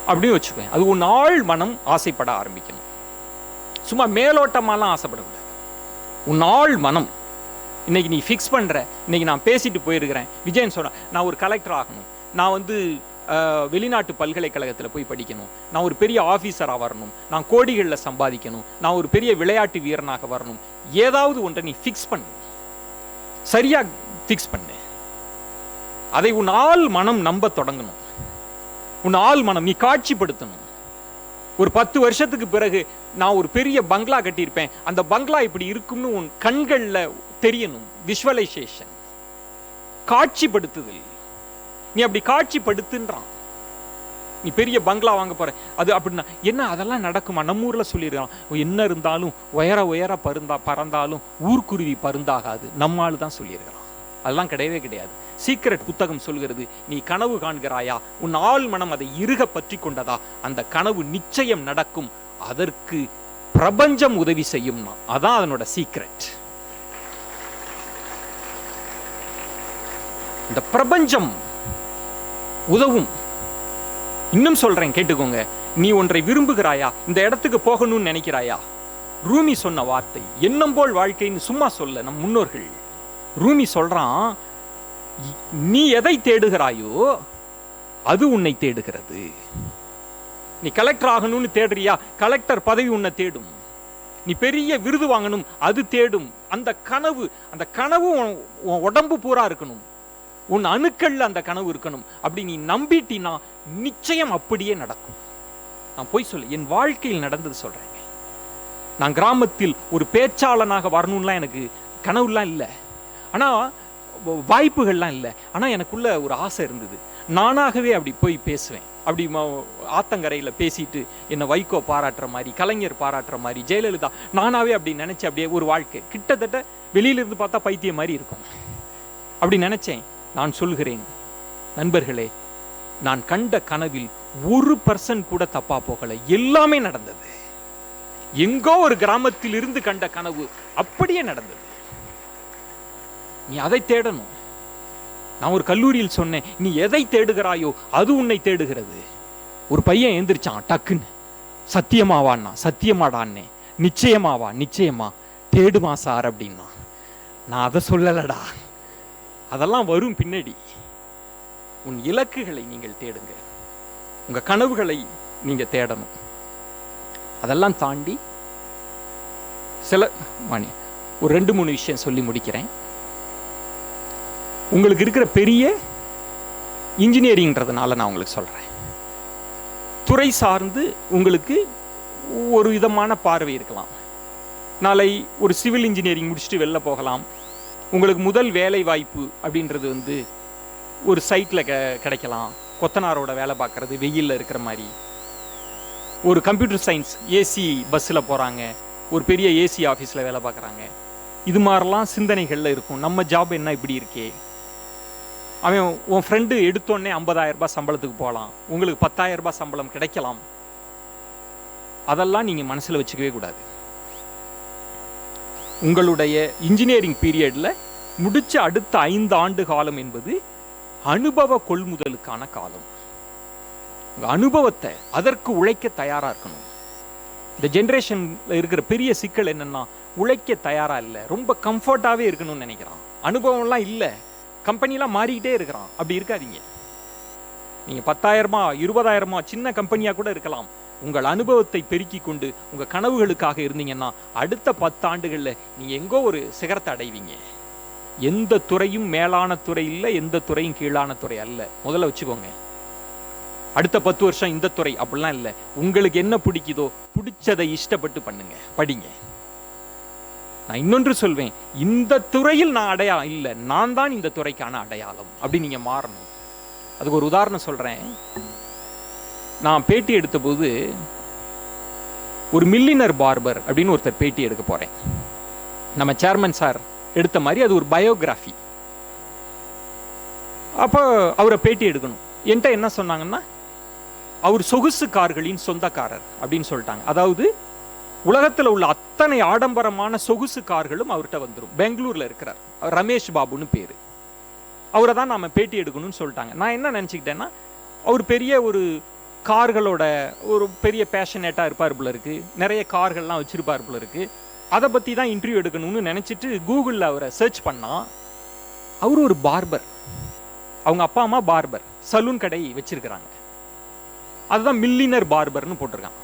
அப்படின்னு வச்சுக்கோ. அது உன் ஆள் மனம் ஆசைப்பட ஆரம்பிக்கணும். சும்மா மேலோட்டமாலாம் ஆசைப்படக்கூடாது. உன் ஆள் மனம் இன்னைக்கு நீ ஃபிக்ஸ் பண்ற. இன்னைக்கு நான் பேசிட்டு போயிருக்கிறேன், விஜயன் சொன்ன நான் ஒரு கலெக்டர் ஆகணும், நான் வந்து வெளிநாட்டு பல்கலைக்கழகத்தில் போய் படிக்கணும், நான் ஒரு பெரிய ஆஃபீஸராக வரணும், நான் கோடிகளில் சம்பாதிக்கணும், நான் ஒரு பெரிய விளையாட்டு வீரனாக வரணும். ஏதாவது ஒன்றை நீ ஃபிக்ஸ் பண்ணு, சரியா ஃபிக்ஸ் பண்ணு. அதை உன் ஆள் மனம் நம்ப தொடங்கணும். உன் ஆள் மனம் நீ காட்சிப்படுத்தணும். ஒரு 10 வருஷத்துக்கு பிறகு நான் ஒரு பெரிய பங்களா கட்டியிருப்பேன், அந்த பங்களா இப்படி இருக்கும்னு உன் கண்களில் தெரியணும். விஷுவலைசேஷன், காட்சிப்படுத்துதல். நீ அப்படி காட்சிப்படுத்துன்றான். நீ பெரிய பங்களா வாங்க போற, அது அப்படின்னா என்ன, அதெல்லாம் நடக்குமா? நம்ம ஊர்ல சொல்லிடுறான், என்ன இருந்தாலும் உயர பறந்தாலும் ஊர்க்குருவி பருந்தாகாது. நம்மால் தான் சொல்லியிருக்கிறான். அதெல்லாம் கிடையவே கிடையாது. சீக்ரெட் புத்தகம் சொல்கிறது, நீ கனவு காண்கிறாயா, உன் ஆள் மனம் அதை இறுக பற்றி கொண்டதா, அந்த கனவு நிச்சயம் நடக்கும். அதற்கு பிரபஞ்சம் உதவி செய்யும்னா, அதான் அதனோட சீக்ரெட். இந்த பிரபஞ்சம் உதவும். இன்னும் சொல்றேன், கேட்டுக்கோங்க. நீ ஒன்றை விரும்புகிறாயா, இந்த இடத்துக்கு போகணும்னு நினைக்கிறாயா, ரூமி சொன்ன வார்த்தை எண்ணம் போல் வாழ்க்கைன்னு சும்மா சொல்ல நம் முன்னோர்கள். ரூமி சொல்றான், நீ எதை தேடுகிறாயோ அது உன்னை தேடுகிறது. நீ கலெக்டர் ஆகணும்னு தேடுறியா, கலெக்டர் பதவி உன்னை தேடும். நீ பெரிய விருது வாங்கணும், அது தேடும். அந்த கனவு உன் உடம்பு பூரா இருக்கணும், உன் அணுக்கள்ல அந்த கனவு இருக்கணும். அப்படி நீ நம்பிட்டினா நிச்சயம் அப்படியே நடக்கும். நான் போய் சொல்ல, என் வாழ்க்கையில் நடந்தது சொல்றேன். நான் கிராமத்தில் ஒரு பேச்சாளனாக வரணும்லாம் எனக்கு கனவுலாம் இல்லை, ஆனா வாய்ப்புகள்லாம் இல்லை. ஆனா எனக்குள்ள ஒரு ஆசை இருந்தது. நானாகவே அப்படி போய் பேசுவேன். அப்படி ஆத்தங்கரையில் பேசிட்டு என்னை வைகோ பாராட்டுற மாதிரி, கலைஞர் பாராட்டுற மாதிரி, ஜெயலலிதா, நானாவே அப்படி நினைச்சேன். அப்படியே ஒரு வாழ்க்கை கிட்டத்தட்ட வெளியிலிருந்து பார்த்தா பைத்தியம் மாதிரி இருக்கும். அப்படி நினைச்சேன். நான் சொல்கிறேன் நண்பர்களே, நான் கண்ட கனவில் 1% கூட தப்பா போகல. எல்லாமே நடந்தது. எங்கோ ஒரு கிராமத்தில் இருந்து கண்ட கனவு அப்படியே நடந்தது. நீ அதை தேடணும். நான் ஒரு கல்லூரியில் சொன்னேன், நீ எதை தேடுகிறாயோ அது உன்னை தேடுகிறது. ஒரு பையன் எந்திரிச்சான் டக்குன்னு, சத்தியமாவான்னா, சத்தியமாடான்னே, நிச்சயமாவா, நிச்சயமா, தேடுமா சார் அப்படின்னா. நான் அதை சொல்லலடா, அதெல்லாம் வரும் பின்னாடி. உன் இலக்குகளை நீங்கள் தேடுங்க, உங்க கனவுகளை நீங்க தேடணும். அதெல்லாம் தாண்டி ஒரு 2-3 விஷயம் சொல்லி முடிக்கிறேன். உங்களுக்கு இருக்கிற பெரிய இன்ஜினியரிங்ன்றதுனால நான் உங்களுக்கு சொல்றேன், துறை சார்ந்து உங்களுக்கு ஒரு விதமான பார்வை இருக்கலாம். நாளை ஒரு சிவில் இன்ஜினியரிங் முடிச்சுட்டு வெளில போகலாம். உங்களுக்கு முதல் வேலை வாய்ப்பு அப்படின்றது வந்து ஒரு சைட்டில் கிடைக்கலாம். கொத்தனாரோட வேலை பார்க்குறது, வெயிலில் இருக்கிற மாதிரி. ஒரு கம்ப்யூட்டர் சயின்ஸ் ஏசி பஸ்ஸில் போகிறாங்க, ஒரு பெரிய ஏசி ஆஃபீஸில் வேலை பார்க்குறாங்க. இது மாதிரிலாம் சிந்தனைகளில் இருக்கும். நம்ம ஜாப் என்ன இப்படி இருக்கே. அவன் உன் ஃப்ரெண்டு எடுத்தோடனே 50,000 ரூபாய் சம்பளத்துக்கு போகலாம், உங்களுக்கு 10,000 ரூபாய் சம்பளம் கிடைக்கலாம். அதெல்லாம் நீங்கள் மனசில் வச்சுக்கவே கூடாது. உங்களுடைய இன்ஜினியரிங் பீரியடில் முடிச்ச அடுத்த 5 ஆண்டு காலம் என்பது அனுபவ கொள்முதலுக்கான காலம். உங்கள் அனுபவத்தை அதற்கு உழைக்க தயாராக இருக்கணும். இந்த ஜென்ரேஷனில் இருக்கிற பெரிய சிக்கல் என்னென்னா, உழைக்க தயாராக இல்லை, ரொம்ப கம்ஃபர்ட்டாகவே இருக்கணும்னு நினைக்கிறான். அனுபவம்லாம் இல்லை, கம்பெனிலாம் மாறிக்கிட்டே இருக்கிறான். அப்படி இருக்காதீங்க. நீங்கள் 10,000 20,000 சின்ன கம்பெனியாக கூட இருக்கலாம். உங்கள் அனுபவத்தை பெருக்கி கொண்டு உங்கள் கனவுகளுக்காக இருந்தீங்கன்னா அடுத்த 10 ஆண்டுகளில் நீங்கள் எங்கோ ஒரு சிகரத்தை அடைவீங்க. எந்த துறையும் மேலான துறை இல்லை, எந்த துறையும் கீழான துறை அல்ல. முதல்ல வச்சுக்கோங்க. அடுத்த 10 வருஷம் இந்த துறை அப்படிலாம் இல்லை. உங்களுக்கு என்ன பிடிக்குதோ பிடிச்சதை இஷ்டப்பட்டு பண்ணுங்க, படிங்க. நான் இன்னொன்று சொல்வேன், இந்த துறையில் நான் அடையாளம் இல்லை, நான் தான் இந்த துறைக்கான அடையாளம் அப்படி நீங்க மாறணும். அதுக்கு ஒரு உதாரணம் சொல்றேன். நான் பேட்டி எடுத்த போது ஒரு மில்லினர் பார்பர் அப்படின்னு ஒருத்தர் பேட்டி எடுக்க போறேன். நம்ம சேர்மன் சார் எடுத்த மாதிரி அது ஒரு பயோகிராஃபி. அப்போ அவரை பேட்டி எடுக்கணும். என்கிட்ட என்ன சொன்னாங்கன்னா, அவர் சொகுசு கார்களின் சொந்தக்காரர் அப்படின்னு சொல்லிட்டாங்க. அதாவது உலகத்தில் உள்ள அத்தனை ஆடம்பரமான சொகுசு கார்களும் அவர்கிட்ட வந்துடும். பெங்களூர்ல இருக்கிறார், ரமேஷ் பாபுன்னு பேரு. அவரை தான் நாம பேட்டி எடுக்கணும்னு சொல்லிட்டாங்க. நான் என்ன நினச்சிக்கிட்டேன்னா, அவர் பெரிய ஒரு கார்களோட ஒரு பெரிய பேஷனேட்டாக இருப்பார் போல இருக்கு, நிறைய கார்கள்லாம் வச்சிருப்பார் போல இருக்கு, அதை பற்றி தான் இன்டர்வியூ எடுக்கணும்னு நினச்சிட்டு கூகுளில் அவரை சர்ச் பண்ணால், அவர் ஒரு பார்பர். அவங்க அப்பா அம்மா பார்பர், சலூன் கடை வச்சிருக்கிறாங்க. அதுதான் மில்லினர் பார்பர்னு போட்டிருக்காங்க.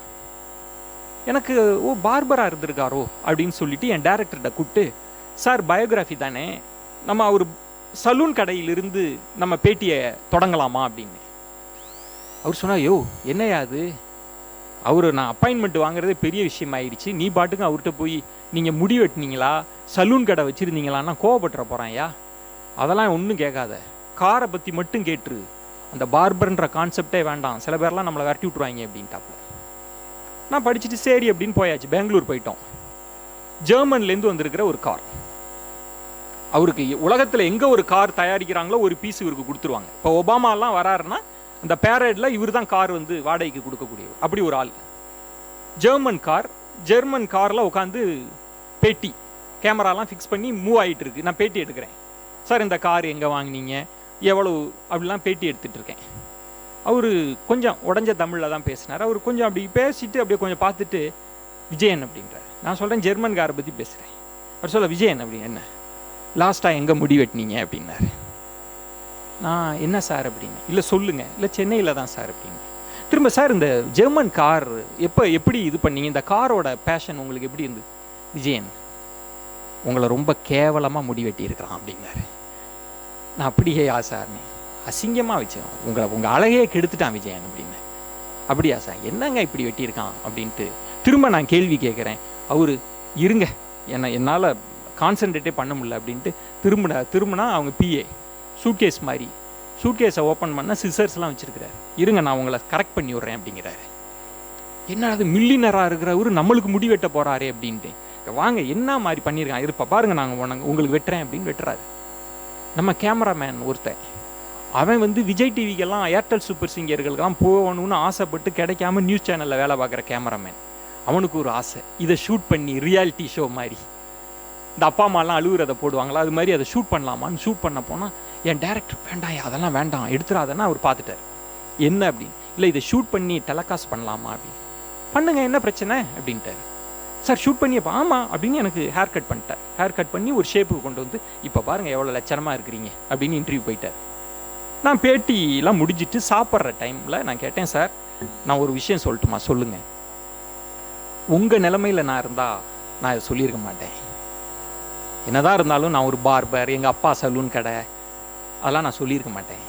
எனக்கு பார்பராக இருந்திருக்காரோ அப்படின்னு சொல்லிட்டு என் டைரக்டர்கிட்ட கூப்பிட்டு, சார் பயோகிராஃபி தானே, நம்ம அவர் சலூன் கடையிலிருந்து நம்ம பேட்டியை தொடங்கலாமா அப்படின்னு. அவர் சொன்னார், யோ என்னையா அது, அவர் நான் அப்பாயின்மெண்ட் வாங்குறதே பெரிய விஷயம் ஆயிடுச்சு, நீ பாட்டுக்கு அவர்கிட்ட போய் நீங்கள் முடி வெட்டினீங்களா, சலூன் கடை வச்சுருந்தீங்களான்னா கோவப்பட்டுற போகிறான். ஐயா அதெல்லாம் ஒன்றும் கேட்காத, காரை பற்றி மட்டும் கேட்டுரு, அந்த பார்பர்ன்ற கான்செப்டே வேண்டாம், சில பேர்லாம் நம்மளை விரட்டி விட்ருவாங்க அப்படின்ட்டாப்புல. நான் படிச்சுட்டு சரி அப்படின்னு போயாச்சு. பெங்களூர் போயிட்டோம். ஜெர்மன்லேருந்து வந்திருக்கிற ஒரு கார். அவருக்கு உலகத்தில் எங்கே ஒரு கார் தயாரிக்கிறாங்களோ ஒரு பீஸ் இவருக்கு கொடுத்துருவாங்க. இப்போ ஒபாமாலாம் வராருன்னா அந்த பேரேடில் இவர் தான் கார் வந்து வாடகைக்கு கொடுக்கக்கூடியவர். அப்படி ஒரு ஆள். ஜெர்மன் கார், ஜெர்மன் காரில் உட்காந்து பேட்டி, கேமராலாம் ஃபிக்ஸ் பண்ணி மூவ் ஆகிட்டு இருக்கு. நான் பேட்டி எடுக்கிறேன். சார் இந்த கார் எங்கே வாங்கினீங்க, எவ்வளவு, அப்படிலாம் பேட்டி எடுத்துகிட்டு இருக்கேன். அவர் கொஞ்சம் உடஞ்ச தமிழில் தான் பேசினார். அவர் கொஞ்சம் அப்படி பேசிட்டு அப்படியே கொஞ்சம் பார்த்துட்டு விஜயன் அப்படின்றார். நான் சொல்கிறேன் ஜெர்மன் காரை பற்றி பேசுகிறேன். அவர் சொல்ல விஜயன் அப்படி என்ன லாஸ்ட்டாக எங்கே முடி வெட்டினீங்க அப்படின்னாரு. நான் என்ன சார் அப்படின்னு, இல்லை சொல்லுங்கள், இல்லை சென்னையில் தான் சார் அப்படின்னு. திரும்ப சார் இந்த ஜெர்மன் கார் எப்படி இது பண்ணீங்க, இந்த காரோட பேஷன் உங்களுக்கு எப்படி இருந்தது. விஜயன் உங்களை ரொம்ப கேவலமாக முடி வெட்டி இருக்கிறான் அப்படின்னாரு. நான் அப்படியே சார்னே அசிங்கமாக வச்சேன், உங்கள் அழகையே கெடுத்துட்டான் விஜயன் அப்படின்னு. அப்படியா சார், என்னங்க இப்படி வெட்டியிருக்கான் அப்படின்ட்டு திரும்ப நான் கேள்வி கேட்குறேன். அவரு இருங்க, என்னால் கான்சன்ட்ரேட்டே பண்ண முடியல அப்படின்ட்டு திரும்பினா அவங்க பிஏ சூட்கேஸ் மாதிரி, சூட்கேஸை ஓப்பன் பண்ணால் சிசர்ஸ்லாம் வச்சுருக்கிறார். இருங்க நான் உங்களை கரெக்ட் பண்ணி விட்றேன் அப்படிங்கிறாரு. என்ன அது மில்லினராக இருக்கிறவர் நம்மளுக்கு முடி வெட்ட போகிறாரே அப்படின்ட்டு. வாங்க என்ன மாதிரி பண்ணியிருக்கான், இருப்பா பாருங்க நாங்கள் உங்களுக்கு வெட்டுறேன் அப்படின்னு வெட்டுறாரு. நம்ம கேமராமேன் ஒருத்தன், அவன் வந்து விஜய் டிவிக்கெல்லாம் ஏர்டெல் சூப்பர் சிங்கர்களுக்கெல்லாம் போகணும்னு ஆசைப்பட்டு கிடைக்காம நியூஸ் சேனலில் வேலை பார்க்குற கேமராமேன். அவனுக்கு ஒரு ஆசை, இதை ஷூட் பண்ணி ரியாலிட்டி ஷோ மாதிரி இந்த அப்பா அம்மாலாம் அழுகுறதை போடுவாங்களா அது மாதிரி அதை ஷூட் பண்ணலாமான்னு ஷூட் பண்ண போனால் என் டேரக்டர் வேண்டாம் அதெல்லாம் வேண்டாம் எடுத்துடாதன்னா அவர் பார்த்துட்டார். என்ன அப்படின்னு, இல்லை இதை ஷூட் பண்ணி டெலகாஸ்ட் பண்ணலாமா அப்படின்னு. பண்ணுங்க என்ன பிரச்சனை அப்படின்ட்டார். சார் ஷூட் பண்ணியப்போ ஆமாம் அப்படின்னு எனக்கு ஹேர் கட் பண்ணிட்டார். ஹேர் கட் பண்ணி ஒரு ஷேப்புக்கு கொண்டு வந்து இப்போ பாருங்கள் எவ்வளோ லட்சணமாக இருக்கிறீங்க அப்படின்னு இன்டர்வியூ போயிட்டார். நான் பேட்டிலாம் முடிஞ்சிட்டு சாப்பிட்ற டைமில் நான் கேட்டேன், சார் நான் ஒரு விஷயம் சொல்லட்டுமா, சொல்லுங்கள். உங்கள் நிலைமையில் நான் இருந்தால் நான் இதை சொல்லியிருக்க மாட்டேன். என்னதான் இருந்தாலும் நான் ஒரு பார்பர், எங்கள் அப்பா சலூன் கடை, அதெல்லாம் நான் சொல்லியிருக்க மாட்டேன்.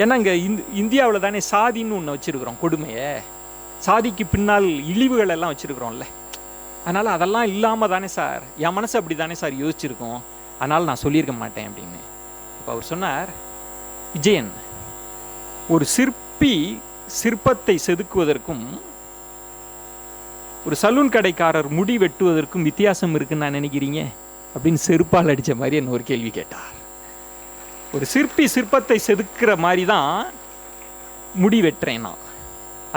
ஏன்னா இங்கே இந்தியாவில் தானே சாதின்னு ஒன்று வச்சுருக்குறோம், கொடுமையை, சாதிக்கு பின்னால் இழிவுகள் எல்லாம் வச்சுருக்குறோம்ல. அதனால் அதெல்லாம் இல்லாமல் தானே சார் என் மனசு அப்படி தானே சார் யோசிச்சிருக்கோம், அதனால் நான் சொல்லியிருக்க மாட்டேன் அப்படின்னு. இப்போ அவர் சொன்னார், விஜயன், ஒரு சிற்பி சிற்பத்தை செதுக்குவதற்கும் ஒரு சலூன் கடைக்காரர் முடி வெட்டுவதற்கும் வித்தியாசம் இருக்குன்னு நான் நினைக்கிறீங்க அப்படின்னு செருப்பால் அடித்த மாதிரி என்ன ஒரு கேள்வி கேட்டார். ஒரு சிற்பி சிற்பத்தை செதுக்கிற மாதிரி தான் முடி வெட்டுறேன், நான்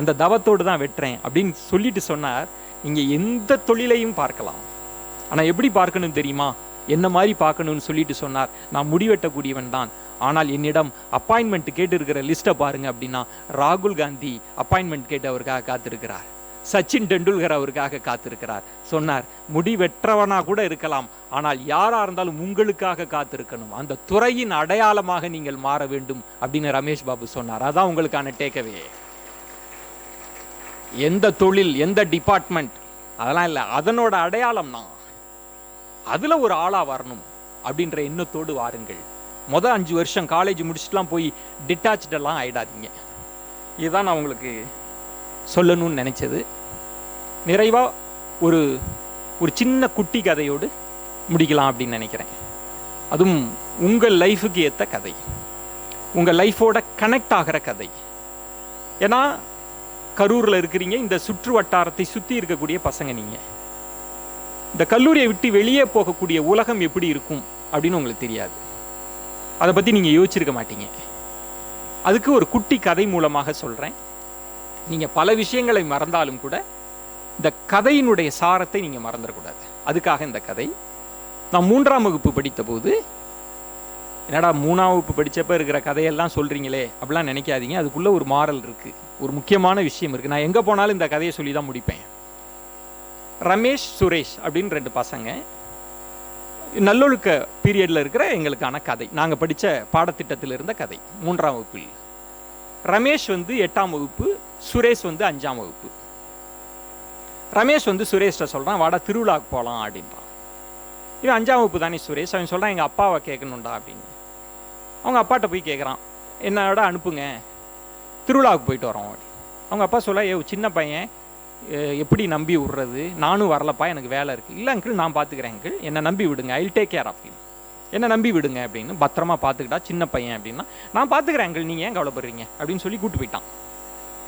அந்த தவத்தோடு தான் வெட்டுறேன் அப்படின்னு சொல்லிட்டு சொன்னார். நீங்கள் எந்த தொழிலையும் பார்க்கலாம், ஆனால் எப்படி பார்க்கணும் தெரியுமா, என்ன மாதிரி பார்க்கணும்னு சொல்லிட்டு சொன்னார். நான் முடி வெட்டக்கூடியவன் தான், ஆனால் என்னிடம் அப்பாயின்மெண்ட் கேட்டு இருக்கிற லிஸ்ட்டை பாருங்க அப்படின்னா ராகுல் காந்தி அப்பாயின்மெண்ட் கேட்டு அவருக்காக காத்திருக்கிறார், சச்சின் டெண்டுல்கர் அவருக்காக காத்திருக்கிறார். சொன்னார், முடி வெற்றவனா கூட இருக்கலாம், ஆனால் யாரா இருந்தாலும் உங்களுக்காக காத்திருக்கணும், அந்த துறையின் அடையாளமாக நீங்கள் மாற வேண்டும் அப்படின்னு ரமேஷ் பாபு சொன்னார். அதான் உங்களுக்கான டேக்அவே. எந்த தொழில், எந்த டிபார்ட்மெண்ட் அதெல்லாம் இல்லை, அதனோட அடையாளம் நான், அதுல ஒரு ஆளா வரணும் அப்படின்ற எண்ணத்தோடு வாருங்கள். 5 வருஷம் காலேஜ் முடிச்சுட்டுலாம் போய் டிட்டாச்செல்லாம் ஆயிடாதீங்க. இதுதான் நான் உங்களுக்கு சொல்லணும்னு நினைச்சது. நிறைவா ஒரு ஒரு சின்ன குட்டி கதையோடு முடிக்கலாம் அப்படின்னு நினைக்கிறேன். அதுவும் உங்கள் லைஃபுக்கு ஏற்ற கதை, உங்கள் லைஃபோட கனெக்ட் ஆகிற கதை. ஏன்னா கரூரில் இருக்கிறீங்க, இந்த சுற்று வட்டாரத்தை சுற்றி இருக்கக்கூடிய பசங்க நீங்கள். இந்த கல்லூரியை விட்டு வெளியே போகக்கூடிய உலகம் எப்படி இருக்கும் அப்படின்னு உங்களுக்கு தெரியாது, அதை பற்றி நீங்கள் யோசிச்சிருக்க மாட்டீங்க. அதுக்கு ஒரு குட்டி கதை மூலமாக சொல்கிறேன். நீங்கள் பல விஷயங்களை மறந்தாலும் கூட இந்த கதையினுடைய சாரத்தை நீங்கள் மறந்துடக்கூடாது. அதுக்காக இந்த கதை. நான் 3ஆம் வகுப்பு படித்த போது, என்னடா 3ஆம் வகுப்பு படித்தப்ப இருக்கிற கதையெல்லாம் சொல்கிறீங்களே அப்படிலாம் நினைக்காதீங்க, அதுக்குள்ளே ஒரு மாரல் இருக்குது, ஒரு முக்கியமான விஷயம் இருக்குது. நான் எங்கே போனாலும் இந்த கதையை சொல்லி தான் முடிப்பேன். ரமேஷ், சுரேஷ் அப்படின்னு 2 பசங்க, நல்லொழுக்க பீரியடில் இருக்கிற எங்களுக்கான கதை, நாங்கள் படித்த பாடத்திட்டத்தில் இருந்த கதை. 3ஆம் வகுப்பில் ரமேஷ் 8ஆம் வகுப்பு, சுரேஷ் 5ஆம் வகுப்பு. ரமேஷ் சுரேஷ்ட சொல்கிறான், வாடா திருவிழாவுக்கு போகலாம் அப்படின்றான். இவன் 5ஆம் வகுப்பு தானே சுரேஷ். அவன் சொல்கிறான், எங்கள் அப்பாவை கேட்கணுண்டா அப்படின்னு. அவங்க அப்பாட்ட போய் கேட்குறான், என்னோட அனுப்புங்க, திருவிழாவுக்கு போயிட்டு வரோம் அப்படி. அவங்க அப்பா சொல்ல, சின்ன பையன் எப்படி நம்பி விட்றது, நானும் வரலப்பா, எனக்கு வேலை இருக்குது. இல்லை அங்கிள், நான் பார்த்துக்கிறேன் அங்கிள், என்னை நம்பி விடுங்க, I will take care of you, என்னை நம்பி விடுங்க அப்படின்னு. பத்திரமா பார்த்துக்கிட்டா சின்ன பையன் அப்படின்னா, நான் பார்த்துக்கிறேன் அங்கிள், நீங்கள் ஏன் கவலைப்படுறீங்க அப்படின்னு சொல்லி கூப்பிட்டு போயிட்டான்.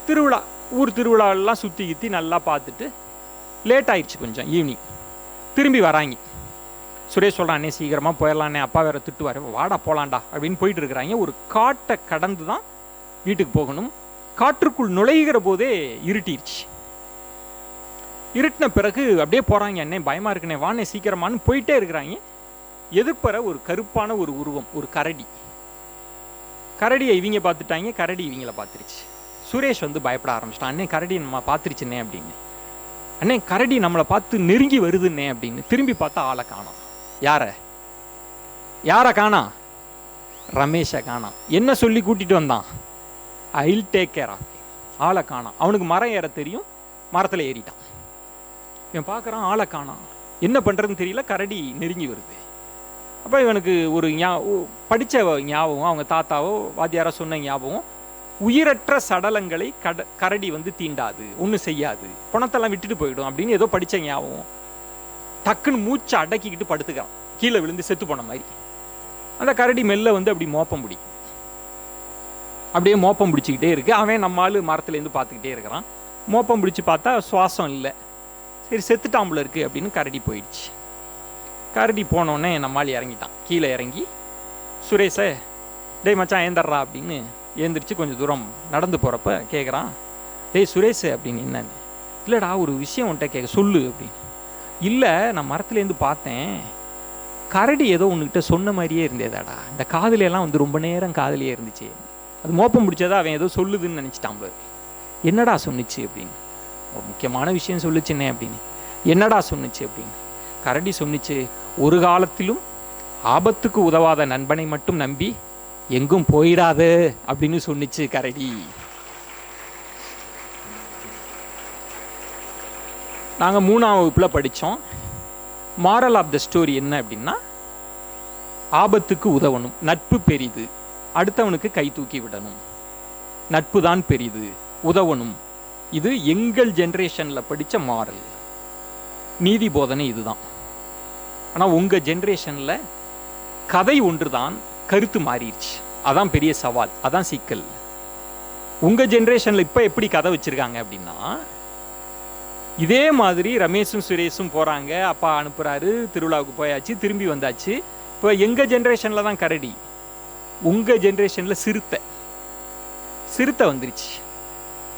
திருவிழா, ஊர் திருவிழாவெல்லாம் சுற்றி கித்தி நல்லா பார்த்துட்டு லேட் ஆயிடுச்சு, கொஞ்சம் ஈவினிங் திரும்பி வராங்க. சுரேஷ் சொல்கிறான், அண்ணே சீக்கிரமாக போயிடலான்னே, அப்பா வேற திட்டுவார், வாடா போகலாண்டா அப்படின்னு போயிட்டு இருக்கிறாங்க. ஒரு காட்டை கடந்து தான் வீட்டுக்கு போகணும். காற்றுக்குள் நுழைகிற போதே இருட்டிடுச்சு. இருட்டின பிறகு அப்படியே போகிறாங்க. அண்ணே பயமாக இருக்குண்ணே, வாண்ணே சீக்கிரமானு போயிட்டே இருக்கிறாங்க. எதிர்ப்பற ஒரு கருப்பான ஒரு உருவம், ஒரு கரடி. கரடியை இவங்க பார்த்துட்டாங்க, கரடி இவங்கள பார்த்துருச்சு. சுரேஷ் பயப்பட ஆரம்பிச்சிட்டான், அண்ணே கரடி நம்ம பார்த்துருச்சுண்ணே அப்படின்னு. அண்ணே கரடி நம்மளை பார்த்து நெருங்கி வருதுன்னே அப்படின்னு. திரும்பி பார்த்தா ஆளை காணோம். யாரை காணோம்? ரமேஷை காணோம். என்ன சொல்லி கூட்டிட்டு வந்தான்? I will take care of. ஆளை காணோம். அவனுக்கு மரம் ஏற தெரியும், மரத்தில் ஏறிட்டான். இவன் பார்க்குறான், ஆளை காணோம், என்ன பண்ணுறதுன்னு தெரியல, கரடி நெருங்கி வருது. அப்போ இவனுக்கு ஒரு படித்த ஞாபகம், அவங்க தாத்தாவோ வாத்தியாரோ சொன்ன ஞாபகம், உயிரற்ற சடலங்களை கரடி தீண்டாது, ஒன்றும் செய்யாது, பணத்தெல்லாம் விட்டுட்டு போயிடும் அப்படின்னு ஏதோ படித்த ஞாபகம். டக்குன்னு மூச்சை அடக்கிக்கிட்டு படுத்துக்கிறான், கீழே விழுந்து செத்து போன மாதிரி. அந்த கரடி மெல்ல அப்படி மோப்பம் பிடிக்கும், அப்படியே மோப்பம் பிடிச்சிக்கிட்டே இருக்கு. அவன் நம்ம ஆள் மரத்துலேருந்து பார்த்துக்கிட்டே இருக்கிறான். மோப்பம் பிடிச்சி பார்த்தா சுவாசம் இல்லை. சரி செத்துட்டாம்புல இருக்கு அப்படின்னு கரடி போயிடுச்சு. கரடி போனோடனே நம்மால் இறங்கிட்டான். கீழே இறங்கி சுரேஷை, டேய் மச்சான் ஏந்தர்றா அப்படின்னு ஏந்திரிச்சு கொஞ்சம் தூரம் நடந்து போகிறப்ப கேட்குறான், டேய் சுரேஷ் அப்படின்னு. என்னன்னு? இல்லைடா ஒரு விஷயம் உன்ட்ட கேட்க, சொல்லு அப்படின்னு. இல்லை நான் மரத்துலேருந்து பார்த்தேன், கரடி ஏதோ உன்கிட்ட சொன்ன மாதிரியே இருந்தேதாடா, இந்த காதுலையெல்லாம் ரொம்ப நேரம் காதலியே இருந்துச்சு, அது மோப்பம் பிடிச்சதா அவன் ஏதோ சொல்லுதுன்னு நினச்சிட்டாம்பு. என்னடா சொன்னிச்சு அப்படின்னு. ஒரு முக்கியமான விஷயம் சொல்லுச்சுன்னே அப்படின்னு. என்னடா சொன்னிச்சு அப்படின்னு. கரடி சொன்னிச்சு, ஒரு காலத்திலும் ஆபத்துக்கு உதவாத நண்பனை மட்டும் நம்பி எங்கும் போயிடாது அப்படின்னு சொன்னிச்சு கரடி. நாங்கள் 3ஆம் வகுப்பில் படித்தோம். மாரல் ஆஃப் த ஸ்டோரி என்ன அப்படின்னா, ஆபத்துக்கு உதவணும், நட்பு பெரிது, அடுத்தவனுக்கு கை தூக்கி விடணும், நட்பு தான் பெரிது, உதவணும். இது எங்கள் ஜென்ரேஷனில் படித்த மாரல். நீதி போதனை இதுதான். ஆனால் உங்கள் ஜென்ரேஷனில் கதை ஒன்று தான், கருத்து மாறிடுச்சு. அதான் பெரிய சவால், அதான் சிக்கல். உங்கள் ஜென்ரேஷனில் இப்போ எப்படி கதை வச்சுருக்காங்க அப்படின்னா, இதே மாதிரி ரமேஷும் சுரேஷும் போகிறாங்க, அப்பா அனுப்புகிறாரு, திருவிழாவுக்கு போயாச்சு, திரும்பி வந்தாச்சு. இப்போ எங்கள் ஜென்ரேஷனில் தான் கரடி, உங்கள் ஜென்ரேஷனில் சிறுத்தை வந்துருச்சு.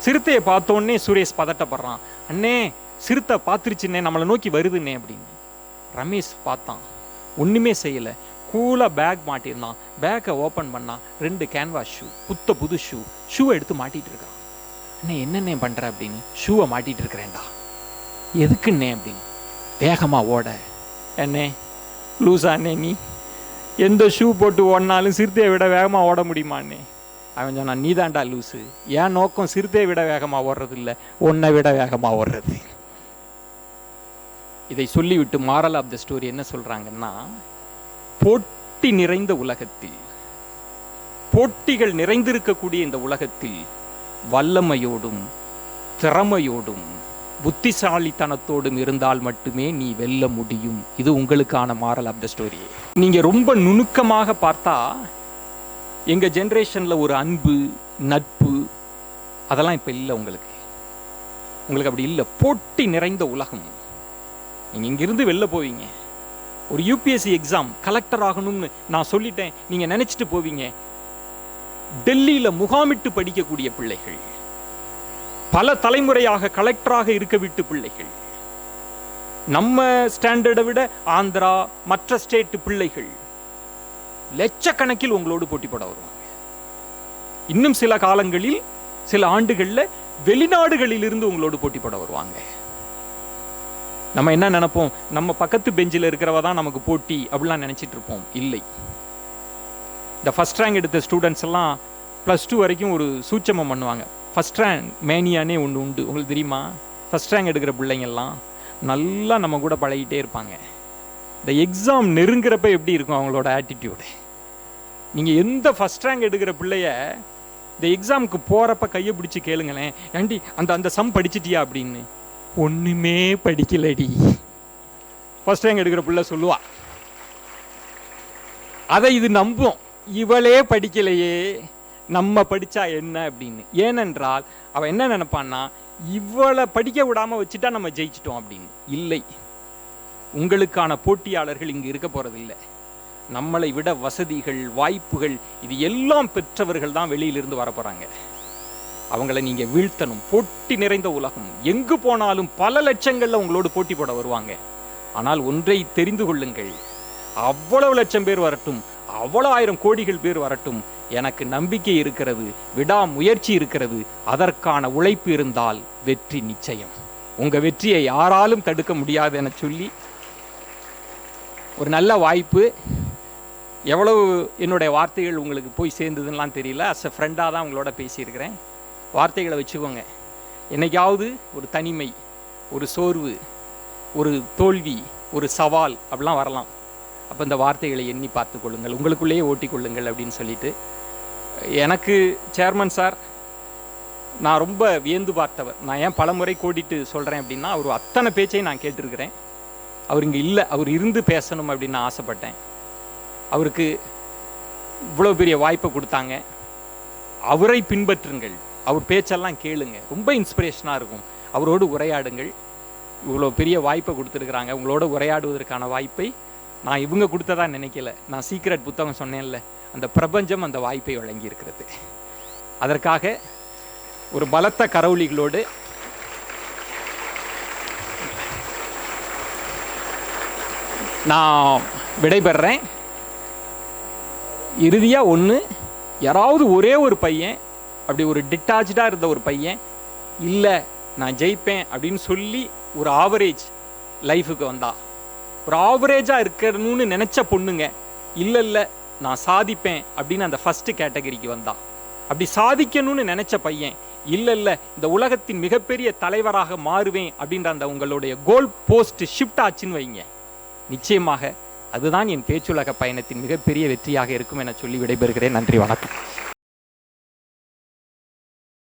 சிறுத்தையை பார்த்தோன்னே சுரேஷ் பதட்டப்படுறான், அண்ணே சிறுத்தை பார்த்துருச்சுன்னே, நம்மளை நோக்கி வருதுன்னே அப்படின்னு. ரமேஷ் பார்த்தான், ஒன்றுமே செய்யலை, கூலாக பேக் மாட்டியிருந்தான். பேக்கை ஓப்பன் பண்ணான், 2 கேன்வாஸ் ஷூ, புது ஷூவை எடுத்து மாட்டிகிட்டு இருக்கான். அண்ணே என்னென்ன பண்ணுற அப்படின்னு. ஷூவை மாட்டிகிட்டு இருக்கிறேன்டா. எதுக்குன்னே அப்படின்னு. வேகமாக ஓட. என்னே லூஸா அண்ணே, நீ எந்த ஷூ போட்டு ஓடினாலும் சிறுத்தையை விட வேகமாக ஓட முடியுமாண்ணே? அவன் சொன்னான், நீ தான்டா லூஸு, என் நோக்கம் சிறுத்தையை விட வேகமாக ஓடுறது இல்லை, உன்னை விட வேகமாக ஓடுறது. இதை சொல்லிவிட்டு மாரல் ஆஃப் த ஸ்டோரி என்ன சொல்றாங்கன்னா, போட்டி நிறைந்த உலகத்தில், போட்டிகள் நிறைந்திருக்கக்கூடிய இந்த உலகத்தில் வல்லமையோடும் திறமையோடும் புத்திசாலித்தனத்தோடும் இருந்தால் மட்டுமே நீ வெல்ல முடியும். இது உங்களுக்கான மாரல் ஆஃப் த ஸ்டோரி. நீங்க ரொம்ப நுணுக்கமாக பார்த்தா எங்க ஜென்ரேஷன்ல ஒரு அன்பு, நட்பு அதெல்லாம் இப்ப இல்லை. உங்களுக்கு அப்படி இல்லை. போட்டி நிறைந்த உலகம். நீங்க இங்கிருந்து வெளில போவீங்க, ஒரு யூபிஎஸ்சி எக்ஸாம் கலெக்டர் ஆகணும்னு நான் சொல்லிட்டேன், நீங்க நினைச்சிட்டு போவீங்க. டெல்லியில முகாமிட்டு படிக்கக்கூடிய பிள்ளைகள், பல தலைமுறையாக கலெக்டராக இருக்க விட்டு பிள்ளைகள், நம்ம ஸ்டாண்டர்டை விட ஆந்திரா மற்ற ஸ்டேட் பிள்ளைகள் லட்சக்கணக்கில் உங்களோடு போட்டி போட வருவாங்க. இன்னும் சில காலங்களில், சில ஆண்டுகள்ல வெளிநாடுகளில் இருந்து உங்களோடு போட்டி போட வருவாங்க. நம்ம என்ன நினைப்போம், நம்ம பக்கத்து பெஞ்சில் இருக்கிறவ தான் நமக்கு போட்டி அப்படிலாம் நினைச்சிட்டு இருப்போம். இல்லை. இந்த ஃபர்ஸ்ட் ரேங்க் எடுத்த ஸ்டூடெண்ட்ஸ் எல்லாம் +2 வரைக்கும் ஒரு சூட்சமம் பண்ணுவாங்க. ஃபர்ஸ்ட் ரேங்க் மேனியானே ஒன்று உண்டு, உங்களுக்கு தெரியுமா? ஃபர்ஸ்ட் ரேங்க் எடுக்கிற பிள்ளைங்கள்லாம் நல்லா நம்ம கூட பழகிட்டே இருப்பாங்க. இந்த எக்ஸாம் நெருங்குறப்ப எப்படி இருக்கும் அவங்களோட ஆட்டிடியூடு? நீங்கள் எந்த ஃபர்ஸ்ட் ரேங்க் எடுக்கிற பிள்ளைய இந்த எக்ஸாமுக்கு போகிறப்ப கையை பிடிச்சி கேளுங்களேன், ஏண்டி அந்த சம் படிச்சிட்டியா அப்படின்னு. ஒன்றுமே படிக்கலடி ஃபர்ஸ்ட் ரேங்க் எடுக்கிற பிள்ளை சொல்லுவா. அதை இது நம்பும், இவளே படிக்கலையே நம்ம படித்தா என்ன அப்படின்னு. ஏனென்றால் அவன் என்ன நினைப்பான்னா, இவளை படிக்க விடாமல் வச்சுட்டா நம்ம ஜெயிச்சிட்டோம் அப்படின்னு. இல்லை, உங்களுக்கான போட்டியாளர்கள் இங்கு இருக்க போறதில்லை. நம்மளை விட வசதிகள், வாய்ப்புகள் இது எல்லாம் பெற்றவர்கள் தான் வெளியிலிருந்து வர போறாங்க. அவங்களை நீங்க வீழ்த்தணும். போட்டி நிறைந்த உலகம், எங்கு போனாலும் பல லட்சங்கள்ல உங்களோடு போட்டி போட வருவாங்க. ஆனால் ஒன்றை தெரிந்து கொள்ளுங்கள், அவ்வளவு லட்சம் பேர் வரட்டும், அவ்வளவு 1000 கோடிகள் பேர் வரட்டும், எனக்கு நம்பிக்கை இருக்கிறது, விடாமுயற்சி இருக்கிறது, அதற்கான உழைப்பு இருந்தால் வெற்றி நிச்சயம். உங்க வெற்றியை யாராலும் தடுக்க முடியாது என சொல்லி, ஒரு நல்ல வாய்ப்பு. எவ்வளவு என்னுடைய வார்த்தைகள் உங்களுக்கு போய் சேர்ந்ததுன்னெலாம் தெரியல. அஸ் எ ஃப்ரெண்டாக தான் உங்களோட பேசியிருக்கிறேன். வார்த்தைகளை வச்சுக்கோங்க. என்னைக்காவது ஒரு தனிமை, ஒரு சோர்வு, ஒரு தோல்வி, ஒரு சவால் அப்படிலாம் வரலாம். அப்போ இந்த வார்த்தைகளை எண்ணி பார்த்து கொள்ளுங்கள், உங்களுக்குள்ளேயே ஓட்டிக்கொள்ளுங்கள் அப்படின்னு சொல்லிட்டு, எனக்கு சேர்மன் சார் நான் ரொம்ப வியந்து பார்த்தவர். நான் ஏன் பல முறை கோடிட்டு சொல்கிறேன் அப்படின்னா, அவர் அத்தனை பேச்சையும் நான் கேட்டிருக்கிறேன். அவர் இங்கே இல்லை, அவர் இருந்து பேசணும் அப்படின்னு நான் ஆசைப்பட்டேன். அவருக்கு இவ்வளோ பெரிய வாய்ப்பை கொடுத்தாங்க. அவரை பின்பற்றுங்கள், அவர் பேச்செல்லாம் கேளுங்க, ரொம்ப இன்ஸ்பிரேஷனாக இருக்கும். அவரோடு உரையாடுங்கள். இவ்வளோ பெரிய வாய்ப்பை கொடுத்துருக்குறாங்க. உங்களோட உரையாடுவதற்கான வாய்ப்பை நான் இவங்க கொடுத்ததா நினைக்கல. நான் சீக்ரெட் புத்தகம் சொன்னேன்ல, அந்த பிரபஞ்சம் அந்த வாய்ப்பை வழங்கி இருக்கிறது. அதற்காக ஒரு பலத்த கரவொலிகளோடு நான் விடைபெறேன். இறுதியாக ஒன்று, யாராவது ஒரே ஒரு பையன் அப்படி ஒரு டிட்டாச்சாக இருந்த ஒரு பையன், இல்லை நான் ஜெயிப்பேன் அப்படின்னு சொல்லி ஒரு ஆவரேஜ் லைஃபுக்கு வந்தா, ஒரு ஆவரேஜாக இருக்கணும்னு நினச்ச பொண்ணுங்க, இல்லை இல்லை நான் சாதிப்பேன் அப்படின்னு அந்த ஃபஸ்ட்டு கேட்டகரிக்கு வந்தா, அப்படி சாதிக்கணும்னு நினச்ச பையன், இல்லை இல்லை இந்த உலகத்தின் மிகப்பெரிய தலைவராக மாறுவேன் அப்படின்ற அந்த உங்களுடைய கோல் போஸ்ட் ஷிஃப்ட் ஆச்சுன்னு வைங்க, நிச்சயமாக அதுதான் என் பேச்சுலக பயணத்தின் மிகப்பெரிய வெற்றியாக இருக்கும் என சொல்லி விடைபெறுகிறேன். நன்றி, வணக்கம்.